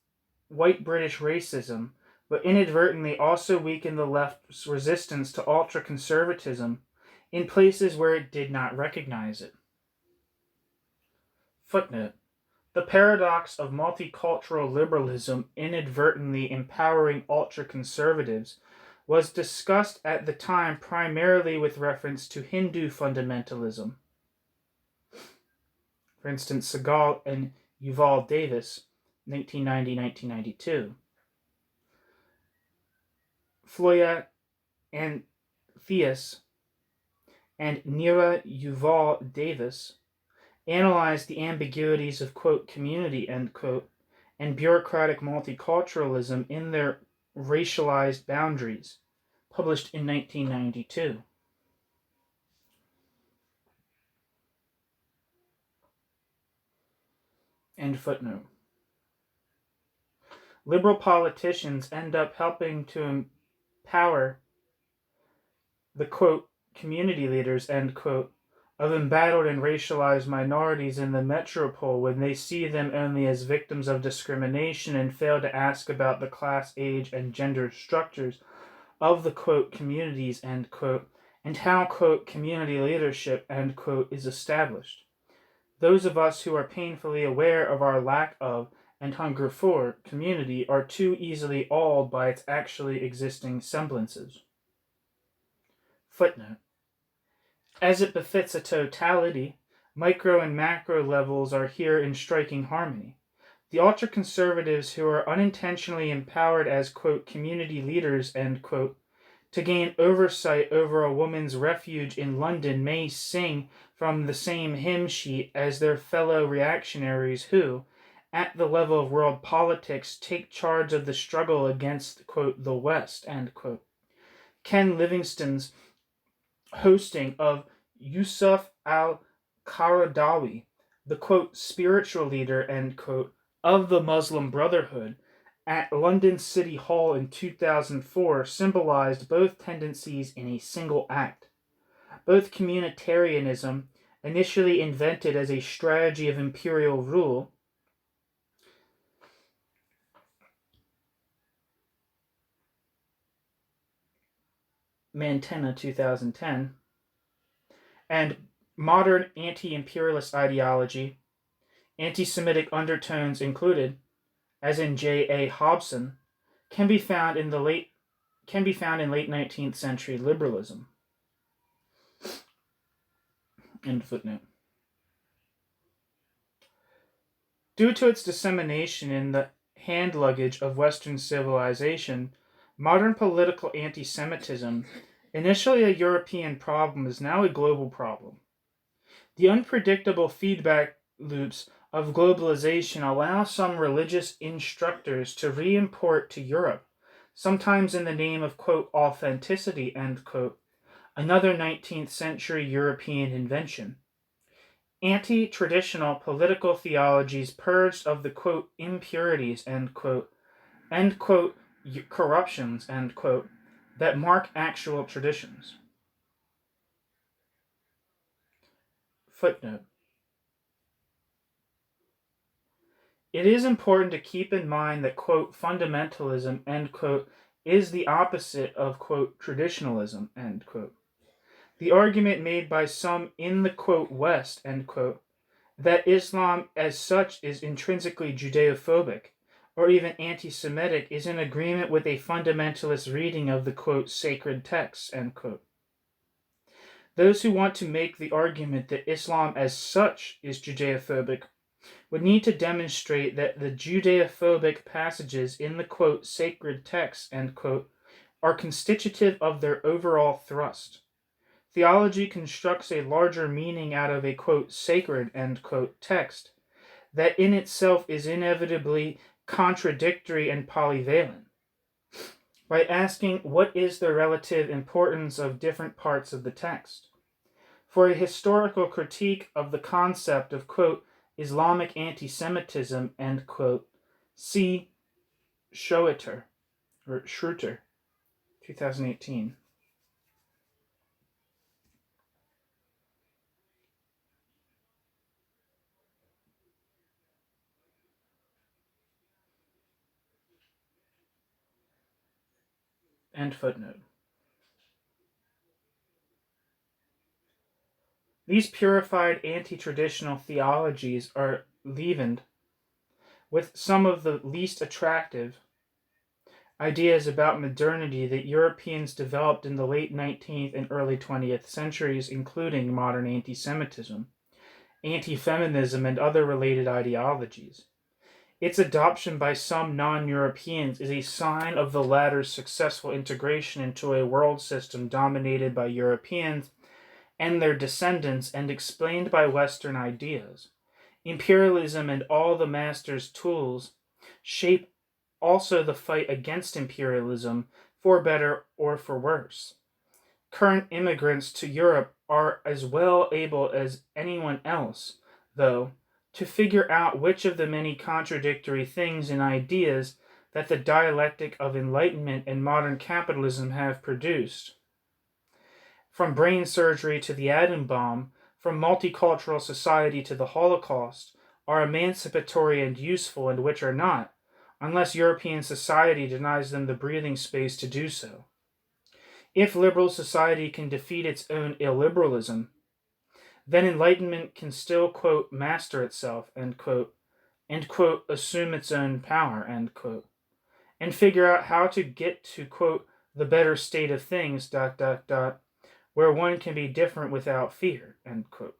white British racism, but inadvertently also weakened the left's resistance to ultra-conservatism in places where it did not recognize it. Footnote. The paradox of multicultural liberalism inadvertently empowering ultra-conservatives was discussed at the time primarily with reference to Hindu fundamentalism. For instance, Segal and Yuval Davis, 1990-1992. Floya Anthias and Neera Yuval Davis analyzed the ambiguities of, quote, community, end quote, and bureaucratic multiculturalism in their racialized boundaries, published in 1992. End footnote. Liberal politicians end up helping to empower the, quote, community leaders, end quote, of embattled and racialized minorities in the metropole when they see them only as victims of discrimination and fail to ask about the class, age, and gender structures of the, quote, communities, end quote, and how, quote, community leadership, end quote, is established. Those of us who are painfully aware of our lack of and hunger for community are too easily awed by its actually existing semblances. Footnote. As it befits a totality, micro and macro levels are here in striking harmony. The ultra-conservatives who are unintentionally empowered as, quote, community leaders, end quote, to gain oversight over a woman's refuge in London may sing from the same hymn sheet as their fellow reactionaries who, at the level of world politics, take charge of the struggle against, quote, the West, end quote. Ken Livingstone's hosting of Yusuf al-Qaradawi, the, quote, spiritual leader, end quote, of the Muslim Brotherhood, at London City Hall in 2004 symbolized both tendencies in a single act. Both communitarianism, initially invented as a strategy of imperial rule, Mantenna 2010, and modern anti-imperialist ideology, anti-Semitic undertones included, as in J.A. Hobson, can be found in late 19th century liberalism. End footnote. Due to its dissemination in the hand luggage of Western civilization, modern political anti-Semitism, initially a European problem, is now a global problem. The unpredictable feedback loops of globalization allow some religious instructors to re-import to Europe, sometimes in the name of, quote, authenticity, end quote, another 19th century European invention. Anti-traditional political theologies purged of the, quote, impurities, end quote, corruptions, end quote, that mark actual traditions. Footnote. It is important to keep in mind that, quote, fundamentalism, end quote, is the opposite of, quote, traditionalism, end quote. The argument made by some in the, quote, West, end quote, that Islam as such is intrinsically Judeophobic or even anti-Semitic is in agreement with a fundamentalist reading of the, quote, sacred texts, end quote. Those who want to make the argument that Islam as such is Judeophobic would need to demonstrate that the Judeophobic passages in the, quote, sacred texts, end quote, are constitutive of their overall thrust. Theology constructs a larger meaning out of a, quote, sacred, end quote, text that in itself is inevitably contradictory and polyvalent, by asking what is the relative importance of different parts of the text. For a historical critique of the concept of, quote, Islamic anti-Semitism, end quote, see Schroeter, 2018. End footnote. These purified anti-traditional theologies are leavened with some of the least attractive ideas about modernity that Europeans developed in the late 19th and early 20th centuries, including modern anti-Semitism, anti-feminism, and other related ideologies. Its adoption by some non-Europeans is a sign of the latter's successful integration into a world system dominated by Europeans and their descendants and explained by Western ideas. Imperialism and all the master's tools shape also the fight against imperialism, for better or for worse. Current immigrants to Europe are as well able as anyone else, though, to figure out which of the many contradictory things and ideas that the dialectic of enlightenment and modern capitalism have produced. From brain surgery to the atom bomb, from multicultural society to the Holocaust, are emancipatory and useful and which are not, unless European society denies them the breathing space to do so. If liberal society can defeat its own illiberalism, then enlightenment can still, quote, master itself, end quote, and, quote, assume its own power, end quote, and figure out how to get to, quote, the better state of things, where one can be different without fear, end quote.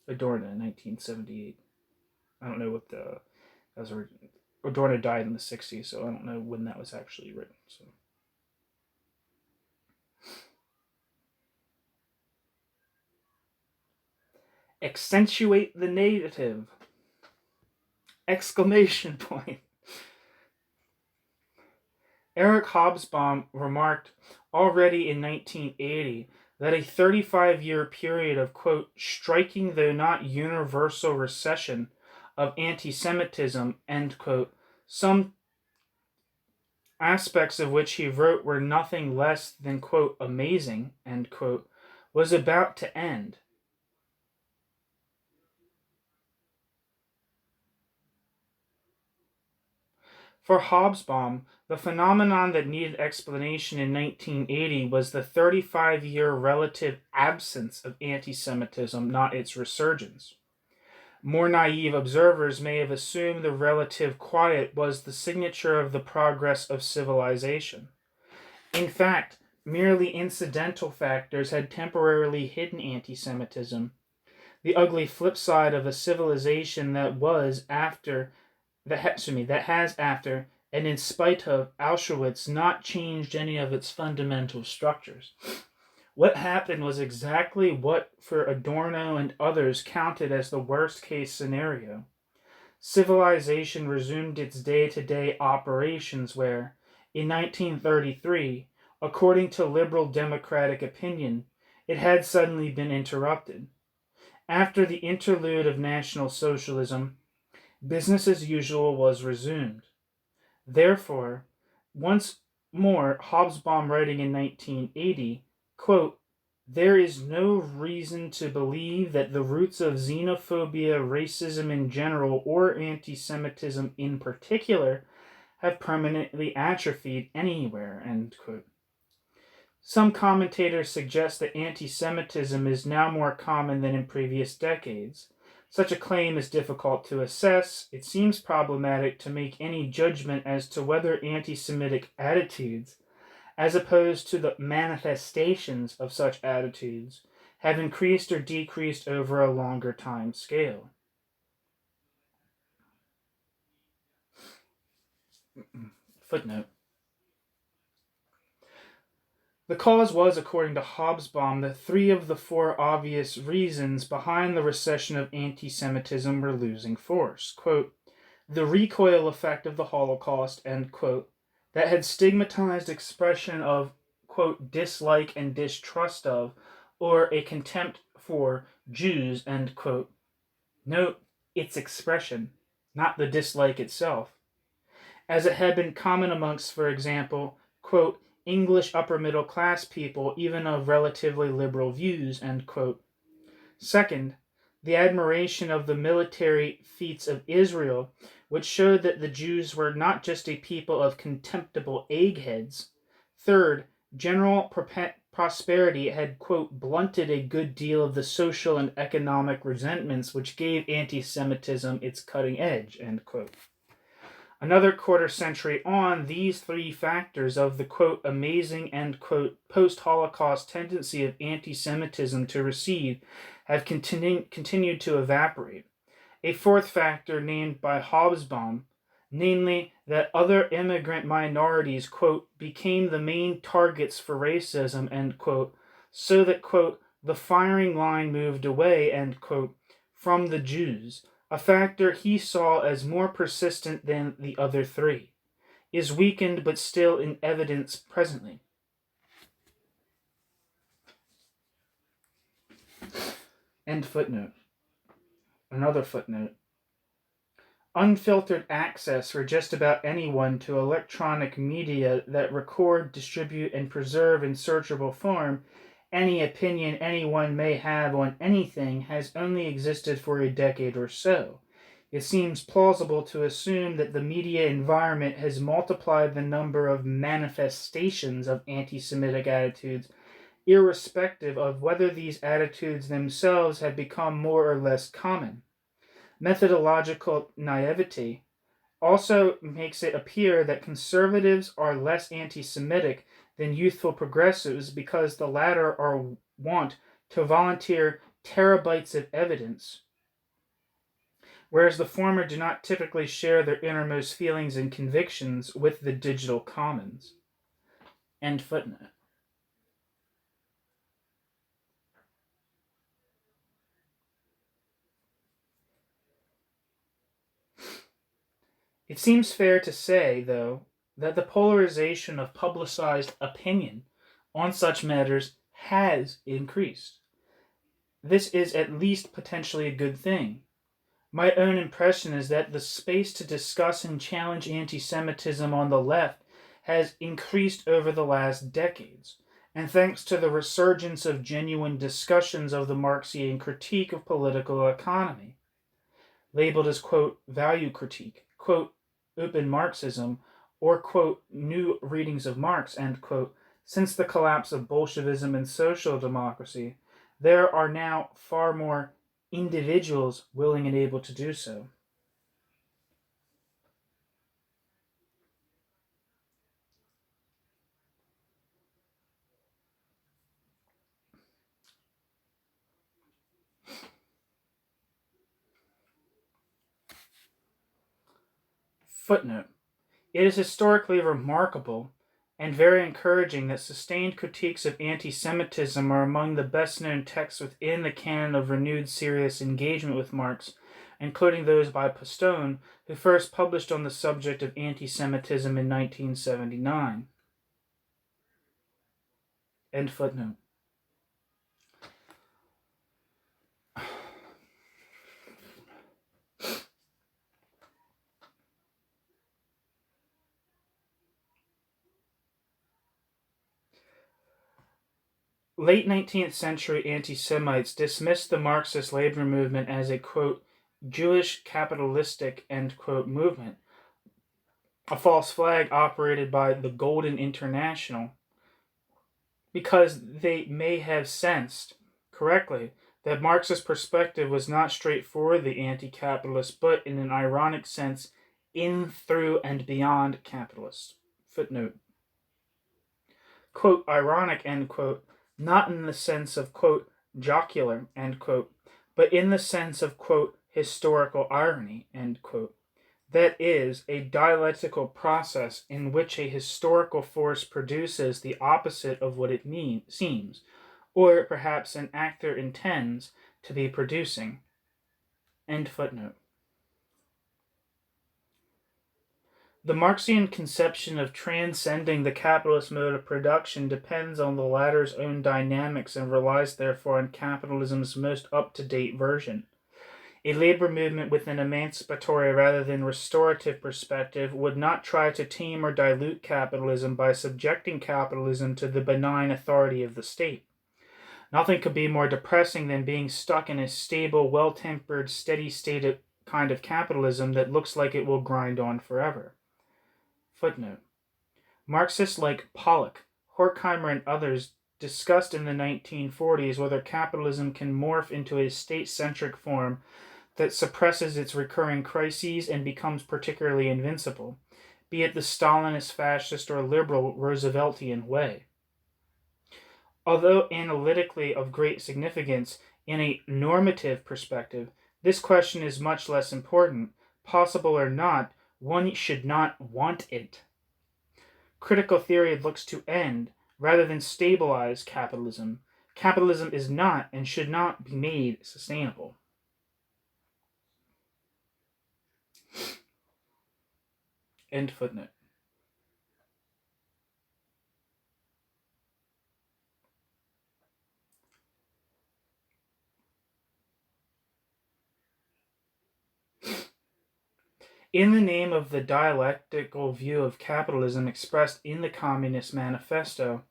Adorno, 1978. I don't know what that was. Adorno died in the 60s, so I don't know when that was actually written. So. Accentuate the negative! Exclamation point! Eric Hobsbawm remarked already in 1980 that a 35-year period of, quote, striking though not universal recession of anti-Semitism, end quote, some aspects of which he wrote were nothing less than, quote, amazing, end quote, was about to end. For Hobsbawm, the phenomenon that needed explanation in 1980 was the 35-year relative absence of anti-Semitism, not its resurgence. More naive observers may have assumed the relative quiet was the signature of the progress of civilization. In fact, merely incidental factors had temporarily hidden anti-Semitism, the ugly flip side of a civilization that has after, and in spite of Auschwitz, not changed any of its fundamental structures. What happened was exactly what, for Adorno and others, counted as the worst case scenario. Civilization resumed its day-to-day operations where, in 1933, according to liberal democratic opinion, it had suddenly been interrupted. After the interlude of National Socialism, business as usual was resumed. Therefore, once more, Hobsbawm writing in 1980, quote, "There is no reason to believe that the roots of xenophobia, racism in general, or anti-Semitism in particular have permanently atrophied anywhere," end quote. Some commentators suggest that anti-Semitism is now more common than in previous decades. Such a claim is difficult to assess. It seems problematic to make any judgment as to whether anti-Semitic attitudes, as opposed to the manifestations of such attitudes, have increased or decreased over a longer time scale. Footnote. The cause was, according to Hobsbawm, that 3 of the 4 obvious reasons behind the recession of anti-Semitism were losing force. Quote, "The recoil effect of the Holocaust," end quote, that had stigmatized expression of, quote, "dislike and distrust of, or a contempt for Jews," end quote. Note its expression, not the dislike itself. As it had been common amongst, for example, quote, "English upper middle class people, even of relatively liberal views," end quote. Second, the admiration of the military feats of Israel, which showed that the Jews were not just a people of contemptible eggheads. Third, general prosperity had, quote, "blunted a good deal of the social and economic resentments which gave anti-Semitism its cutting edge," end quote. Another quarter century on, these 3 factors of the, quote, "amazing," end quote, post-Holocaust tendency of anti-Semitism to recede have continued to evaporate. A 4th factor named by Hobsbawm, namely that other immigrant minorities, quote, "became the main targets for racism," end quote, so that, quote, "the firing line moved away," end quote, from the Jews, a factor he saw as more persistent than the other 3, is weakened but still in evidence presently. End footnote. Another footnote. Unfiltered access for just about anyone to electronic media that record, distribute, and preserve in searchable form any opinion anyone may have on anything has only existed for a decade or so. It seems plausible to assume that the media environment has multiplied the number of manifestations of anti-Semitic attitudes, irrespective of whether these attitudes themselves have become more or less common. Methodological naivety also makes it appear that conservatives are less anti-Semitic than youthful progressives because the latter are wont to volunteer terabytes of evidence, whereas the former do not typically share their innermost feelings and convictions with the digital commons. End footnote. It seems fair to say, though, that the polarization of publicized opinion on such matters has increased. This is at least potentially a good thing. My own impression is that the space to discuss and challenge anti-Semitism on the left has increased over the last decades, and thanks to the resurgence of genuine discussions of the Marxian critique of political economy, labeled as, quote, "value critique," quote, "open Marxism," or, quote, "new readings of Marx," end quote, since the collapse of Bolshevism and social democracy, there are now far more individuals willing and able to do so. Footnote. It is historically remarkable and very encouraging that sustained critiques of anti-Semitism are among the best-known texts within the canon of renewed serious engagement with Marx, including those by Postone, who first published on the subject of anti-Semitism in 1979. End footnote. Late 19th century anti-Semites dismissed the Marxist labor movement as a, quote, Jewish capitalistic, end quote, movement, a false flag operated by the Golden International, because they may have sensed correctly that Marx's perspective was not straightforwardly anti-capitalist, but in an ironic sense, in, through, and beyond capitalist. Footnote. Quote, ironic, end quote, not in the sense of, quote, jocular, end quote, but in the sense of, quote, historical irony, end quote. That is, a dialectical process in which a historical force produces the opposite of what it seems, or perhaps an actor intends to be producing. End footnote. The Marxian conception of transcending the capitalist mode of production depends on the latter's own dynamics and relies therefore on capitalism's most up-to-date version. A labor movement with an emancipatory rather than restorative perspective would not try to tame or dilute capitalism by subjecting capitalism to the benign authority of the state. Nothing could be more depressing than being stuck in a stable, well-tempered, steady state kind of capitalism that looks like it will grind on forever. Footnote. Marxists like Pollock, Horkheimer, and others discussed in the 1940s whether capitalism can morph into a state-centric form that suppresses its recurring crises and becomes particularly invincible, be it the Stalinist, fascist, or liberal Rooseveltian way. Although analytically of great significance, in a normative perspective, this question is much less important. Possible or not, one should not want it. Critical theory looks to end, rather than stabilize, capitalism. Capitalism is not and should not be made sustainable. End footnote. In the name of the dialectical view of capitalism expressed in the Communist Manifesto,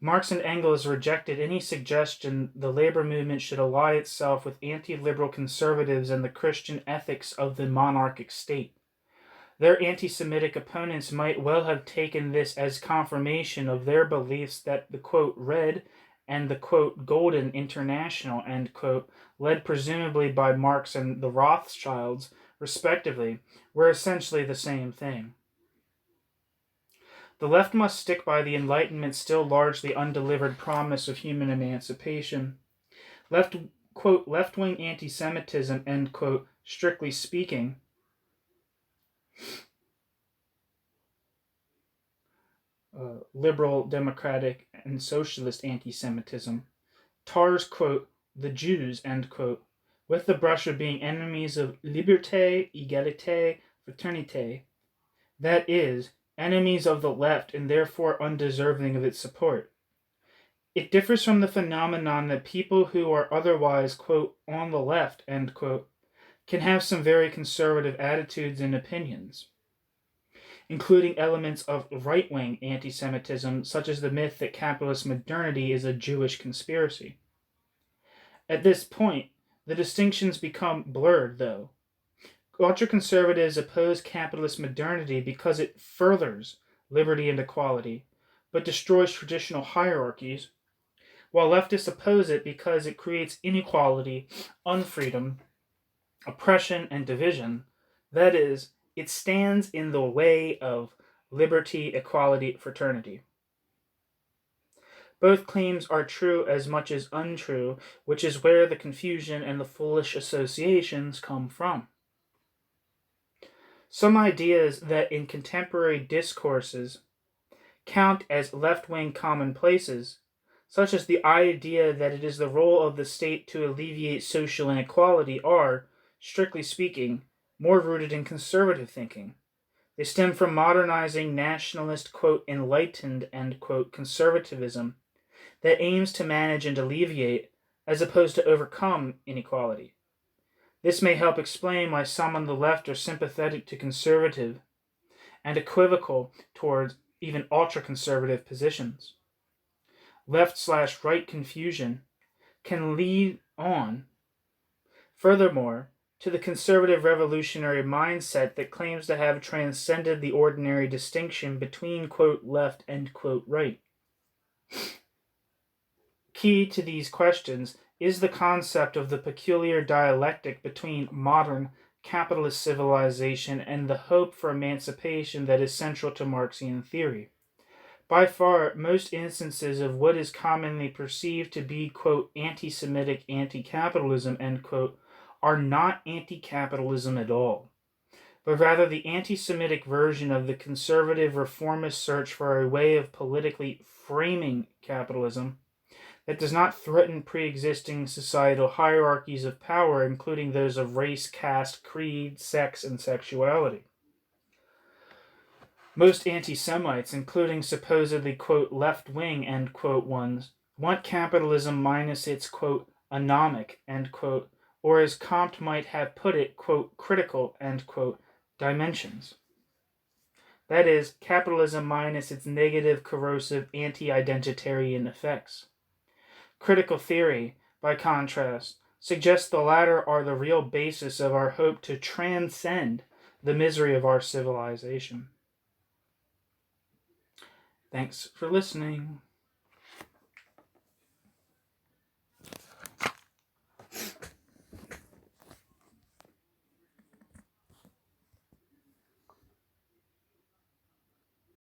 Marx and Engels rejected any suggestion the labor movement should ally itself with anti-liberal conservatives and the Christian ethics of the monarchic state. Their anti-Semitic opponents might well have taken this as confirmation of their beliefs that the, quote, Red and the, quote, Golden International, end quote, led presumably by Marx and the Rothschilds, respectively, were essentially the same thing. The left must stick by the Enlightenment's still largely undelivered promise of human emancipation. Left-wing anti-Semitism, end quote, strictly speaking, liberal, democratic, and socialist anti-Semitism, tars, quote, the Jews, end quote, with the brush of being enemies of liberté, égalité, fraternité, that is, enemies of the left and therefore undeserving of its support. It differs from the phenomenon that people who are otherwise, quote, on the left, end quote, can have some very conservative attitudes and opinions, including elements of right-wing anti-Semitism, such as the myth that capitalist modernity is a Jewish conspiracy. At this point, the distinctions become blurred, though. Ultra-conservatives oppose capitalist modernity because it furthers liberty and equality, but destroys traditional hierarchies, while leftists oppose it because it creates inequality, unfreedom, oppression, and division. That is, it stands in the way of liberty, equality, fraternity. Both claims are true as much as untrue, which is where the confusion and the foolish associations come from. Some ideas that in contemporary discourses count as left-wing commonplaces, such as the idea that it is the role of the state to alleviate social inequality, are, strictly speaking, more rooted in conservative thinking. They stem from modernizing nationalist, quote, enlightened, end quote, conservatism that aims to manage and alleviate, as opposed to overcome, inequality. This may help explain why some on the left are sympathetic to conservative and equivocal towards even ultra-conservative positions. Left/right confusion can lead on, furthermore, to the conservative revolutionary mindset that claims to have transcended the ordinary distinction between, quote, left and, quote, right. Key to these questions is the concept of the peculiar dialectic between modern capitalist civilization and the hope for emancipation that is central to Marxian theory. By far, most instances of what is commonly perceived to be, quote, anti-Semitic anti-capitalism, end quote, are not anti-capitalism at all, but rather the anti-Semitic version of the conservative reformist search for a way of politically framing capitalism that does not threaten pre-existing societal hierarchies of power, including those of race, caste, creed, sex, and sexuality. Most anti-Semites, including supposedly, quote, left-wing, end quote, ones, want capitalism minus its, quote, anomic, end quote, or as Comte might have put it, quote, critical, end quote, dimensions. That is, capitalism minus its negative, corrosive, anti-identitarian effects. Critical theory, by contrast, suggests the latter are the real basis of our hope to transcend the misery of our civilization. Thanks for listening.